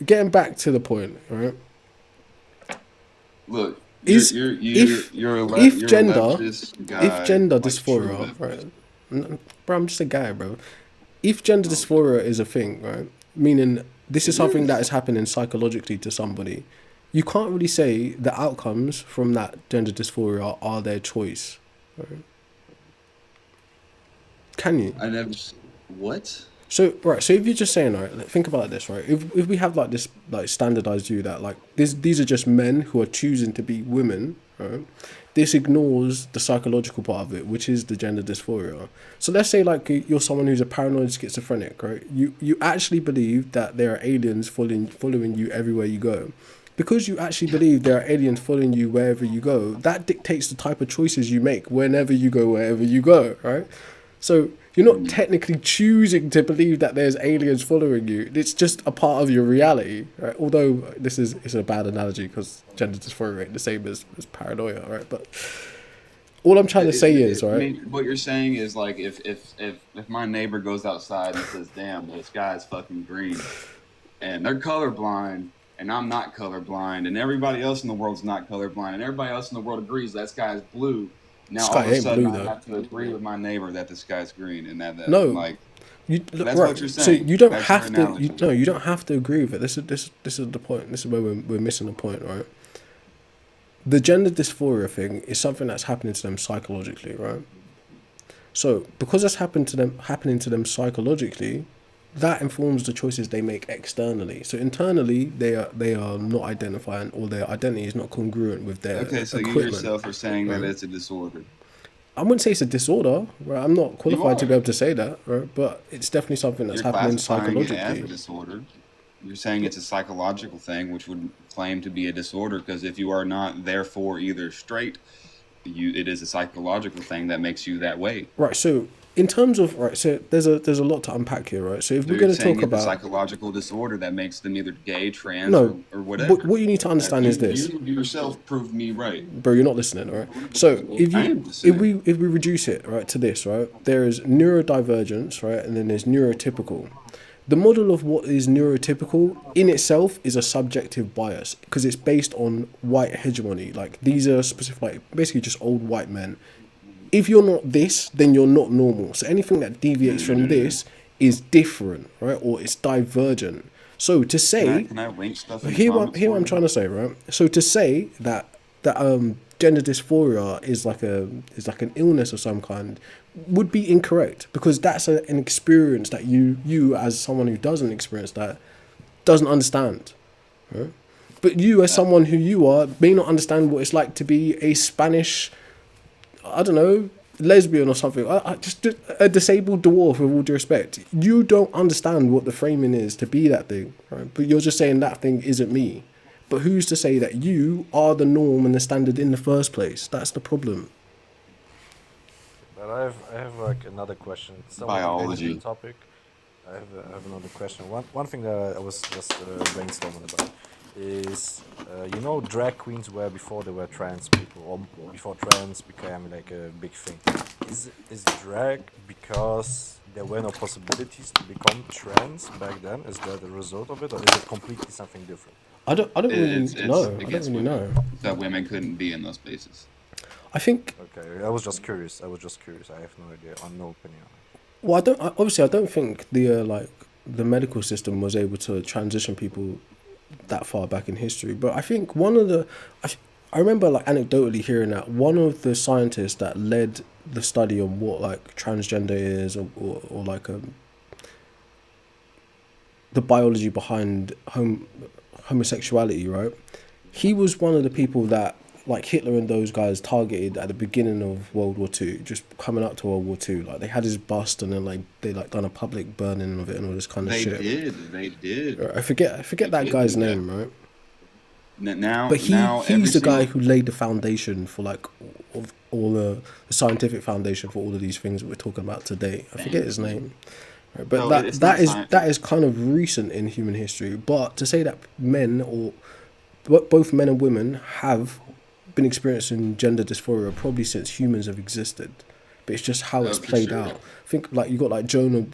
getting back to the point, right? Look, Is- you're a if you're a gender- leftist guy, If gender like true dysphoria, leftist. right? Bro, I'm just a guy, bro. If gender dysphoria is a thing, right? Meaning this is something that is happening psychologically to somebody, you can't really say the outcomes from that gender dysphoria are their choice, right? Can you? I never. What? So so if you're just saying, right, like, think about this, right? If we have like this like standardized view that like these are just men who are choosing to be women, right? This ignores the psychological part of it, which is the gender dysphoria. So let's say like you're someone who's a paranoid schizophrenic, right? You actually believe that there are aliens following you everywhere you go. Because you actually believe there are aliens following you wherever you go, that dictates the type of choices you make whenever you go, wherever you go, right? So you're not technically choosing to believe that there's aliens following you. It's just a part of your reality, right? Although it's a bad analogy because gender dysphoria ain't the same as paranoia, right? But all I'm trying to say is, I right? mean, what you're saying is like if my neighbor goes outside and says, "Damn, the sky's fucking green," and they're colorblind, and I'm not colorblind, and everybody else in the world's not colorblind, and everybody else in the world agrees that sky is blue. Now Sky all of a ain't sudden blue, I though. have to agree with my neighbor that the sky's green, and that No. like That's what you're So saying. you don't That's have your to. analogy. You don't have to agree with it. This is the point. This is where we're missing the point, right? The gender dysphoria thing is something that's happening to them psychologically, right? So because that's happening to them psychologically, that informs the choices they make externally. So internally, they are not identifying, or their identity is not congruent with their Okay, so you equipment. yourself are saying that right? it's a disorder. I wouldn't say it's a disorder, right? I'm not qualified to are. be able to say that, right? But it's definitely something that's You're happening classifying it as a psychologically. disorder. You're saying it's a psychological thing, which would claim to be a disorder, because if you are not therefore either straight, it is a psychological thing that makes you that way. Right. So in terms of so there's a lot to unpack here, right? So if So we're you're going to saying talk it's a about psychological disorder that makes them either gay, trans, no, or whatever. what you need to understand is this, You yourself proved me right. bro. You're not listening, all right? So if I am you listening. if we reduce it right to this, right, there is neurodivergence, right, and then there's neurotypical. The model of what is neurotypical in itself is a subjective bias because it's based on white hegemony. Like these are specific, like basically just old white men. If you're not this, then you're not normal. So anything that deviates from this is different, right? Or it's divergent. So to say, Can I link stuff? In the here comments what for I'm you? trying to say, right? So to say that gender dysphoria is like an illness of some kind would be incorrect because that's an experience that you as someone who doesn't experience that doesn't understand, right? But you as someone who you are may not understand what it's like to be a Spanish, I don't know, lesbian or something. Just a disabled dwarf, with all due respect. You don't understand what the framing is to be that thing, right? But you're just saying that thing isn't me. But who's to say that you are the norm and the standard in the first place? That's the problem. But I have like another question. Somewhat related to Biology. the topic. I have another question. One thing that I was just brainstorming about is drag queens were before they were trans people, or before trans became like a big thing. Is drag because there were no possibilities to become trans back then? Is that the result of it, or is it completely something different? I don't really know. I don't against really know. women, that women couldn't be in those spaces. I think. Okay, I was just curious. I have no idea, no opinion. Well, I don't think the medical system was able to transition people that far back in history. But I think I remember like anecdotally hearing that one of the scientists that led the study on what like transgender is, or like the biology behind homosexuality, right? He was one of the people that like Hitler and those guys targeted at the beginning of World War Two, just coming up to World War Two. Like they had his bust, and then like they like done a public burning of it and all this kind of They shit. They did. I forget that guy's name, right? Now, But now he's the every guy single- who laid the foundation for like of all the scientific foundation for all of these things that we're talking about today. I forget his name. Right, but No, it's not science. that is kind of recent in human history. But to say that men or both men and women have been experiencing gender dysphoria probably since humans have existed, but it's just how it's for played sure. out. I think like you got like Jonah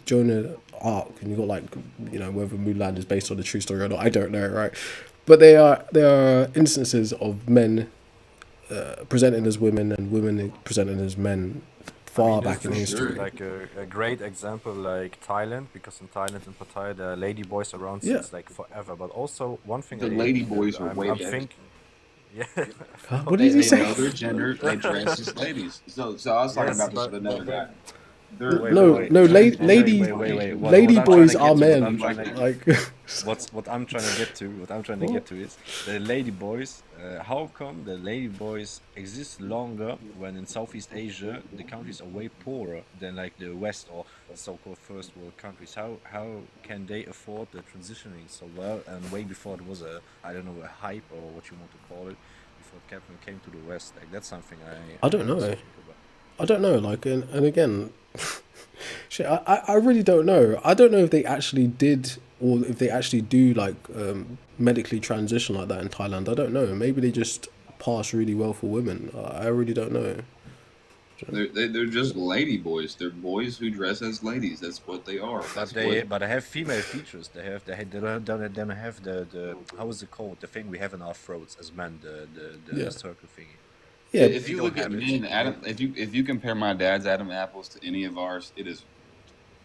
Ark, and you got like, you know, whether Mulan is based on a true story or not, I don't know, right? But there are instances of men presenting as women and women presenting as men far back in history. Like a great example, like Thailand, because in Thailand and Pattaya, the lady boys around Yeah. since like forever. But also one thing The I lady hate, boys and were I'm, way I'm better. think, yeah. Huh? What did he They say? know their gender. They dress as ladies. So I was talking Yes, about this but- with another guy. Wait, No, wait, no, wait. lady, Wait, lady, wait, wait, wait. What lady I'm trying boys to are get to, what men. I'm trying to- Like, What I'm trying to get to, is the lady boys. How come the lady boys exist longer when in Southeast Asia the countries are way poorer than like the West or so-called first world countries? How can they afford the transitioning so well and way before it was a, I don't know, a hype or what you want to call it, before Captain came to the West? Like that's something I don't know. also think about. I don't know. Like, and again, shit, I really don't know. I don't know if they actually did, or if they actually do like medically transition like that in Thailand. I don't know. Maybe they just pass really well for women. I really don't know. They're just lady boys. They're boys who dress as ladies. That's what they are. But That's they what, have female features. They don't have the how is it called, the thing we have in our throats as men, the Yeah. circle thingy. Yeah, if you don't look at have it. men, Adam, if you compare my dad's Adam apples to any of ours, it is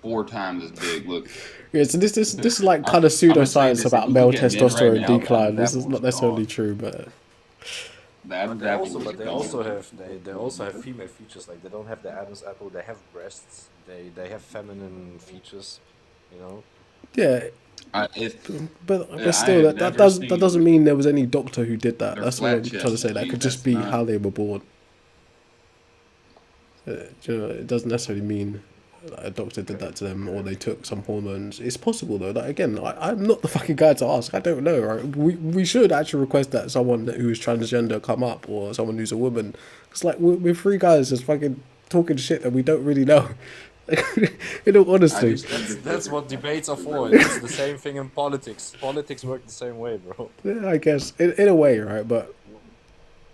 4 times as big. Look, yeah. So this is like kind of I'm saying pseudoscience this, about if you male look at men right testosterone now, decline. Adam's This is apples not are necessarily gone. true, but the Adam's apples But is they gone. also have female features. Like they don't have the Adam's apple. They have breasts. They have feminine features. You know. yeah. But I still, have that never that seen doesn't mean there was any doctor who did that. their That's what I'm flat trying to say. chest. That could just That's be not- how they were born. Do you know, it doesn't necessarily mean a doctor did that to them or they took some hormones. It's possible though. Like again, I'm not the fucking guy to ask. I don't know. Right? We should actually request that someone who is transgender come up, or someone who's a woman. It's like we're three guys just fucking talking shit that we don't really know. In all honesty. That's what debates are for. It's the same thing in politics. Politics work the same way, bro. Yeah, I guess in a way, right? But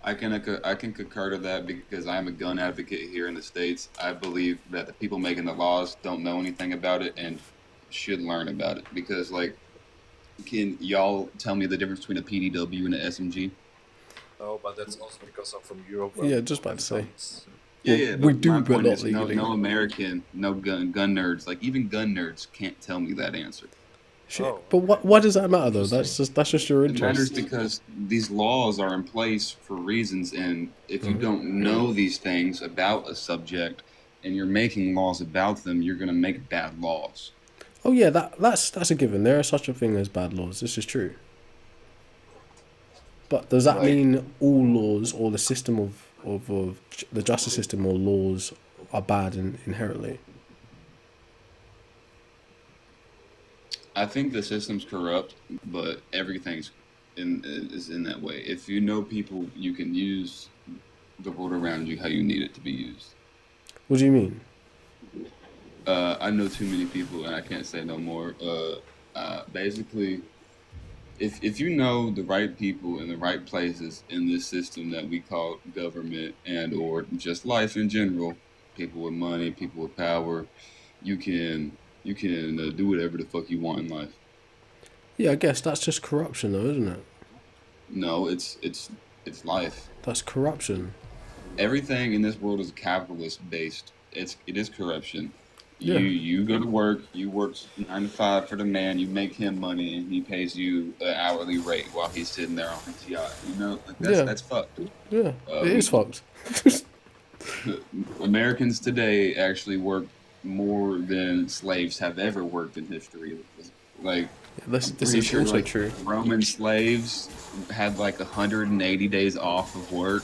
I can concur to that because I am a gun advocate here in the States. I believe that the people making the laws don't know anything about it and should learn about it. Because, like, can y'all tell me the difference between a PDW and an SMG? Oh, but that's also because I'm from Europe. Yeah, just about to say. Yeah, we do, my but point not is legally. No American, no gun nerds. Like, even gun nerds can't tell me that answer. shit. Oh, But why does that matter though? That's just your It matters interest. because these laws are in place for reasons, and if Mm-hmm. you don't know these things about a subject and you're making laws about them, you're gonna make bad laws. Oh yeah, that's a given. There is such a thing as bad laws. This is true. But does that Right. mean all laws or the system of the justice system or laws are bad inherently? I think the system's corrupt, but everything's is in that way. If you know people, you can use the world around you how you need it to be used. What do you mean? I know too many people, and I can't say no more. Basically, if you know the right people in the right places in this system that we call government and or just life in general, people with money, people with power, you can do whatever the fuck you want in life. Yeah, I guess that's just corruption though, isn't it? No, it's life. That's corruption. Everything in this world is capitalist based. It is corruption. Yeah. You go to work, you work 9 to 5 for the man, you make him money, and he pays you an hourly rate while he's sitting there on his yacht. You know, like Yeah. that's fucked. Yeah, it is fucked. Americans today actually work more than slaves have ever worked in history. Like, This I'm this pretty is sure also like true. Roman slaves had like 180 days off of work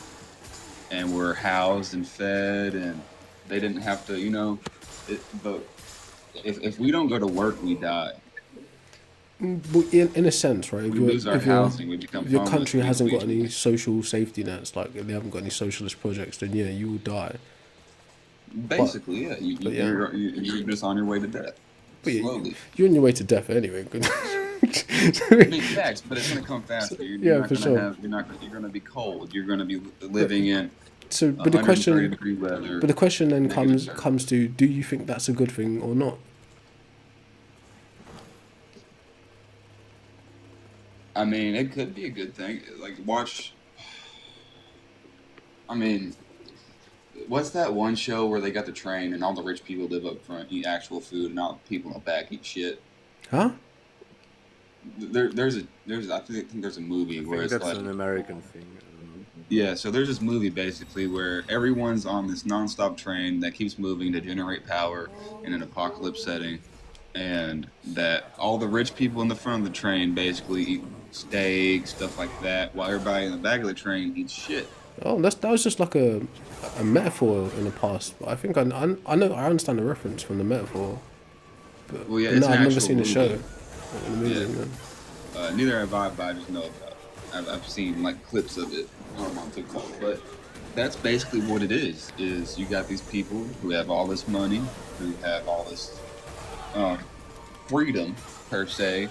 and were housed and fed, and they didn't have to, you know. But if we don't go to work, we die. But in a sense, right? We lose our housing, we become if your homeless, country hasn't got we- any social safety nets, like they haven't got any socialist projects, then yeah, you will die. Basically, yeah. but yeah. You're just on your way to death. But yeah, Slowly. you're on your way to death anyway. I mean, facts, but it's gonna come faster. You're not for gonna sure. you're gonna be cold. You're gonna be living in So, but the 130 question, degree weather. but the question then negative comes to: do you think that's a good thing or not? I mean, it could be a good thing. Like, watch. I mean, what's that one show where they got the train and all the rich people live up front, eat actual food, and all the people in the back eat shit? Huh? There's I think there's a movie I where think it's that's like, an American thing. yeah, so there's this movie basically where everyone's on this nonstop train that keeps moving to generate power in an apocalypse setting, and that all the rich people in the front of the train basically eat steak, stuff like that, while everybody in the back of the train eats shit. Oh, that was just like a metaphor in the past. But I think I understand the reference from the metaphor. But, Well, yeah, but it's no, an I've never actual seen the movie. show. The movie, Yeah. no. Neither have I, but I just know about it. I've seen like clips of it on TikTok. But that's basically what it is you got these people who have all this money, who have all this freedom, per se,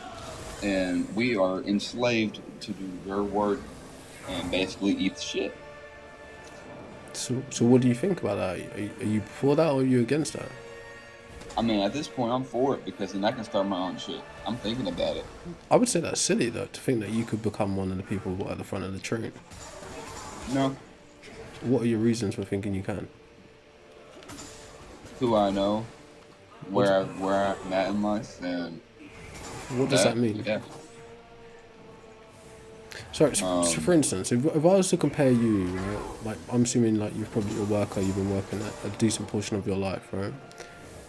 and we are enslaved to do their work and basically eat the shit. So what do you think about that? Are you for that or are you against that? I mean, at this point, I'm for it because then I can start my own shit. I'm thinking about it. I would say that's silly though, to think that you could become one of the people at the front of the train. No, What are your reasons for thinking you can? who I know, where I'm at in life, and What does that mean? Yeah. So for instance, if I was to compare you, right, like I'm assuming like you're probably a worker, you've been working a decent portion of your life, right?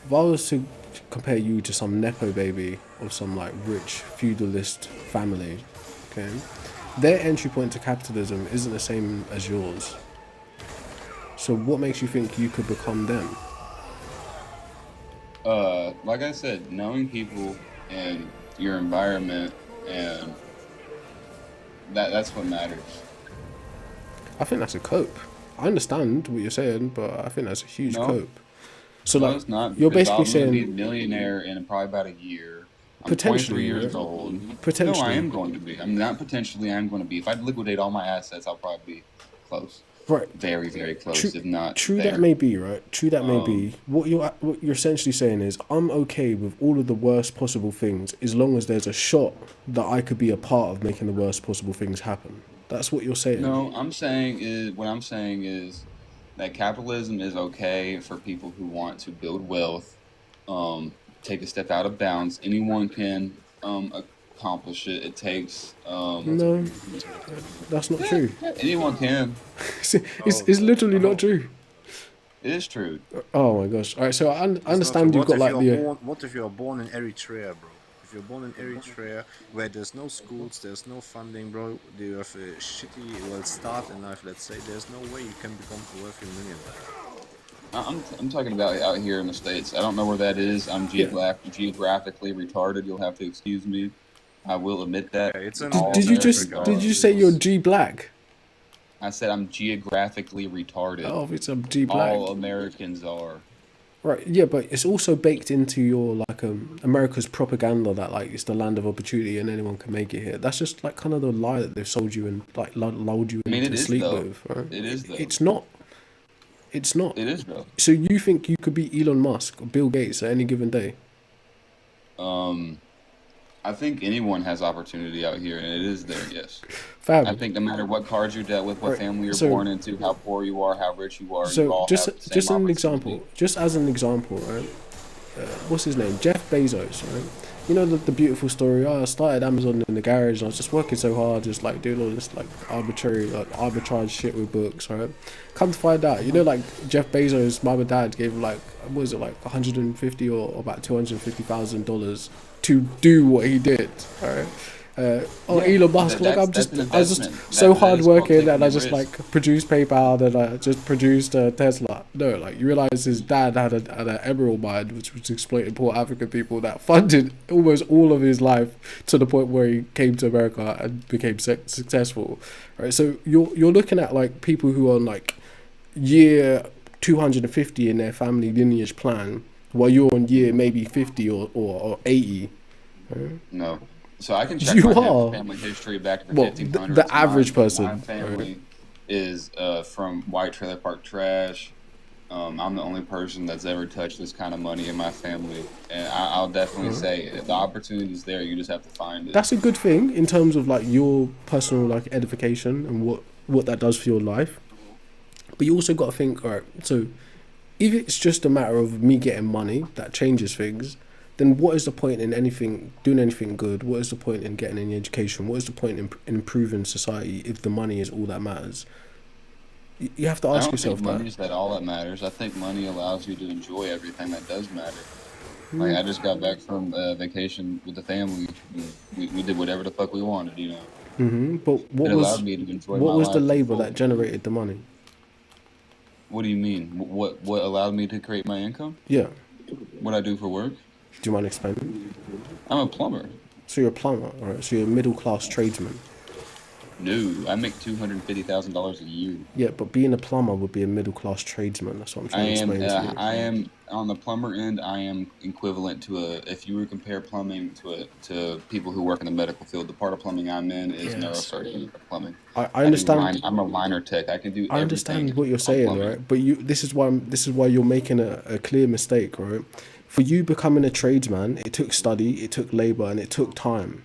If I was to compare you to some nepo baby of some like rich feudalist family, okay, their entry point to capitalism isn't the same as yours. So what makes you think you could become them? Like I said, knowing people and your environment, and that's what matters. I think that's a cope. I understand what you're saying, but I think that's a huge No. cope. So No, like, it's not. you're because basically I'm gonna be a saying millionaire in probably about a year. I'm Potentially, 23 years yeah. old. Potentially. No, I am going to be. I'm not potentially. I'm going to be. If I liquidate all my assets, I'll probably be close. right. Very, very close. True, if not true there. that may be, right? True that may be. What you're essentially saying is, I'm okay with all of the worst possible things as long as there's a shot that I could be a part of making the worst possible things happen. That's what you're saying. No, what I'm saying is that capitalism is okay for people who want to build wealth, take a step out of bounds. Anyone can accomplish it. It takes No, that's not true. anyone can. It's literally not true. It is true. Oh my gosh! All right, so I understand you've got like the. What if you're born in Eritrea, bro? If you're born in Eritrea, where there's no schools, there's no funding, bro, you have a shitty start in life, let's say, there's no way you can become a wealthy millionaire. I'm talking about out here in the States. I don't know where that is. I'm geographically retarded. You'll have to excuse me. I will admit that. Yeah, it's in All Did Americans you are. say you're G black? I said I'm geographically retarded. Oh, it's a G black. All Americans are. Right, yeah, but it's also baked into your like America's propaganda that like it's the land of opportunity and anyone can make it here. That's just like kind of the lie that they've sold you and like lulled you I mean, into it is sleep though. with. Right? It is though. It's not. It's not. It is though. So you think you could be Elon Musk or Bill Gates at any given day? I think anyone has opportunity out here, and it is there. Yes. Fab. I think no matter what cards you're dealt with, what Right, family you're so- born into, how poor you are, how rich you are, you So all just have the same just an opportunity. example, just as an example, right? what's his name, Jeff Bezos, right? You know the beautiful story. I started Amazon in the garage, and I was just working so hard, just like doing all this like arbitrary, like arbitrage shit with books, right? Come to find out, you know, like Jeff Bezos' mum and dad gave him like, what was it, like 150 or about $250,000 to do what he did, right? Elon Musk, like I was just so hard working, and I just like produced PayPal, and I just produced Tesla. No, like you realize his dad had an emerald mine which was exploiting poor African people that funded almost all of his life to the point where he came to America and became successful. Right, so you're looking at like people who are on like year 250 in their family lineage plan, while you're on year maybe 50 or 80. Right? No. So I can check You my are. family history back to the Well, 1500s. the average person. My family is from white trailer park trash. I'm the only person that's ever touched this kind of money in my family, and I'll definitely say if the opportunity's there, you just have to find it. That's a good thing in terms of like your personal like edification and what that does for your life. But you also got to think, all right, so if it's just a matter of me getting money that changes things, then what is the point in doing anything good? What is the point in getting any education? What is the point in improving society if the money is all that matters? You have to ask yourself that. I don't think money is all that matters. I think money allows you to enjoy everything that does matter. Like I just got back from vacation with the family. We did whatever the fuck we wanted, you know. But what was the labor that generated the money? What do you mean? What allowed me to create my income? Yeah. What I do for work? Do you mind explaining? I'm a plumber. So you're a plumber, all right? So you're a middle class tradesman. No, I make $250,000 a year. Yeah, but being a plumber would be a middle class tradesman. That's what I'm trying to explain to you. I am on the plumber end. I am equivalent to if you were to compare plumbing to people who work in the medical field. The part of plumbing I'm in is neurosurgery plumbing. I understand. I'm a liner tech. I can do. I understand what you're saying, right? But this is why you're making a clear mistake, right? For you becoming a tradesman, it took study, it took labor, and it took time.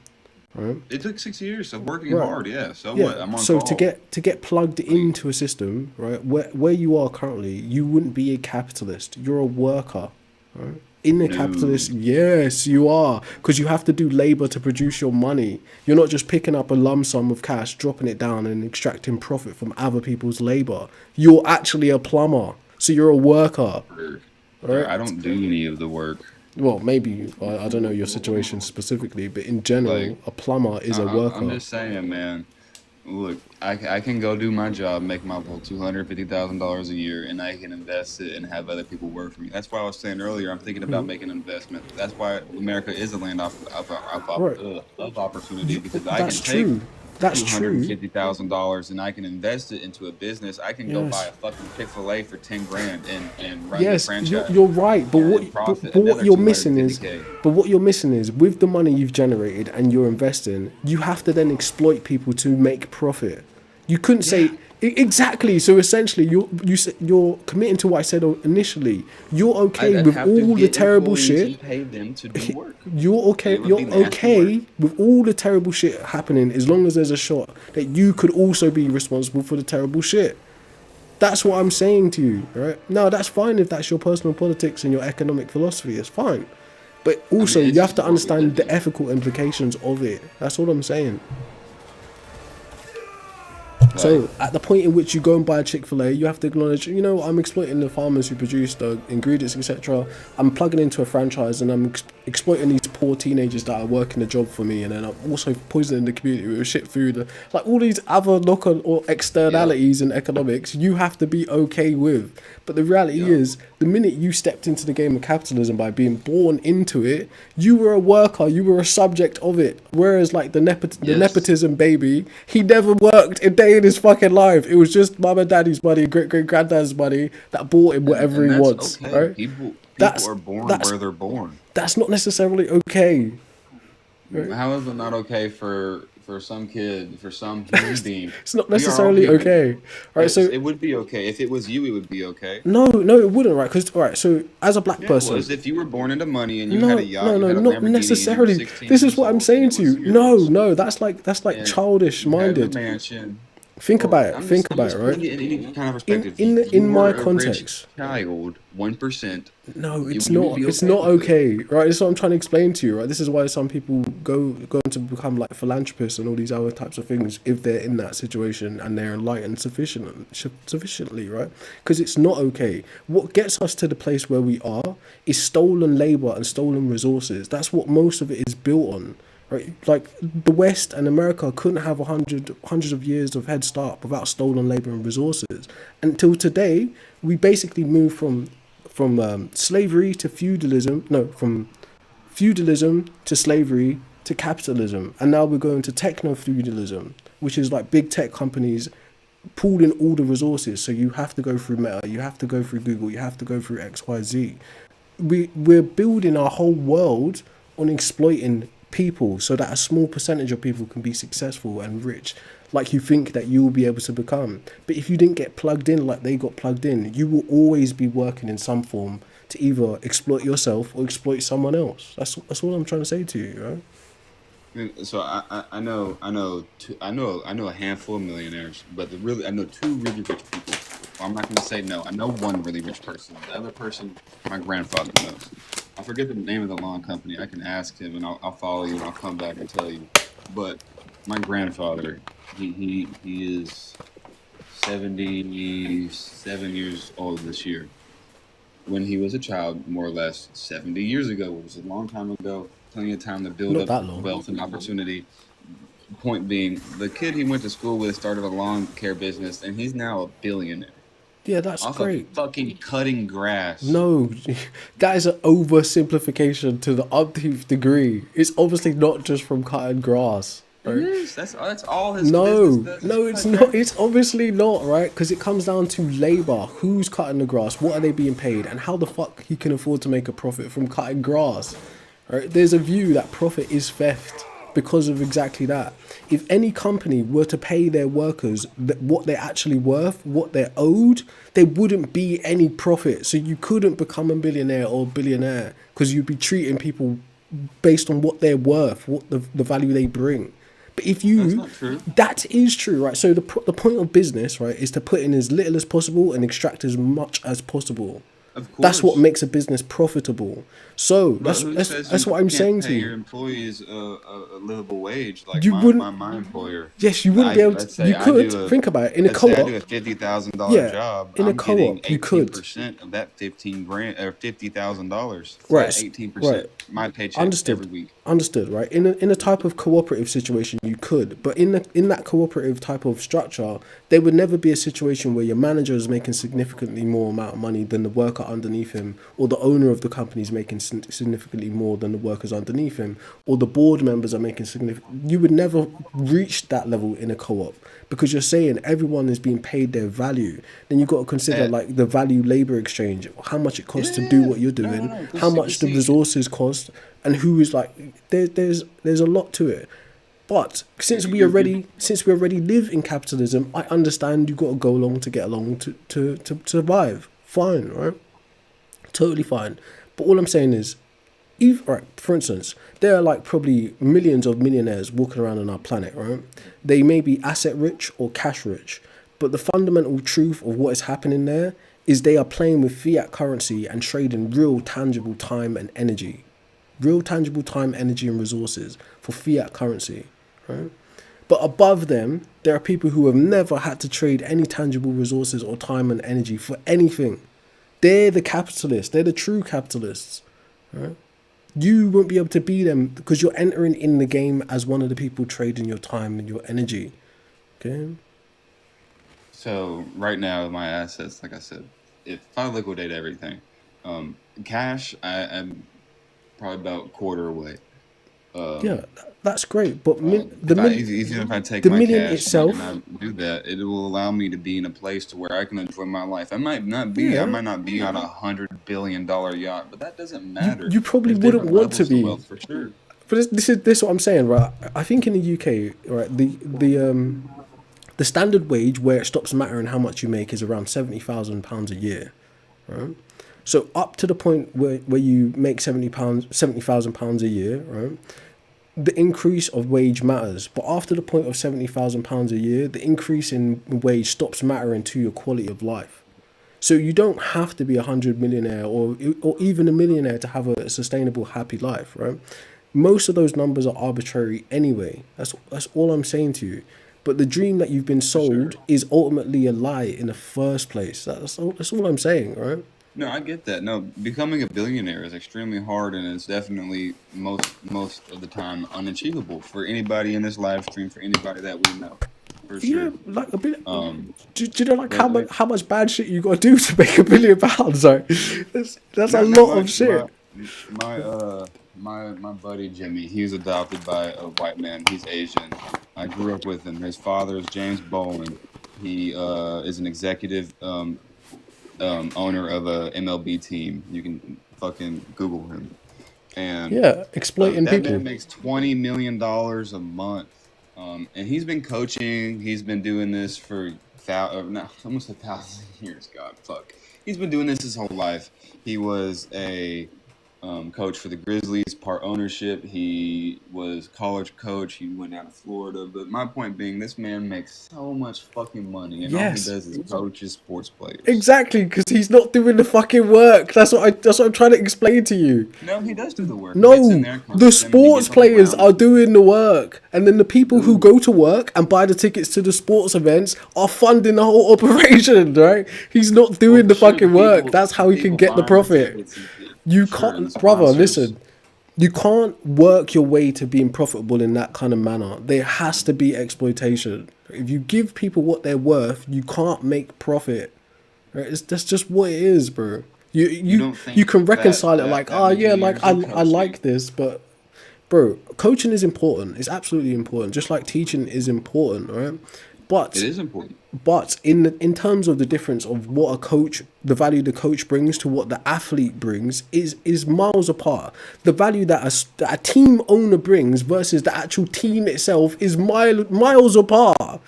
Right? It took 6 years of working hard, yeah. So yeah. what? I'm on so call. to get plugged into a system, right? Where you are currently, you wouldn't be a capitalist. You're a worker, right? In a capitalist, yes, you are, because you have to do labor to produce your money. You're not just picking up a lump sum of cash, dropping it down, and extracting profit from other people's labor. You're actually a plumber, so you're a worker. Right? I don't do any of the work. Well, maybe I don't know your situation specifically, but in general, a plumber is a worker. I'm just saying, man. Look, I can go do my job, make my full $250,000 a year, and I can invest it and have other people work for me. That's why I was saying earlier, I'm thinking about making an investment. That's why America is a land of opportunity, because I can take $250,000 and I can invest it into a business. I can go buy a fucking Chick-fil-A for 10 grand and run the franchise. You're right, but what you're missing is with the money you've generated and you're investing, you have to then exploit people to make profit. You couldn't say exactly. So essentially, you're committing to what I said initially. You're okay with all the terrible shit. Pay them to do work. You're okay. You're okay with all the terrible shit happening as long as there's a shot that you could also be responsible for the terrible shit. That's what I'm saying to you, right? No, that's fine if that's your personal politics and your economic philosophy. It's fine, but also you have to understand the ethical implications of it. That's all I'm saying. So at the point in which you go and buy a Chick-fil-A, you have to acknowledge, I'm exploiting the farmers who produce the ingredients, etc. I'm plugging into a franchise and I'm exploiting these poor teenagers that are working a job for me, and then I'm also poisoning the community with shit food. Like all these other knock-on or externalities in economics, you have to be okay with. But the reality is, the minute you stepped into the game of capitalism by being born into it, you were a worker, you were a subject of it. Whereas like the nepotism baby, he never worked a day in his fucking life. It was just mum and daddy's money, great-great-granddad's money that bought him whatever he wants. Okay. Right? People are born where they're born. That's not necessarily okay. Right? How is it not okay for some kid, for some human being? It's not necessarily okay. Right, so it would be okay. If it was you, it would be okay. No, it wouldn't, right? Because, all right, so as a black person... Well, if you were born into money and you had a yacht, no, not necessarily. This is what I'm saying to you. No, that's like childish-minded. You had the mansion, Think about it. I'm Think just, about it, right? putting it in any kind of perspective. In You my were a rich context, child, 1%. no, it's you would not. be It's okay not with it. okay, right? This is what I'm trying to explain to you, right? This is why some people go on to become like philanthropists and all these other types of things if they're in that situation and they're enlightened sufficiently, right? Because it's not okay. What gets us to the place where we are is stolen labor and stolen resources. That's what most of it is built on. Right, like the West and America couldn't have hundreds of years of head start without stolen labor and resources. Until today, we basically moved from slavery to feudalism. No, from feudalism to slavery to capitalism, and now we're going to techno feudalism, which is like big tech companies pooling all the resources. So you have to go through Meta, you have to go through Google, you have to go through XYZ. We're building our whole world on exploiting people so that a small percentage of people can be successful and rich like you think that you will be able to become. But if you didn't get plugged in like they got plugged in, you will always be working in some form to either exploit yourself or exploit someone else. That's all I'm trying to say to you, right? So I know a handful of millionaires, but I know two really rich people. Well, I'm not going to say no. I know one really rich person. The other person, my grandfather knows. I forget the name of the lawn company. I can ask him, and I'll follow you, and I'll come back and tell you. But my grandfather, he is 77 years old this year. When he was a child, more or less 70 years ago, it was a long time ago. Plenty of time to build Not that up long. wealth and opportunity. Point being, the kid he went to school with started a lawn care business, and he's now a billionaire. Yeah, that's Off great. of fucking cutting grass. No, that is an oversimplification to the umpteenth degree. It's obviously not just from cutting grass. It Right? is. That's all his No, business does. no, it's not. It's obviously not, right? Because it comes down to labor. Who's cutting the grass? What are they being paid? And how the fuck he can afford to make a profit from cutting grass? Right? There's a view that profit is theft because of exactly that. If any company were to pay their workers what they're actually worth, what they're owed, there wouldn't be any profit. So you couldn't become a billionaire or billionaire because you'd be treating people based on what they're worth, what the value they bring. But if That's you, not true. that is true, right? So the point of business, right, is to put in as little as possible and extract as much as possible. Of course. That's what makes a business profitable. So But who says that's you what I'm can't saying pay to your you. employees a livable wage like You my wouldn't. employer? Yes, you wouldn't be able Let's to. You say I could do think about it in a let's say I do co-op. a $50,000 Yeah, job. in a I'm getting co-op, you could. 18% of that 15 grand or $50,000. Right, Flat 18%. right. My paycheck Understood. every week. Understood, right? In a type of cooperative situation, you could, but in that cooperative type of structure, there would never be a situation where your manager is making significantly more amount of money than the worker underneath him, or the owner of the company is making significantly more than the workers underneath him, or the board members are making significant. You would never reach that level in a co-op because you're saying everyone is being paid their value. Then you've got to consider like the value labor exchange, how much it costs to do what you're doing, how much the resources cost, and who is like there's a lot to it. But since we already live in capitalism, I understand you got to go along to get along to survive. Fine, right? Totally fine. But all I'm saying is, right, for instance, there are like probably millions of millionaires walking around on our planet, right? They may be asset rich or cash rich, but the fundamental truth of what is happening there is they are playing with fiat currency and trading real tangible time and energy. Real tangible time, energy and resources for fiat currency, right? But above them, there are people who have never had to trade any tangible resources or time and energy for anything. They're the capitalists. They're the true capitalists, right? You won't be able to be them because you're entering in the game as one of the people trading your time and your energy, okay? So right now, my assets, like I said, if I liquidate everything, cash, I'm probably about a quarter away. Yeah, that's great. But Even if I take the my million cash itself, and I do that, it will allow me to be in a place to where I can enjoy my life. I might not be on $100 billion yacht, but that doesn't matter. you probably There's wouldn't different want to levels of be. wealth for sure. But this is what I'm saying, right? I think in the UK, right, the standard wage where it stops mattering how much you make is around £70,000 a year, right? So up to the point where you make £70,000 a year, right? the increase of wage matters, but after the point of £70,000 a year, the increase in wage stops mattering to your quality of life. So you don't have to be 100 millionaire or even a millionaire to have a sustainable, happy life, right? Most of those numbers are arbitrary anyway. That's all I'm saying to you. But the dream that you've been sold is ultimately a lie in the first place. That's all I'm saying, right? No, I get that. No, becoming a billionaire is extremely hard, and it's definitely most of the time unachievable for anybody in this live stream, for anybody that we know, for sure. Yeah, like a bit. Um, Do you know like but how much bad shit you got to do to make £1 billion? Like, that's a lot of shit. My buddy Jimmy, he's adopted by a white man. He's Asian. I grew up with him. His father is James Bowen. He is an executive owner of a MLB team. You can fucking Google him. And Yeah, exploiting that people. man makes $20 million a month. And he's been coaching. He's been doing this for almost 1,000 years. God, fuck. He's been doing this his whole life. He was a coach for the Grizzlies, part ownership. He was college coach. He went down to Florida. But my point being, this man makes so much fucking money, and all he Yes. does is coaches sports players. Exactly, because he's not doing the fucking work. That's what I'm trying to explain to you. No, he does do the work. He gets in No, there, coaches the them, and he sports gets on the players ground. are doing the work, and then the people who go to work and buy the tickets to the sports events are funding the whole operation, right? He's not doing the Sure, fucking work. people- That's how he can people get the buying profit. tickets and shit. You Sure, can't, and the brother, sponsors. listen. You can't work your way to being profitable in that kind of manner. There has to be exploitation. If you give people what they're worth, you can't make profit. Right? That's just what it is, bro. You don't think you can that- reconcile it that- like, that oh many yeah, like years I of I coaching- like this, but bro, coaching is important. It's absolutely important. Just like teaching is important, right? But It is important. but in terms of the difference of what a coach, the value the coach brings to what the athlete brings is miles apart. The value that a team owner brings versus the actual team itself is miles apart. Let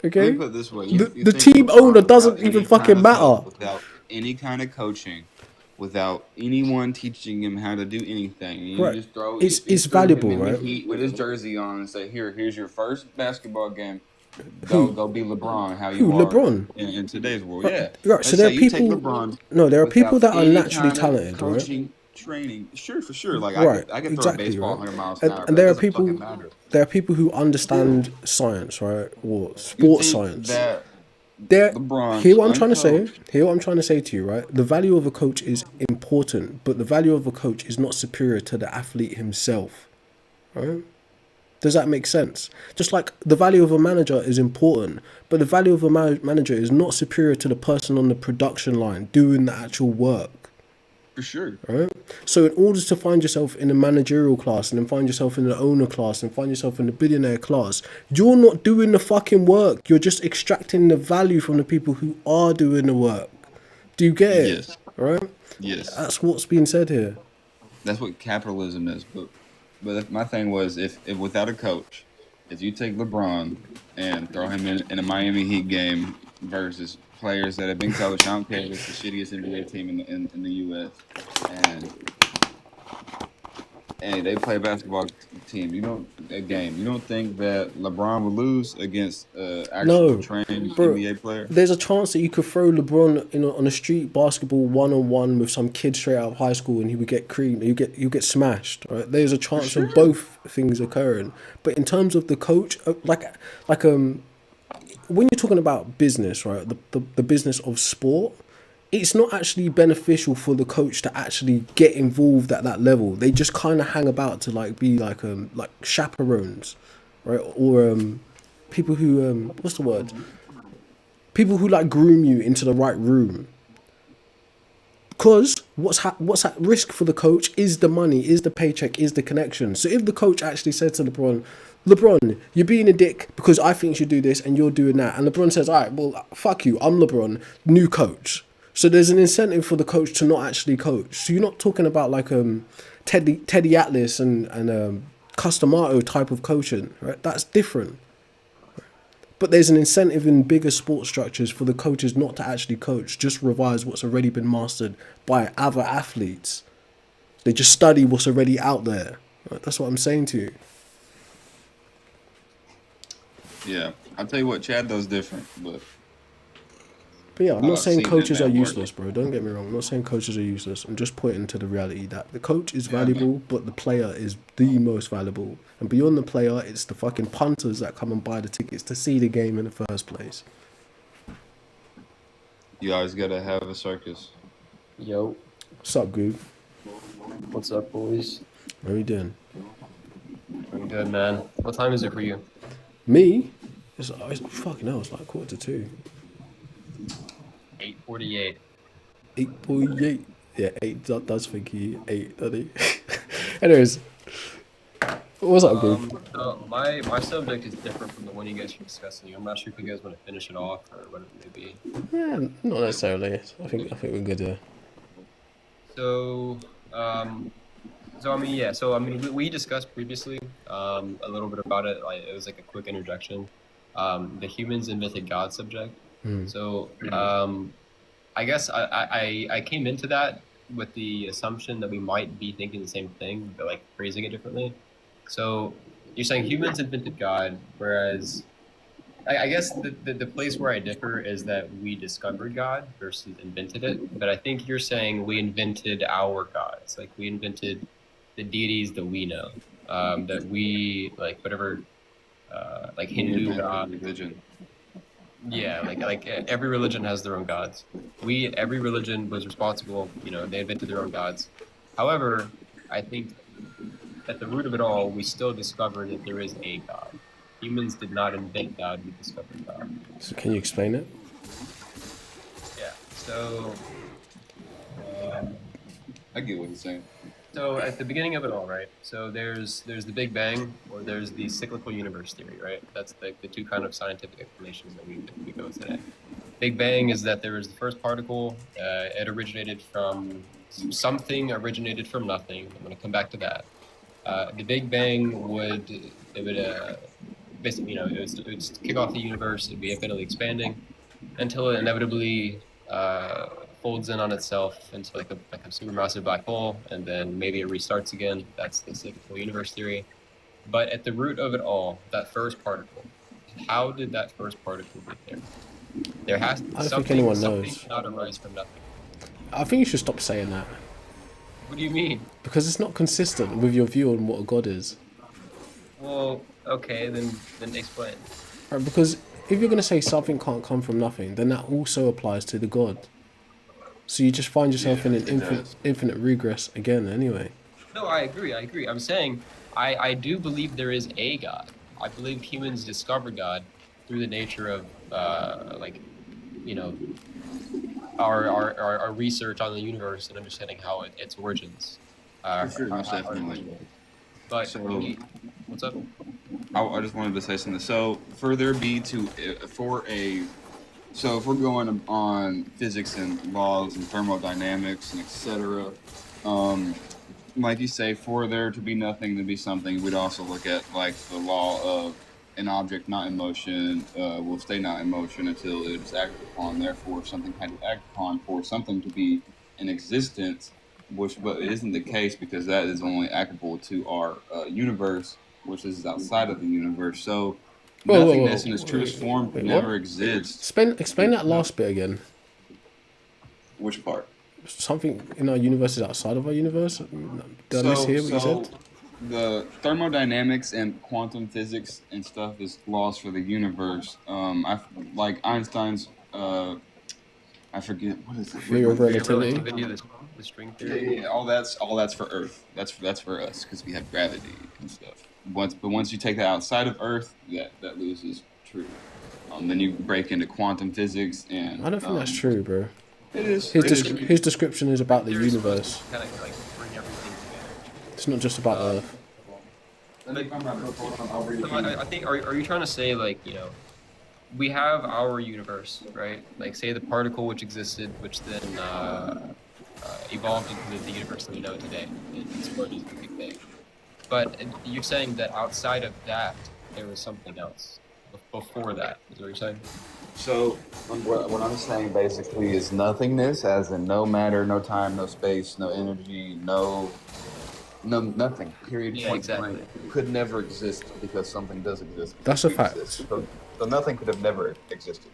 Okay, me put it this way. the think team LeBron, owner doesn't without even any fucking kind of matter. help, without any kind of coaching, without anyone teaching him how to do anything. You Right. just throw It's you throw him valuable, in the right? heat with his jersey on and say, here's your first basketball game. Go be LeBron. How you Who, are LeBron? in today's world? Right, Yeah. right, Let's so there are say you take people- LeBron No, there are people without that are any naturally kind of talented, right? coaching, training. Sure, for sure. Like Right, I could throw exactly, a baseball right. 100 miles an hour. And but there it are doesn't people fucking matter. there are people who understand science, right, or You sports think science. that There, LeBron's hear what I'm trying to say. uncoached. Hear what I'm trying to say to you, right? The value of a coach is important, but the value of a coach is not superior to the athlete himself, right? Does that make sense? Just like the value of a manager is important, but the value of a manager is not superior to the person on the production line doing the actual work. For sure. Right? So in order to find yourself in a managerial class and then find yourself in the owner class and find yourself in the billionaire class, you're not doing the fucking work. You're just extracting the value from the people who are doing the work. Do you get it? Yes. Right? Yes. That's what's being said here. That's what capitalism is. But my thing was, if without a coach, if you take LeBron and throw him in a Miami Heat game versus players that have been coached, I don't care if it's the shittiest NBA team in the U.S. and they play a basketball team, you don't think that LeBron would lose against actual No, trained bro. NBA player? There's a chance that you could throw LeBron on a street basketball 1-on-1 with some kid straight out of high school and he would get creamed. You get smashed. Right? There's a chance of both things occurring. But in terms of the coach, when you're talking about business, right, the business of sport, it's not actually beneficial for the coach to actually get involved at that level. They just kind of hang about to be like chaperones, right, or people who what's the word? People who groom you into the right room. Because what's at risk for the coach is the money, is the paycheck, is the connection. So if the coach actually said to LeBron, you're being a dick because I think you should do this and you're doing that, and LeBron says, all right, well, fuck you, I'm LeBron, new coach. So there's an incentive for the coach to not actually coach. So you're not talking about Teddy Atlas and Customato type of coaching, right? That's different. But there's an incentive in bigger sports structures for the coaches not to actually coach, just revise what's already been mastered by other athletes. They just study what's already out there, That's what I'm saying to you. Yeah, I'll tell you what, Chad does different, but But yeah, I'm not I've saying seen coaches that are work. useless, bro. Don't get me wrong. I'm not saying coaches are useless. I'm just pointing to the reality that the coach is Yeah, valuable, but the player is the most valuable. And beyond the player, it's the fucking punters that come and buy the tickets to see the game in the first place. you always gotta have a circus. Yo, What's up, Goob? what's up, boys? How are you doing? I'm good, man. What time is it for you? Me? It's fucking hell, it's like 1:45. 8:48. 8:48. Yeah, 8 does think he 8, doesn't he? Anyways, what's up, Goob? My subject is different from the one you guys are discussing. I'm not sure if you guys want to finish it off or what it may be. Yeah, not necessarily. I think we're good there. So, I mean, yeah. So, I mean, we discussed previously a little bit about it. Like, it was like a quick introduction. The humans invented God subject. So, I guess I came into that with the assumption that we might be thinking the same thing, but like phrasing it differently. So, you're saying humans invented God, whereas I guess the place where I differ is that we discovered God versus invented it. But I think you're saying we invented our gods, like we invented the deities that we know, that we like whatever, like Hindu god. Religion. Yeah, like every religion has their own gods. Every religion was responsible. You know, they invented their own gods. However, I think at the root of it all, we still discovered that there is a God. Humans did not invent God, we discovered God. So can you explain it? Yeah, so I get what he's saying. so at the beginning of it all, right? So there's the Big Bang, or there's the cyclical universe theory, right? That's the two kind of scientific explanations that we go today. Big Bang is that there was the first particle, it originated from something, originated from nothing. I'm going to come back to that. The Big Bang would basically, you know, it would kick off the universe. It'd be infinitely expanding until it inevitably folds in on itself into like a supermassive black hole, and then maybe it restarts again. That's the cyclical universe theory. But at the root of it all, that first particle, how did that first particle get there? There has I don't think anyone knows. Cannot arise from nothing. I think you should stop saying that. What do you mean? Because it's not consistent with your view on what a god is. Well, okay, then explain. Right, because if you're going to say something can't come from nothing, then that also applies to the god. So you just find yourself in an infinite regress again anyway. No, I agree. I'm saying I do believe there is a God. I believe humans discovered God through the nature of like, you know, our research on the universe and understanding how its origins. Most definitely. But So- what's up? I just wanted to say something. So for there be so if we're going on physics and laws and thermodynamics and etc., like you say, for there to be nothing to be something, we'd also look at like the law of an object not in motion will stay not in motion until it is acted upon. Therefore, something had to act upon for something to be in existence, but it isn't the case because that is only applicable to our universe, which is outside of the universe. So nothingness in its truest form never exists. Explain that last bit again. Which part? Something in our universe is outside of our universe? Did I mishear what you said? The thermodynamics and quantum physics and stuff is laws for the universe. Like Einstein's, I forget what is it. Theory of relativity. The string theory. Yeah, all that's for Earth. That's for us because we have gravity and stuff. Once you take that outside of Earth, that loses truth. Then you break into quantum physics and. I don't think that's true, bro. It is. His description is about the universe. Kind of like bring everything together. It's not just about Earth. So I think, are you trying to say, like, you know, we have our universe, right? Like, say the particle which existed, which then evolved into the universe that we know today, and exploded into the Big Bang. But you're saying that outside of that, there was something else before that. Is what you're saying? So what I'm saying basically is nothingness, as in no matter, no time, no space, no energy, no No, nothing. Period. Yeah, Point exactly. blank could never exist because something does exist. That's a We fact. exist. So nothing could have never existed.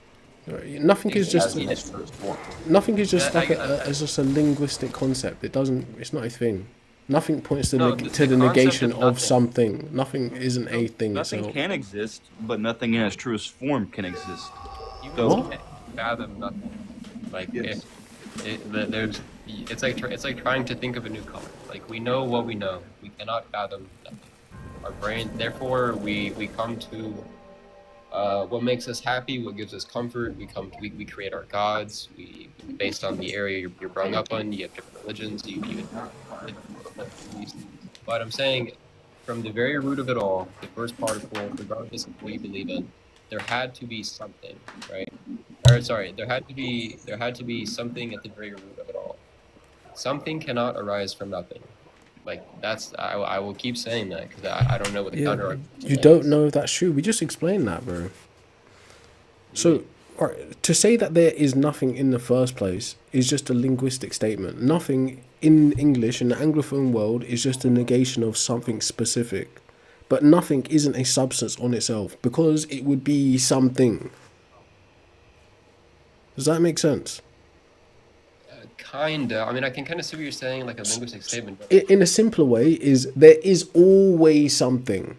Nothing is just As in its truest form. nothing is just I- like I- it's just a linguistic concept. It doesn't. It's not a thing. Nothing points to, No, to the the concept negation of of nothing. something. Nothing isn't a thing Nothing itself. can exist, but nothing in its truest form can exist. You So- can't fathom nothing. Like Yes. it's like trying to think of a new color. Like we know what we know. We cannot fathom nothing. Our brain, therefore, we come to what makes us happy, what gives us comfort. We create our gods. We based on the area you're brought up on. You have different religions. But I'm saying, from the very root of it all, the first particle, regardless of what you believe in, there had to be something, right? Or sorry, there had to be something at the very root of it all. Something cannot arise from nothing. Like that's I will keep saying that because I don't know what the Yeah, counter. you don't know if that's true. We just explained that, bro. So, alright, to say that there is nothing in the first place is just a linguistic statement. Nothing in English in the Anglophone world is just a negation of something specific. But nothing isn't a substance on itself because it would be something. Does that make sense? Kinda. I mean, I can kind of see what you're saying, like a linguistic statement. But In a simpler way, is there is always something.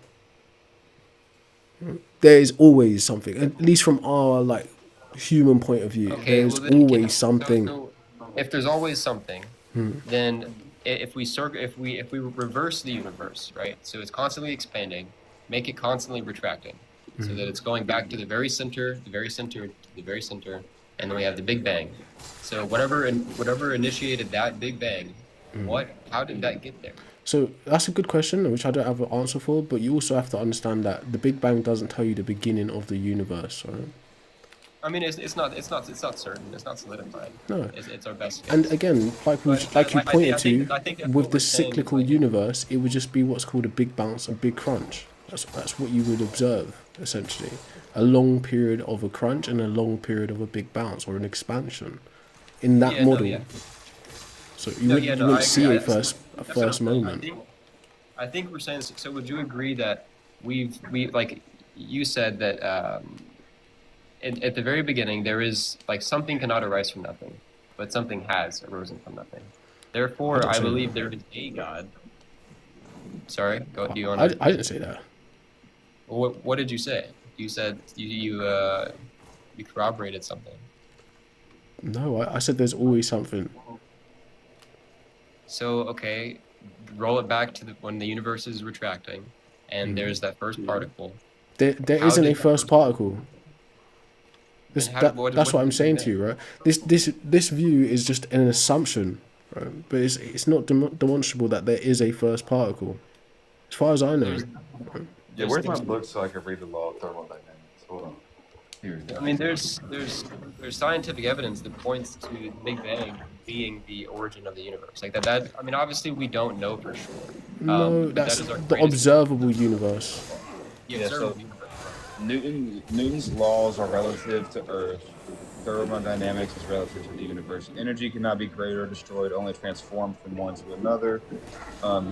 There is always something, at least from our like human point of view. okay, There's well, then, okay, always something. So if there's always something, then if we reverse the universe, right? So it's constantly expanding, make it constantly retracting, so that it's going back to the very center, to the very center, and then we have the Big Bang. So whatever initiated that Big Bang, how did that get there? So that's a good question, which I don't have an answer for. But you also have to understand that the Big Bang doesn't tell you the beginning of the universe, right? I mean, it's not certain. It's not solidified. No. It's our best guess. And again, like you I pointed think to, that's with what the we're saying, cyclical like- universe, it would just be what's called a big bounce, a big crunch. That's what you would observe essentially, a long period of a crunch and a long period of a big bounce or an expansion, in that Yeah, no, model. yeah. So you wouldn't I see agree. a first That's what I'm saying. moment. I think we're saying. So would you agree that we like you said that at the very beginning there is like something cannot arise from nothing, but something has arisen from nothing. Therefore, I believe there is a God. Sorry, go. Do you want to? I didn't say that. What did you say? You said you corroborated something. No, I said there's always something. So okay, roll it back to when the universe is retracting, and there's that first particle. There How isn't a did- first particle. This, Then how- that, what- that's what what I'm did you saying do to you, right? This view is just an assumption, right? But it's not demonstrable that there is a first particle, as far as I know. Yeah, where's my book so I can read the law of thermodynamics? Hold on. I mean, there's scientific evidence that points to the Big Bang being the origin of the universe. Like that. I mean, obviously we don't know for sure. No, but that's that is our the greatest- observable universe. the Yeah, observable so- universe. Newton's laws are relative to Earth. Thermodynamics is relative to the universe. Energy cannot be created or destroyed, only transformed from one to another.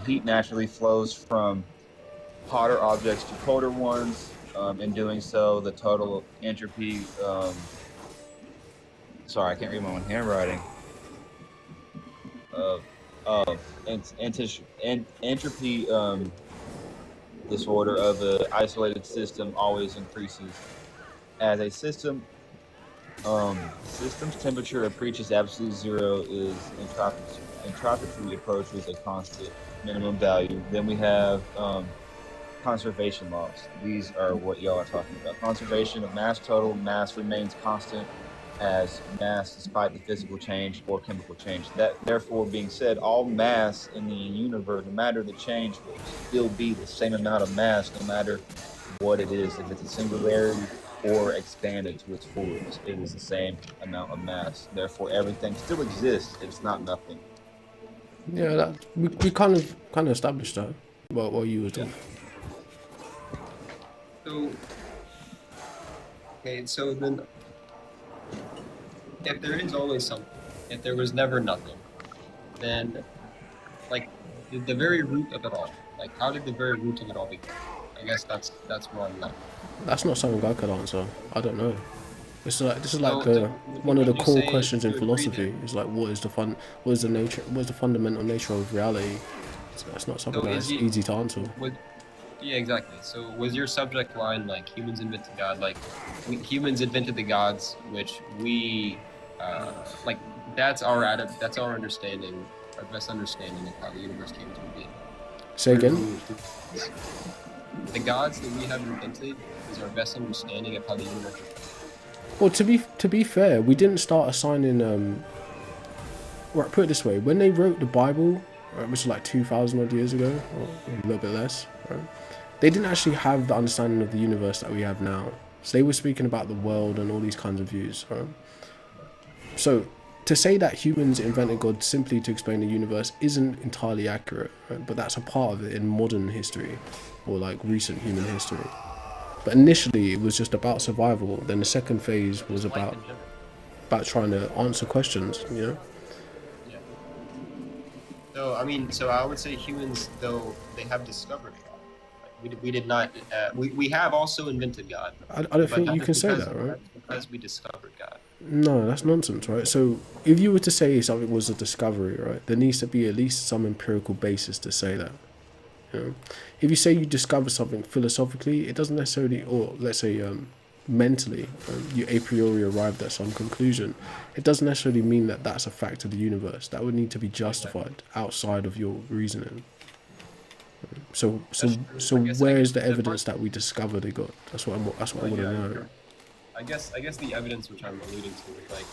Heat naturally flows from hotter objects to colder ones. In doing so, the total entropy. Sorry, I can't read my own handwriting. Entropy disorder of an isolated system always increases. As a system's temperature approaches absolute zero is entropy approaches a constant minimum value. Then we have conservation laws. These are what y'all are talking about. Conservation of mass total. Mass remains constant as mass despite the physical change or chemical change. That therefore being said, all mass in the universe, no matter the change, will still be the same amount of mass no matter what it is. If it's a singularity or expanded to its fullest, it is the same amount of mass. Therefore everything still exists. It's not nothing. Yeah, that we kind of established that. What you were talking. So, okay, so then, if there is always something, if there was never nothing, then, like, the very root of it all. Like, how did the very root of it all begin? I guess that's where I'm at. That's not something I could answer. I don't know. This is like So, one of the would you core say questions in you agree philosophy. Is like what is the nature, what is the fundamental nature of reality? That's not something So that's is it easy to answer. would yeah, exactly. So was your subject line like humans invented God? Like humans invented the gods, which we like that's our understanding, our best understanding of how the universe came to be. Say again. The gods that we have invented is our best understanding of how the universe. Well, to be fair, we didn't start assigning. Right, put it this way: when they wrote the Bible, right, which is like 2,000 odd years ago, or a little bit less, right, they didn't actually have the understanding of the universe that we have now. So they were speaking about the world and all these kinds of views, right? So to say that humans invented God simply to explain the universe isn't entirely accurate, right? But that's a part of it in modern history, or like recent human history. But initially, it was just about survival. Then the second phase was about trying to answer questions. You know. Yeah. So I mean, so I would say humans, though they have discovered God, like, we did not. We have also invented God. I don't think you can say that, right? That's because we discovered God. No, that's nonsense, right? So if you were to say something was a discovery, right, there needs to be at least some empirical basis to say that. You know? If you say you discover something philosophically, it doesn't necessarily, or let's say mentally, you a priori arrived at some conclusion. It doesn't necessarily mean that that's a fact of the universe. That would need to be justified outside of your reasoning. So where is the evidence that we discovered it God? That's what I want to know. I guess the evidence which I'm alluding to is like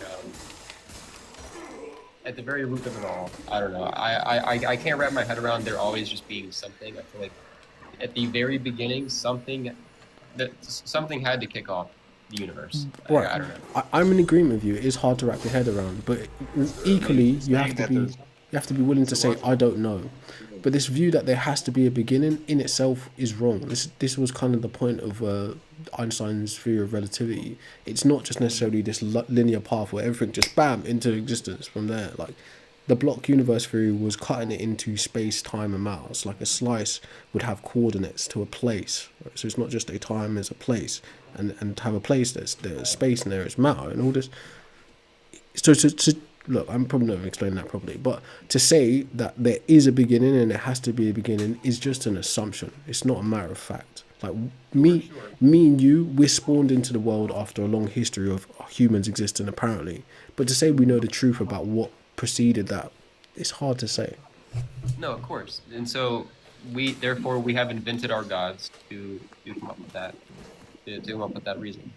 at the very root of it all. I don't know. I can't wrap my head around there always just being something. I feel like at the very beginning something had to kick off the universe. Right. I don't know. I'm in agreement with you. It is hard to wrap your head around, but equally you have to be willing to say I don't know. But this view that there has to be a beginning in itself is wrong. This was kind of the point of Einstein's theory of relativity. It's not just necessarily this linear path where everything just bam into existence from there. Like the block universe theory was cutting it into space, time, and matters. Like a slice would have coordinates to a place. Right? So it's not just a time; it's a place, and to have a place there's space and there is matter and all this. So look, I'm probably not even explaining that properly, but to say that there is a beginning and there has to be a beginning is just an assumption. It's not a matter of fact. Like me and you, we're spawned into the world after a long history of humans existing apparently. But to say we know the truth about what preceded that, it's hard to say. No, of course. And so we have invented our gods to come up with that. To come up with that reason.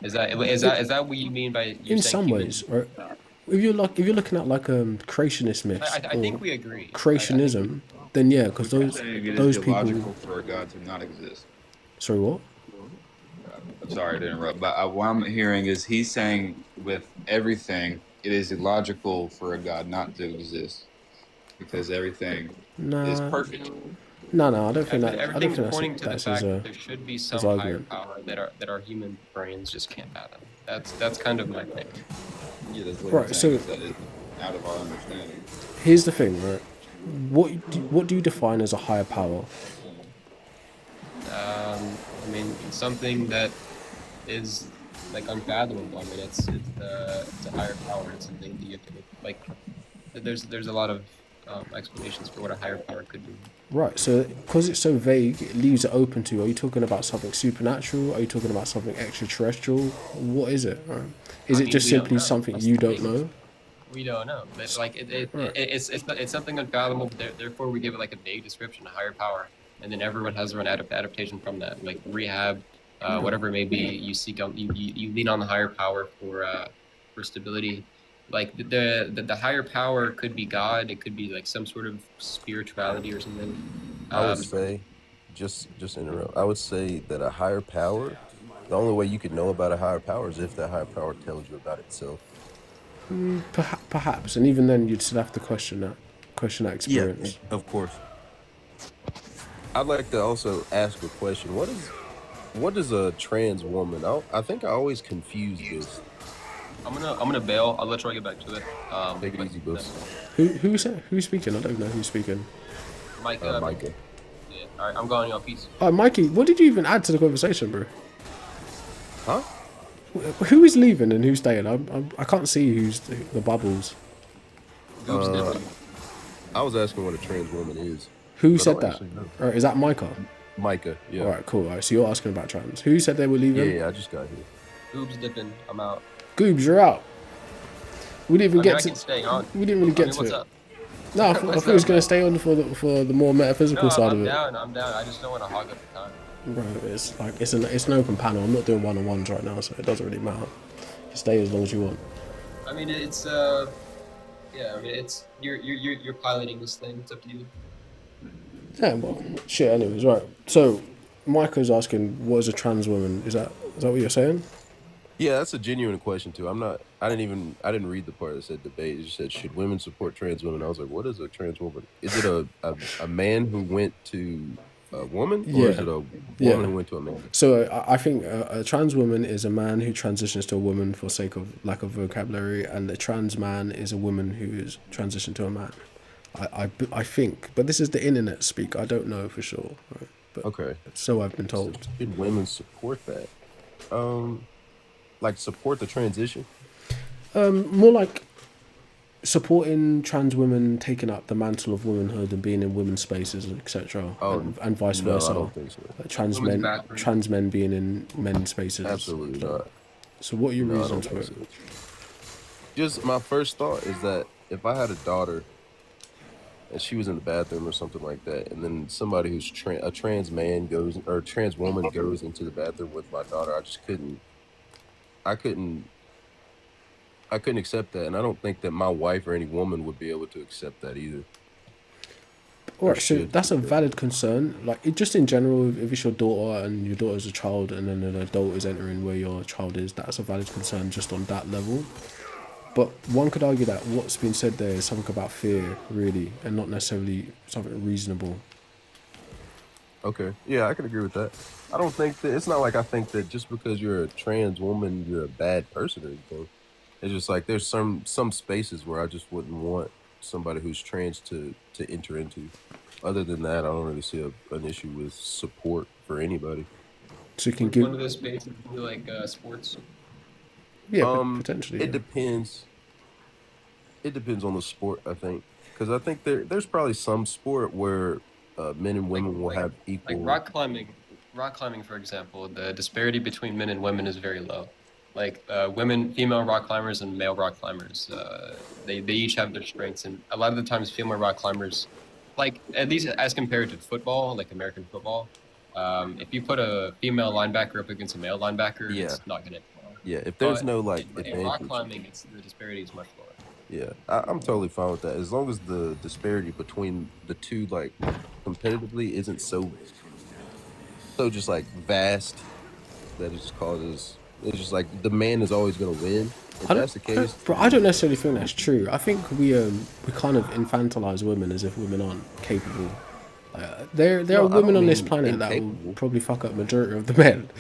Is that what you mean by you're in saying some humans? ways, right? If you're looking at like creationist myths, I think we agree. Creationism, then yeah, because those people. Illogical for a god to not exist. Sorry, what? I'm sorry to interrupt, but what I'm hearing is he's saying with everything, it is illogical for a god not to exist because everything is perfect. No, I don't think that. Everything's pointing to the that's fact his, that there should be some higher power that our human brains just can't fathom. That's kind of my thing. Yeah, that's what right. I'm So saying, that is out of our understanding. Here's the thing, right? What do you define as a higher power? I mean, something that is like unfathomable. I mean, it's a higher power. It's something that you have to like. There's a lot of explanations for what a higher power could be. Right. So because it's so vague, it leaves it open to. Are you talking about something supernatural? Are you talking about something extraterrestrial? What is it? Right? Is it just simply something you don't know? We don't know. It's like it's something unfathomable. Therefore, we give it like a vague description, a higher power, and then everyone has their own adaptation from that. Like rehab, whatever it may be, you seek out, you lean on the higher power for stability. Like the higher power could be God. It could be like some sort of spirituality or something. I would say, just interrupt. I would say that a higher power. The only way you could know about a higher power is if that higher power tells you about itself. Perhaps, and even then, you'd still have to question that experience. Yeah, of course. I'd like to also ask a question. What is a trans woman? I think I always confuse this. I'm gonna bail. I'll let Troy get back to it. Take it but easy, boss. Who's speaking? I don't know who's speaking. Mike, Micah. Yeah. All right, I'm going, y'all. Peace. Oh, Mikey, what did you even add to the conversation, bro? Huh? Who is leaving and who's staying? I can't see who's the bubbles. I was asking what a trans woman is. Who but I said don't that? actually know. Or is that Micah? Micah, yeah. All right, cool. All right, so you're asking about trans. Who said they were leaving? Yeah, I just got here. Boobs dipping. I'm out. Goobs, you're out. We didn't even I mean, get I to. can stay on. We didn't really I get mean, to what's it. up? No, I thought What's he was up, gonna man? stay on for the more metaphysical No, side I'm of it. down. I'm down. I just don't want to hog up the time. Bro, it's like it's an open panel. I'm not doing one-on-ones right now, so it doesn't really matter. You stay as long as you want. I mean, it's yeah. I mean, it's you're piloting this thing. It's up to you. Yeah, well, shit. Anyways, right. So, Micah's asking, what is a trans woman? Is that what you're saying? Yeah, that's a genuine question too. I didn't read the part that said debate. It just said, should women support trans women? I was like, what is a trans woman? Is it a man who went to a woman, or is it a woman who went to a man? So I think a trans woman is a man who transitions to a woman for sake of lack of vocabulary, and a trans man is a woman who is transitioned to a man. I think, but this is the internet speak. I don't know for sure. Right? But Okay. So I've been told. Should women support that? Like support the transition? More like supporting trans women taking up the mantle of womanhood and being in women's spaces, etc. And vice no, versa. I don't think so. Trans men being in men's spaces. Absolutely not. So what are your No, I reasons don't for think it? so. Just my first thought is that if I had a daughter and she was in the bathroom or something like that, and then somebody who's a trans man goes, or a trans woman goes into the bathroom with my daughter, I couldn't accept that, and I don't think that my wife or any woman would be able to accept that either. Alright, so that's a valid concern. Like, just in general, if it's your daughter and your daughter's a child and then an adult is entering where your child is, that's a valid concern just on that level. But one could argue that what's been said there is something about fear, really, and not necessarily something reasonable. Okay, yeah, I can agree with that. I don't think that, it's not like I think that just because you're a trans woman, you're a bad person or anything. It's just like there's some spaces where I just wouldn't want somebody who's trans to enter into. Other than that, I don't really see an issue with support for anybody. So you can One of those spaces would be like sports. Yeah, potentially. It depends. It depends on the sport, I think, because I think there's probably some sport where men and women will have equal. Like rock climbing, for example, the disparity between men and women is very low. Like female rock climbers and male rock climbers, they each have their strengths, and a lot of the times female rock climbers, like at least as compared to football, like American football, if you put a female linebacker up against a male linebacker, it's not gonna. Yeah, if there's no like in rock advantage. climbing, the disparity is much lower. Yeah, I'm totally fine with that as long as the disparity between the two, like competitively, isn't so just like vast that it just causes. It's just like the man is always gonna win. If that's the case, Bro, I don't necessarily think that's true. I think we kind of infantilize women as if women aren't capable. There are women on this planet that will probably fuck up majority of the men,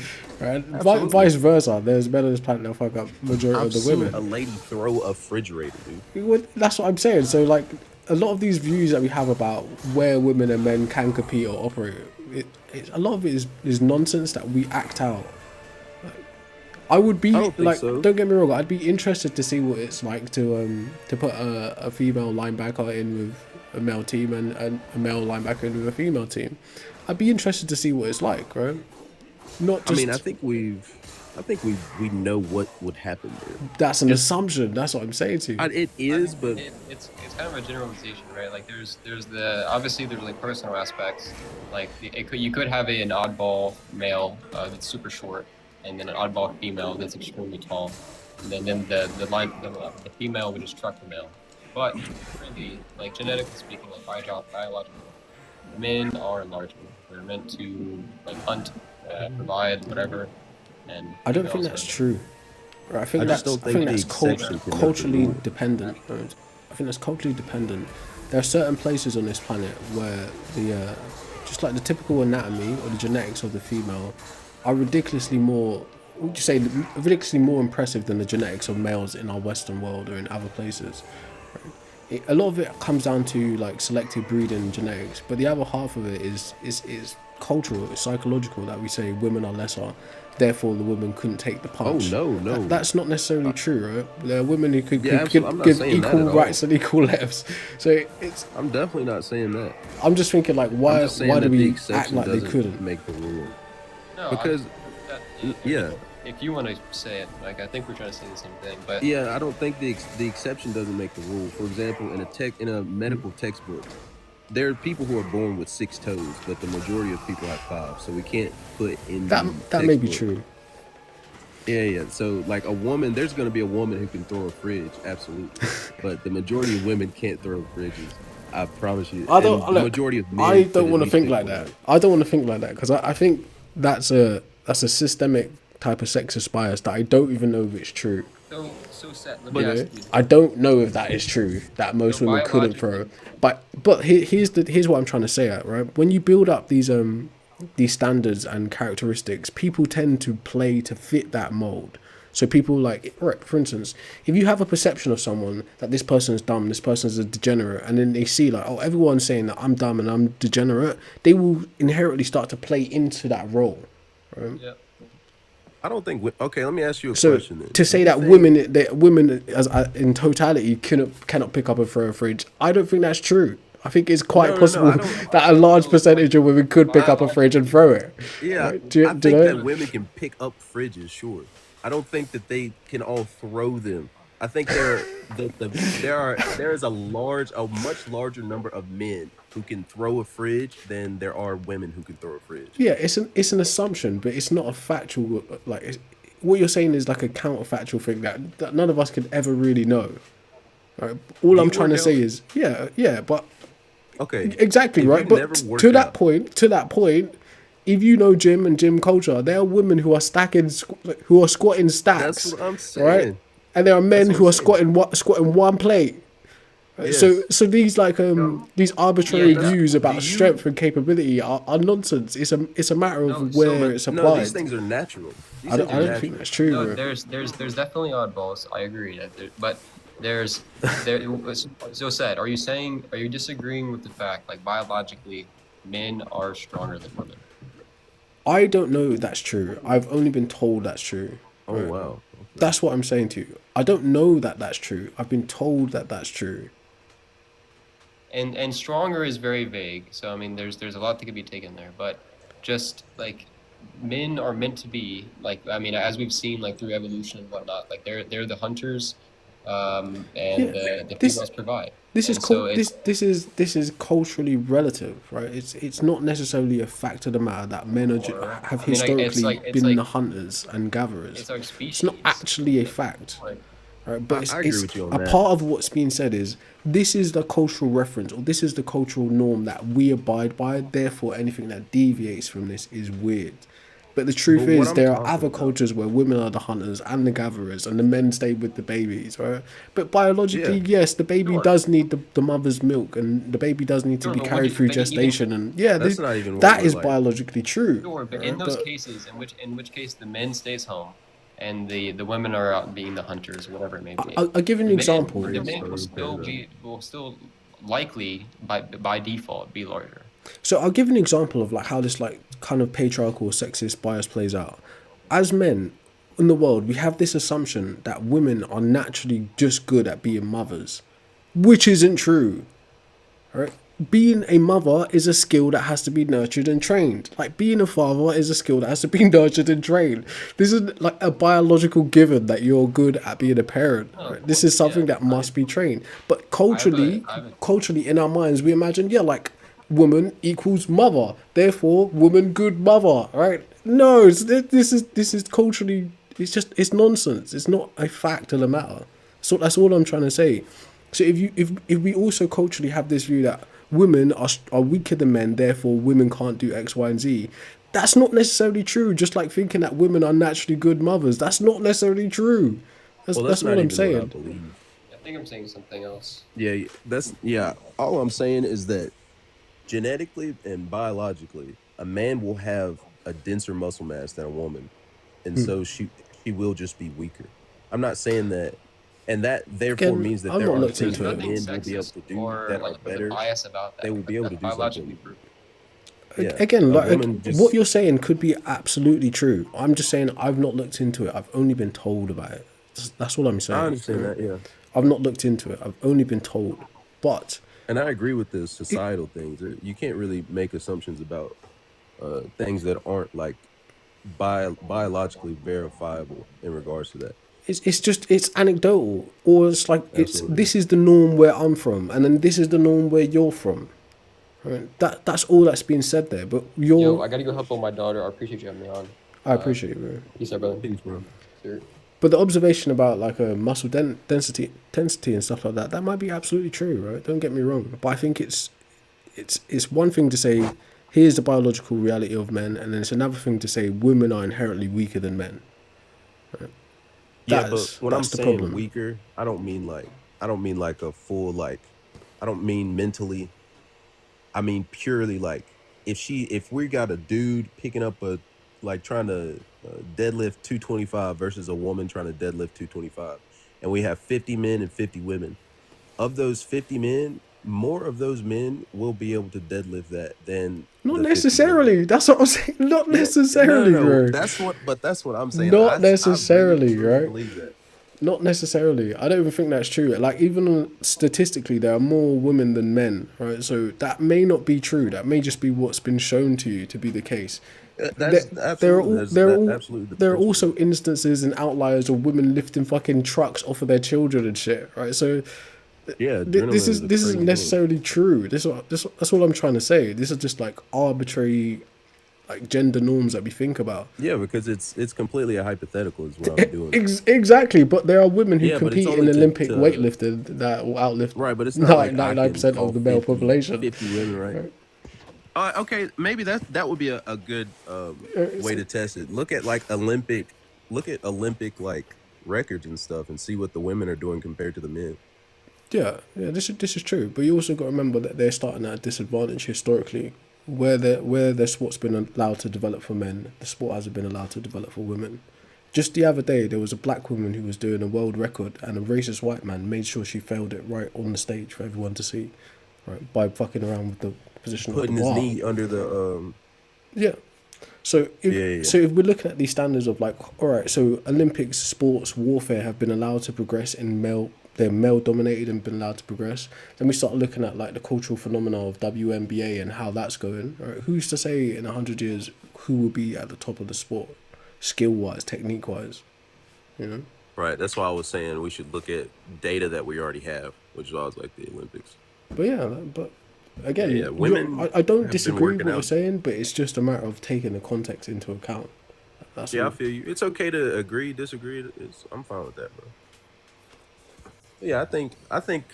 right? Vice versa. There's men on this planet that will fuck up majority of the women. a lady throw a refrigerator, dude. Well, that's what I'm saying. So like a lot of these views that we have about where women and men can compete or operate, a lot of it is nonsense that we act out. I would be don't think like, so. don't get me wrong, I'd be interested to see what it's like to put a female linebacker in with a male team and a male linebacker in with a female team. I'd be interested to see what it's like, right? Not just. I mean, I think we know what would happen there. That's an assumption. That's what I'm saying to you. It is, but it's kind of a generalization, right? Like there's obviously there's like personal aspects. Like you could have an oddball male that's super short, and then an oddball female that's extremely tall, and then the female would just truck the male. But really, like genetically speaking, like biologically, men are larger. They're meant to like hunt, provide, whatever. And I don't think that's true. Right, I think just that's don't think the exception can culturally never be dependent. Right? I think that's culturally dependent. There are certain places on this planet where just like the typical anatomy or the genetics of the female are ridiculously more would you say, ridiculously more impressive than the genetics of males in our Western world or in other places. A lot of it comes down to like selective breeding and genetics, but the other half of it is cultural, it's psychological, that we say women are lesser, therefore the woman couldn't take the punch. Oh no. That's not necessarily true, right? There are women who could, Yeah, who could I'm not give saying that equal at all. rights and equal lefts. So it's. I'm definitely not saying that. I'm just thinking like, I'm why just saying do that the we act exception like they doesn't couldn't? make the rule. No, Because yeah. If you want to say it, like I think we're trying to say the same thing, but Yeah, I don't think the exception doesn't make the rule. For example, in a medical textbook, there are people who are born with 6 toes, but the majority of people have 5. So we can't put in That the may be textbook. true. Yeah. So like a woman, there's gonna be a woman who can throw a fridge, absolutely. But the majority of women can't throw fridges. I promise you. I don't. And the Look, majority of men. I could don't at want to least think pick like one that. up. I don't want to think like that because I think that's a systemic type of sexist bias that I don't even know if it's true. so Seth, let me You know? ask you. I don't know if that is true, that most So women couldn't throw. But here's what I'm trying to say at, right? When you build up these standards and characteristics, people tend to play to fit that mold. So people like, right, for instance, if you have a perception of someone that this person is dumb, this person is a degenerate, and then they see like, oh, everyone's saying that I'm dumb and I'm degenerate, they will inherently start to play into that role, right? Yeah. I don't think. Okay, let me ask you a So question. Then. to say Do you that think- women as in totality cannot pick up and throw a fridge, I don't think that's true. I think it's quite possible that a large percentage of women could pick up a fridge and throw it. Yeah, Right? Do you I think know? that women can pick up fridges, sure. I don't think that they can all throw them. I think there is a much larger number of men who can throw a fridge than there are women who can throw a fridge. Yeah, it's an assumption, but it's not a factual. What you're saying is like a counterfactual thing that none of us could ever really know. Right? All I'm trying to say is, yeah, but okay, exactly if right. you But never work to that out- point, if you know gym and gym culture, there are women who are squatting stacks. That's what I'm saying. Right? And there are men who are squatting one plate. Yes. So these these arbitrary Yeah, views about do you- strength and capability are nonsense. It's a matter of No, so, where but- it's No, applied. these things are natural. These I things don't are think natural. that's true. No, bro. there's definitely oddballs. I agree. But there. So said, are you disagreeing with the fact like biologically, men are stronger than women? I don't know if that's true. I've only been told that's true. Oh Right? wow. That's what I'm saying to you. I don't know that that's true. I've been told that that's true. And stronger is very vague. So I mean, there's a lot that could be taken there. But just like men are meant to be like, I mean, as we've seen like through evolution and whatnot, like they're the hunters, and the this- females provide. This is And so this is culturally relative, right? It's not necessarily a fact of the matter that men have I mean, like, historically it's been like- the hunters and gatherers. It's our It's species. not actually a fact. Like, Right, but I agree with you on a that. part of what's being said is this is the cultural reference or this is the cultural norm that we abide by. Therefore, anything that deviates from this is weird. But the truth But what is, I'm there are talking other about- cultures where women are the hunters and the gatherers, and the men stay with the babies, right? But biologically, Yeah. yes, the baby Sure. does need the mother's milk, and the baby does need to Sure, be but carried would- through but even- gestation, and yeah, That's not even what that we're is like. biologically true. Sure, but right? in those cases, in which case the men stays home, and the women are out being the hunters, whatever it may be. I'll give you an The men- example. The men will still likely by default be larger. So I'll give an example of like how this like kind of patriarchal or sexist bias plays out. As men in the world, we have this assumption that women are naturally just good at being mothers, which isn't true. Right? Being a mother is a skill that has to be nurtured and trained. Like being a father is a skill that has to be nurtured and trained. This is like a biological given that you're good at being a parent. Right? This is something that must be trained. But culturally, culturally in our minds, we imagine, yeah, like woman equals mother, therefore woman good mother. Right? No, this is culturally. It's nonsense. It's not a fact of the matter. So that's all I'm trying to say. So if we also culturally have this view that women are weaker than men, therefore women can't do X, Y, and Z, that's not necessarily true. Just like thinking that women are naturally good mothers, that's not necessarily true. That's Well, all not I'm even saying. What I believe. I think I'm saying something else. Yeah. All I'm saying is that genetically and biologically, a man will have a denser muscle mass than a woman. and so she will just be weaker. I'm not saying that, and that therefore Again, means that I'm there not are looked things into that it. men Nothing will be able sexist to do or that are like with a better. bias about that. They will be able to That's do biologically something. proven. Yeah, Again, a like woman just what you're saying could be absolutely true. I'm just saying I've not looked into it. I've only been told about it. That's all I'm I saying. understand right? that, yeah. I've not looked into it. I've only been told. But And I agree with the societal things. You can't really make assumptions about things that aren't like biologically verifiable in regards to that. it's anecdotal, or it's like Absolutely. this is the norm where I'm from, and then this is the norm where you're from. Right? That's all that's being said there. But Yo, I gotta go help on my daughter. I appreciate you having me on. I appreciate it, bro. Peace out, brother. Peace, bro. Sure. But the observation about like a muscle density and stuff like that might be absolutely true, right? Don't get me wrong. But I think it's one thing to say here's the biological reality of men, and then it's another thing to say women are inherently weaker than men. Right? Yeah, but when I'm the saying problem. weaker, I don't mean like a full like, I don't mean mentally. I mean purely like if we got a dude picking up a like trying to deadlift 225 versus a woman trying to deadlift 225, and we have 50 men and 50 women. Of those 50 men, more of those men will be able to deadlift that than Not the 50 women. necessarily. That's what I'm saying. Not necessarily, No, bro. That's what I'm saying. Not I necessarily, really right? believe that. Not necessarily. I don't even think that's true. Like, even statistically, there are more women than men, right? So that may not be true. That may just be what's been shown to you to be the case. That's absolutely There the are also instances and outliers of women lifting fucking trucks off of their children and shit, right? So yeah, this adrenaline isn't crazy necessarily true. That's all I'm trying to say. This is just like arbitrary, like gender norms that we think about. Yeah, because it's completely a hypothetical is what I'm doing. Exactly, but there are women who Yeah, but it's compete in only Olympic to- weightlifting that will outlift Right, but it's not like I 99% can call of the male 50 population. 50 women, right? Okay, maybe that would be a good way to test it. Look at Olympic like records and stuff, and see what the women are doing compared to the men. Yeah, this is true. But you also got to remember that they're starting at a disadvantage historically, where their sport's been allowed to develop for men, the sport hasn't been allowed to develop for women. Just the other day, there was a black woman who was doing a world record, and a racist white man made sure she failed it right on the stage for everyone to see, right, by fucking around with the position Putting of the his bar. knee under the Yeah. So if we're looking at these standards of like, all right, so Olympics, sports, warfare have been allowed to progress in they're male dominated and been allowed to progress. Then we start looking at like the cultural phenomena of WNBA and how that's going. Right? Who's to say in 100 years who will be at the top of the sport, skill wise, technique wise, you know? Right. That's why I was saying we should look at data that we already have, which is always like the Olympics. But yeah, but again, Yeah, women I don't have been disagree with working what you're out. saying, but it's just a matter of taking the context into account. That's Yeah, all. I feel you. It's okay to agree, disagree. I'm fine with that, bro. Yeah, I think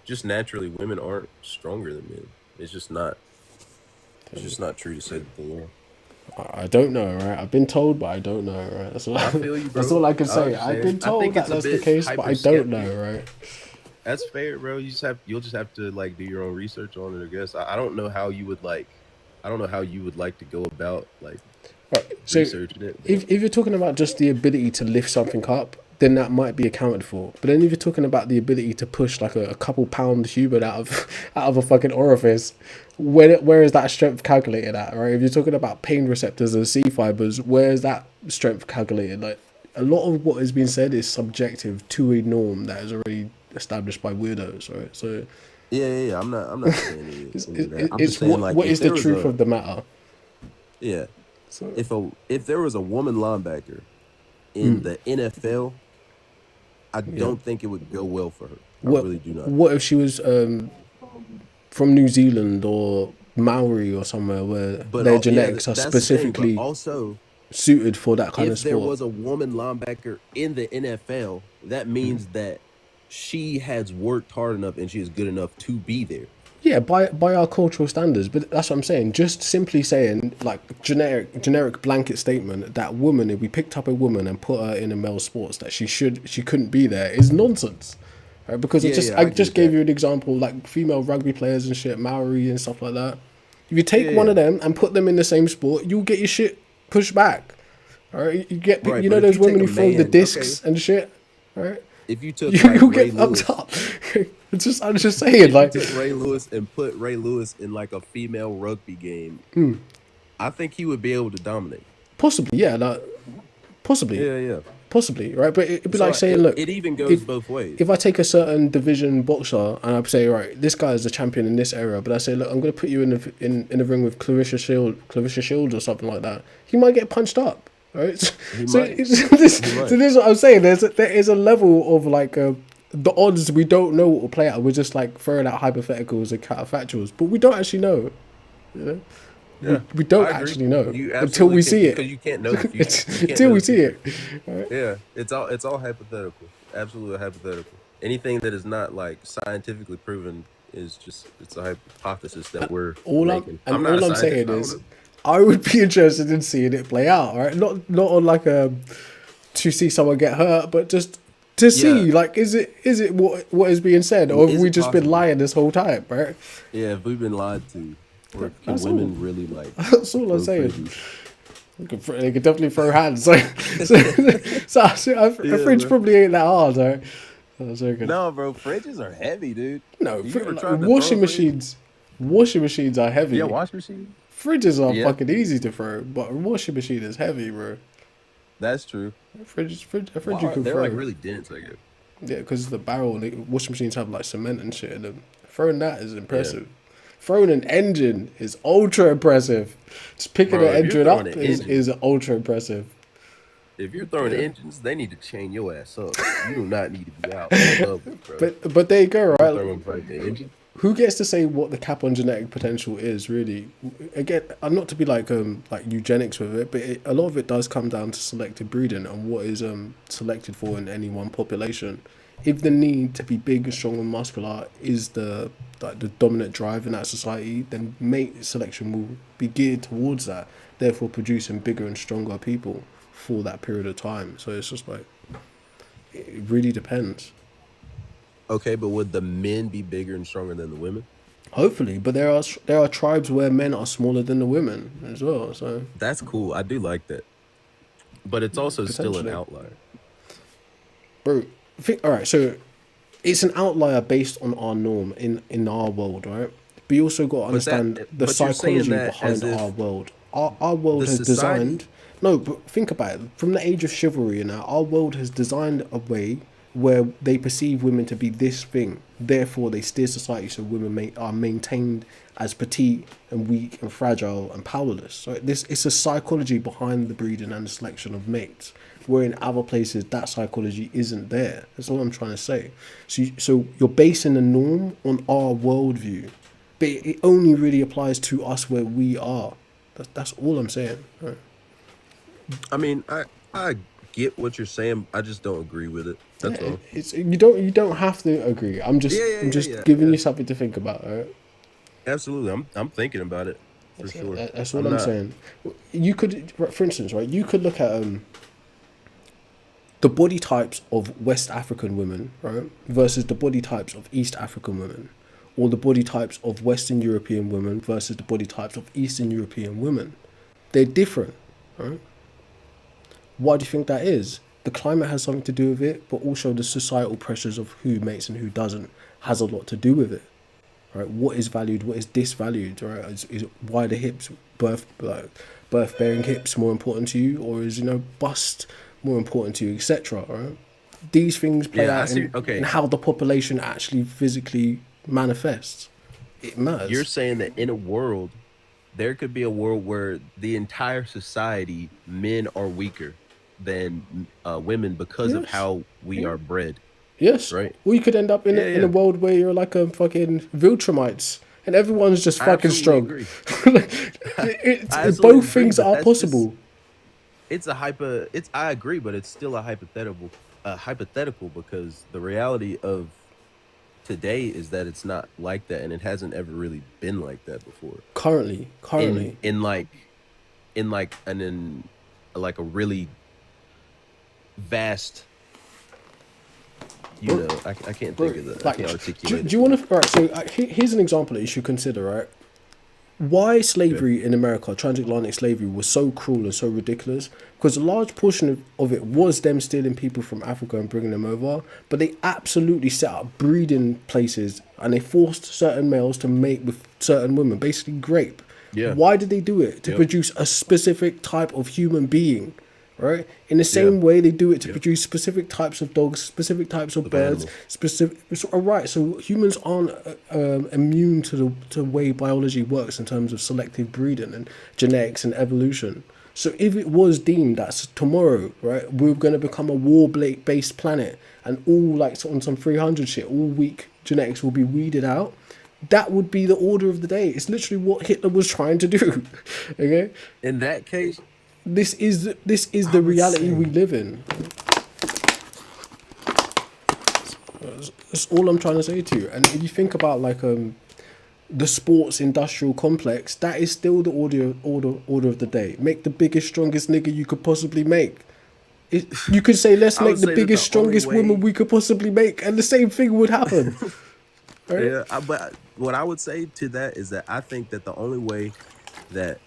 just naturally women aren't stronger than men. It's just not true to say that they are. I don't know, right? I've been told, but I don't know, right? That's all I feel you, That's bro. all I can I say. I've understand. been I told think that it's a that's the bit case, but I don't hyper-skeptic. know, right? That's fair, bro. You'll just have to like do your own research on it, I guess. I don't know how you would like to go about like Right. So researching it. if you're talking about just the ability to lift something up, then that might be accounted for. But then if you're talking about the ability to push like a couple pound human out of a fucking orifice, where is that strength calculated at, right? If you're talking about pain receptors and C fibers, where is that strength calculated? Like a lot of what has been said is subjective to a norm that is already established by weirdos, right? So Yeah. I'm not saying any of that. I'm it's just saying what if is the there was truth a- of the matter. Yeah. So If there was a woman linebacker in the NFL, I don't think it would go well for her. I really do not. What if she was from New Zealand or Maori or somewhere where their genetics are that's the thing, but specifically also suited for that kind of if there sport? was a woman linebacker in the NFL, that means that she has worked hard enough and she is good enough to be there. Yeah, by our cultural standards, but that's what I'm saying. Just simply saying like generic blanket statement that woman, if we picked up a woman and put her in a male sports, that she couldn't be there is nonsense, right? Because I just gave you an example like female rugby players and shit, Maori and stuff like that. If you take one of them and put them in the same sport, you'll get your shit pushed back. All right, you get Right, you but know if those you women take who a throw the man- discs and shit. All right, If you took you like will Ray get Lewis, fucked up. I'm just saying, like, took Ray Lewis and put Ray Lewis in like a female rugby game, I think he would be able to dominate. possibly, yeah, like, possibly, Yeah. possibly, right? But it'd be So like saying, it, look, it even goes both ways. if I take a certain division boxer and I say, right, this guy is the champion in this area, but I say, look, I'm going to put you in the ring with Clarissa Shields or something like that, he might get punched up, right? This is what I'm saying. There is a level of like the odds we don't know what will play out. We're just like throwing out hypotheticals and counterfactuals, but we don't actually know. You know? Yeah, we don't I agree. actually know You until we absolutely see can't, it. because you can't know the future. You can't Until know we the see it. future. All right? Yeah, it's all hypothetical. Absolutely hypothetical. Anything that is not like scientifically proven is just it's a hypothesis that we're making. I'm not a saying scientist, I is, don't know. I would be interested in seeing it play out. All right, not on like to see someone get hurt, but just to see like is it what is being said, or have Is we it just been possible? lying this whole time, right? Yeah, if we've been lied to, or can That's women all. really like? That's all I'm go saying. crazy? They could definitely throw hands. So a fridge man. probably ain't that hard, all right? That's very good. No, bro, fridges are heavy, dude. No, You ever like, tried to washing throw a fridge? machines. Washing machines are heavy. Yeah, washing machine. Fridges are Yeah. fucking easy to throw, but a washing machine is heavy, bro. That's true. A fridge you Wow, can they're throw. like really dense, I guess. Yeah, because the barrel, washing machines have like cement and shit in them. Throwing that is impressive. Throwing an engine is ultra impressive. Just picking Bro, an if you're engine up throwing an is, engine- is ultra impressive. If you're throwing engines, they need to chain your ass up. You do not need to be out in public, bro. But there you go, right? Throwing fucking engine. Who gets to say what the cap on genetic potential is really? Again, I'm not to be like eugenics with it, but a lot of it does come down to selective breeding and what is selected for in any one population. If the need to be big and strong and muscular is the dominant drive in that society, then mate selection will be geared towards that, therefore producing bigger and stronger people for that period of time. So it's just like it really depends. Okay, but would the men be bigger and stronger than the women? Hopefully, but there are tribes where men are smaller than the women as well. So That's cool. I do like that. But it's also still an Potentially. outlier. bro, all right. So it's an outlier based on our norm in our world, right? But you also got to understand the but you're saying psychology that behind as if our world. Our world the has society- designed. No, but think about it. From the age of chivalry and now, our world has designed a way where they perceive women to be this thing. Therefore, they steer society so women are maintained as petite and weak and fragile and powerless. So it's a psychology behind the breeding and the selection of mates. Where in other places that psychology isn't there. That's all I'm trying to say. So you're basing the norm on our worldview, but it only really applies to us where we are. That's all I'm saying. Right? I mean, I get what you're saying. I just don't agree with it. That's all. You don't have to agree. I'm just giving you something to think about. All right? Absolutely. I'm thinking about it for sure. That's what I'm saying. You could, for instance, right? You could look at the body types of West African women, right, versus the body types of East African women, or the body types of Western European women versus the body types of Eastern European women. They're different, right? Why do you think that is? The climate has something to do with it, but also the societal pressures of who mates and who doesn't has a lot to do with it, right? What is valued, what is disvalued, right? Is why the hips, birth bearing hips more important to you, or is bust more important to you, etc. Right? These things play out in how the population actually physically manifests. It matters. You're saying that in a world, there could be a world where the entire society, men are weaker than women because of how we are bred. Yes. Right. Or you could end up in a world where you're like a fucking Viltrumites and everyone's just fucking strong. Both things are possible. I agree, but it's still a hypothetical because the reality of today is that it's not like that, and it hasn't ever really been like that before. Currently, in a really vast, I can't think of that. I can't articulate. Do you want to? Right. So here's an example that you should consider. Right. why slavery in America, transatlantic slavery, was so cruel and so ridiculous, because a large portion of it was them stealing people from Africa and bringing them over, but they absolutely set up breeding places and they forced certain males to mate with certain women, basically grape. Yeah. Why did they do it? To produce a specific type of human being, right? In the same way they do it to produce specific types of dogs, specific types of birds, right. So humans aren't immune to the way biology works in terms of selective breeding and genetics and evolution. So if it was deemed that tomorrow, right, we're going to become a war-based planet and all like on some 300 shit, all weak genetics will be weeded out, that would be the order of the day. It's literally what Hitler was trying to do. Okay? In that case, this is the reality we live in. That's all I'm trying to say to you. And if you think about like the sports industrial complex, that is still the order of the day. Make the biggest, strongest nigga you could possibly make. You could say, let's make the biggest, strongest woman we could possibly make, and the same thing would happen. Right? Yeah, but what I would say to that is that I think that the only way that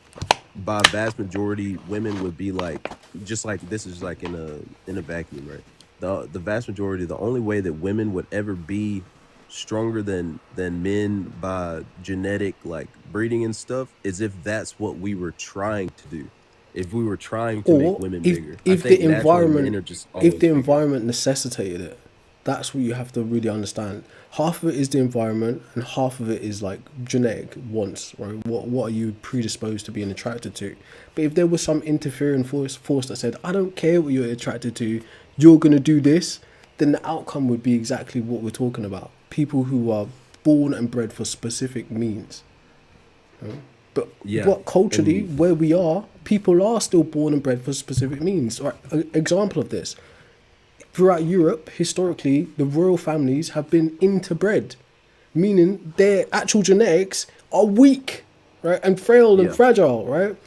by vast majority women would be like, just like this is like in a vacuum, right? The vast majority, the only way that women would ever be stronger than men by genetic like breeding and stuff is if that's what we were trying to do. If we were trying to make women bigger. If the environment necessitated it, that's what you have to really understand. Half of it is the environment and half of it is like genetic wants, right? What are you predisposed to being attracted to? But if there was some interfering force that said, I don't care what you're attracted to, you're going to do this, then the outcome would be exactly what we're talking about. People who are born and bred for specific means. Right? But culturally, where we are, people are still born and bred for specific means. Right? An example of this. Throughout Europe, historically, the royal families have been interbred, meaning their actual genetics are weak, right, and frail and fragile, right?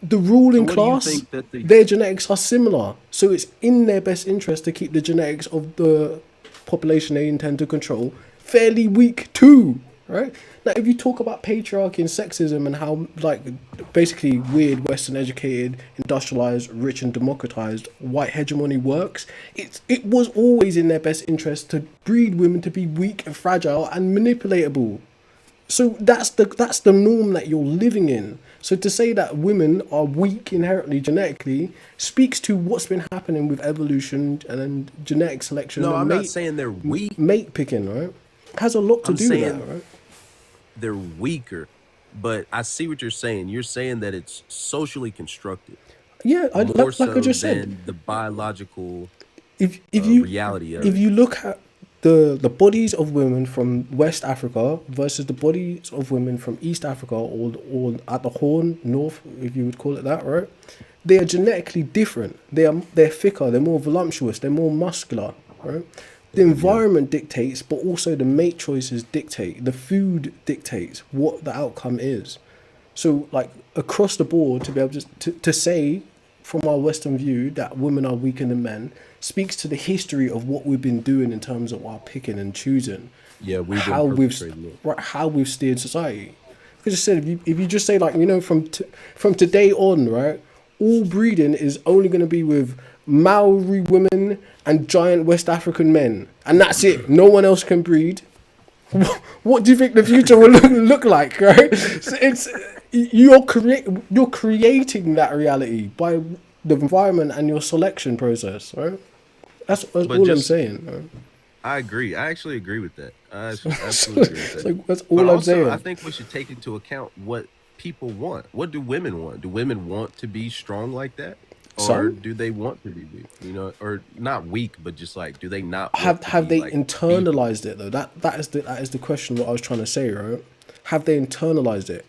The ruling class, their genetics are similar, so it's in their best interest to keep the genetics of the population they intend to control fairly weak too, right? Now, if you talk about patriarchy and sexism and how, like, basically weird, Western educated, industrialized, rich and democratized white hegemony works, it was always in their best interest to breed women to be weak and fragile and manipulatable. So that's the norm that you're living in. So to say that women are weak inherently genetically speaks to what's been happening with evolution and genetic selection. No, and I'm not saying they're weak. Mate picking, right? It has a lot to do with that, right? They're weaker, but I see what you're saying. You're saying that it's socially constructed. Yeah, like I just said, than the biological reality of it. If you look at the bodies of women from West Africa versus the bodies of women from East Africa or at the Horn, North, if you would call it that, right? They are genetically different. They're thicker, they're more voluptuous, they're more muscular, right? The environment dictates, but also the mate choices dictate. The food dictates what the outcome is. So, like, across the board, to be able to say, from our Western view, that women are weaker than men speaks to the history of what we've been doing in terms of our picking and choosing. Yeah, how we've steered society. Because I said, if you just say, like, you know, from today on, right, all breeding is only going to be with Maori women and giant West African men, and that's it. No one else can breed. What do you think the future will look like, right? So you're creating that reality by the environment and your selection process, right? That's all I'm saying. Right? I agree. I actually agree with that. I absolutely agree with that. Like, that's all I'm saying. I think we should take into account what people want. What do women want? Do women want to be strong like that? Or do they want to be weak? You know, or not weak, but just like, do they not have they internalized it though? That is the question. What I was trying to say, right? Have they internalized it?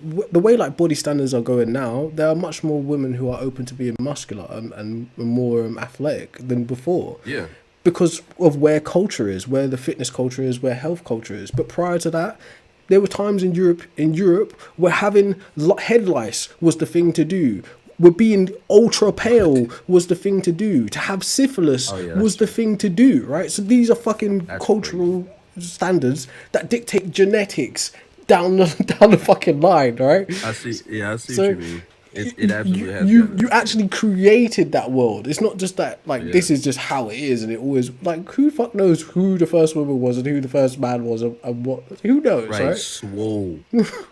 The way like body standards are going now, there are much more women who are open to being muscular and more athletic than before. Yeah. Because of where culture is, where the fitness culture is, where health culture is. But prior to that, there were times in Europe where having head lice was the thing to do. Where being ultra pale was the thing to do. To have syphilis was the thing to do, right? So these are fucking cultural standards that dictate genetics down the fucking line, right? I see. Yeah, I see So, what you mean. It absolutely has. you actually created that world. It's not just that like this is just how it is, and it always like who the fuck knows who the first woman was and who the first man was and what who knows, right? Swole.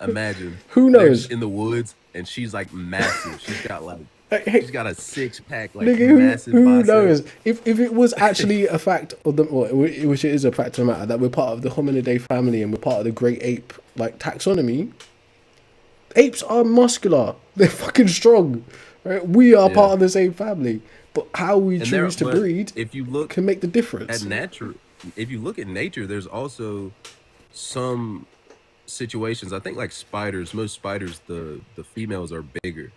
Imagine Who they're knows? just in the woods and she's like massive. She's got like Hey, she's got a 6-pack like nigga, massive who bicep. knows? If it was actually a fact of the which it is a fact of the matter that we're part of the hominidae family and we're part of the great ape like taxonomy. Apes are muscular. They're fucking strong. Right? We are part of the same family. But how we And choose to but breed if you look can make the difference. at nature, if you look at nature, there's also some situations. I think like spiders, most spiders, the females are bigger.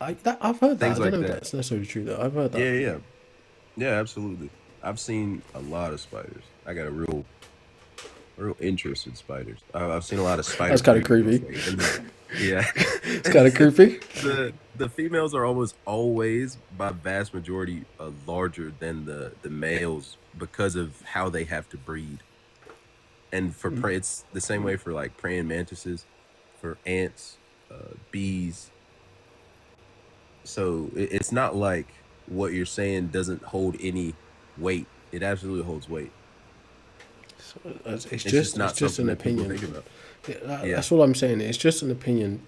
I've heard that. Things I don't like know if that. that's necessarily true though. I've heard that. Yeah, absolutely. I've seen a lot of spiders. I got a real interest in spiders. I've seen a lot of spiders. That's kind of creepy. Yeah, It's kind of creepy. The females are almost always, by vast majority, larger than the males because of how they have to breed. And for prey, it's the same way for like praying mantises, for ants, bees. So it's not like what you're saying doesn't hold any weight. It absolutely holds weight. So it's just an something that people opinion. think about. Yeah, that's all I'm saying. It's just an opinion.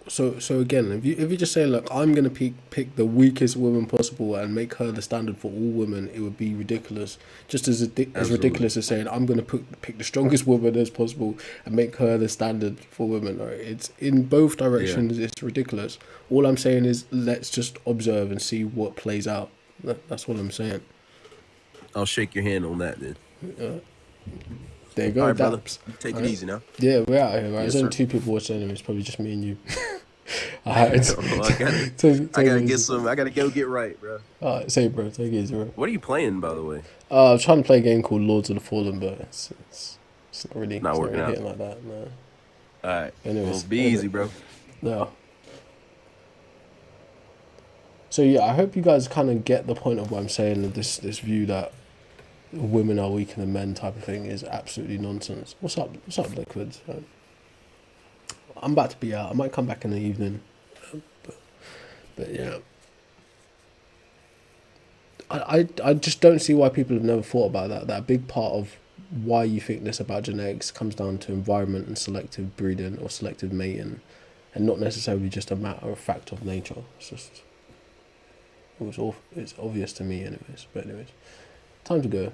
So again, if you just say, look, I'm gonna pick the weakest woman possible and make her the standard for all women, it would be ridiculous. Just as ridiculous as saying I'm gonna pick the strongest woman as possible and make her the standard for women. Right? It's in both directions. It's ridiculous. All I'm saying is let's just observe and see what plays out. That's what I'm saying. I'll shake your hand on that then. There you go, All right, brother. Daps. Take it Alright. easy now. Yeah, we're out here, right? Yes, There's only sir. 2 people watching anyway. It's probably just me and you. Alright. I gotta get some. I gotta go get right, bro. Alright, say bro, take it easy, bro. What are you playing, by the way? I'm trying to play a game called Lords of the Fallen, but it's not really Not working out. hitting like that. No. All right. Anyways, Well, be easy, bro. No. So yeah, I hope you guys kind of get the point of what I'm saying. That this view that women are weaker than men type of thing is absolutely nonsense. What's up, Liquids? I'm about to be out. I might come back in the evening, but yeah. I just don't see why people have never thought about that. That a big part of why you think this about genetics comes down to environment and selective breeding or selective mating, and not necessarily just a matter of fact of nature. It's obvious to me, anyways. But anyways, time to go.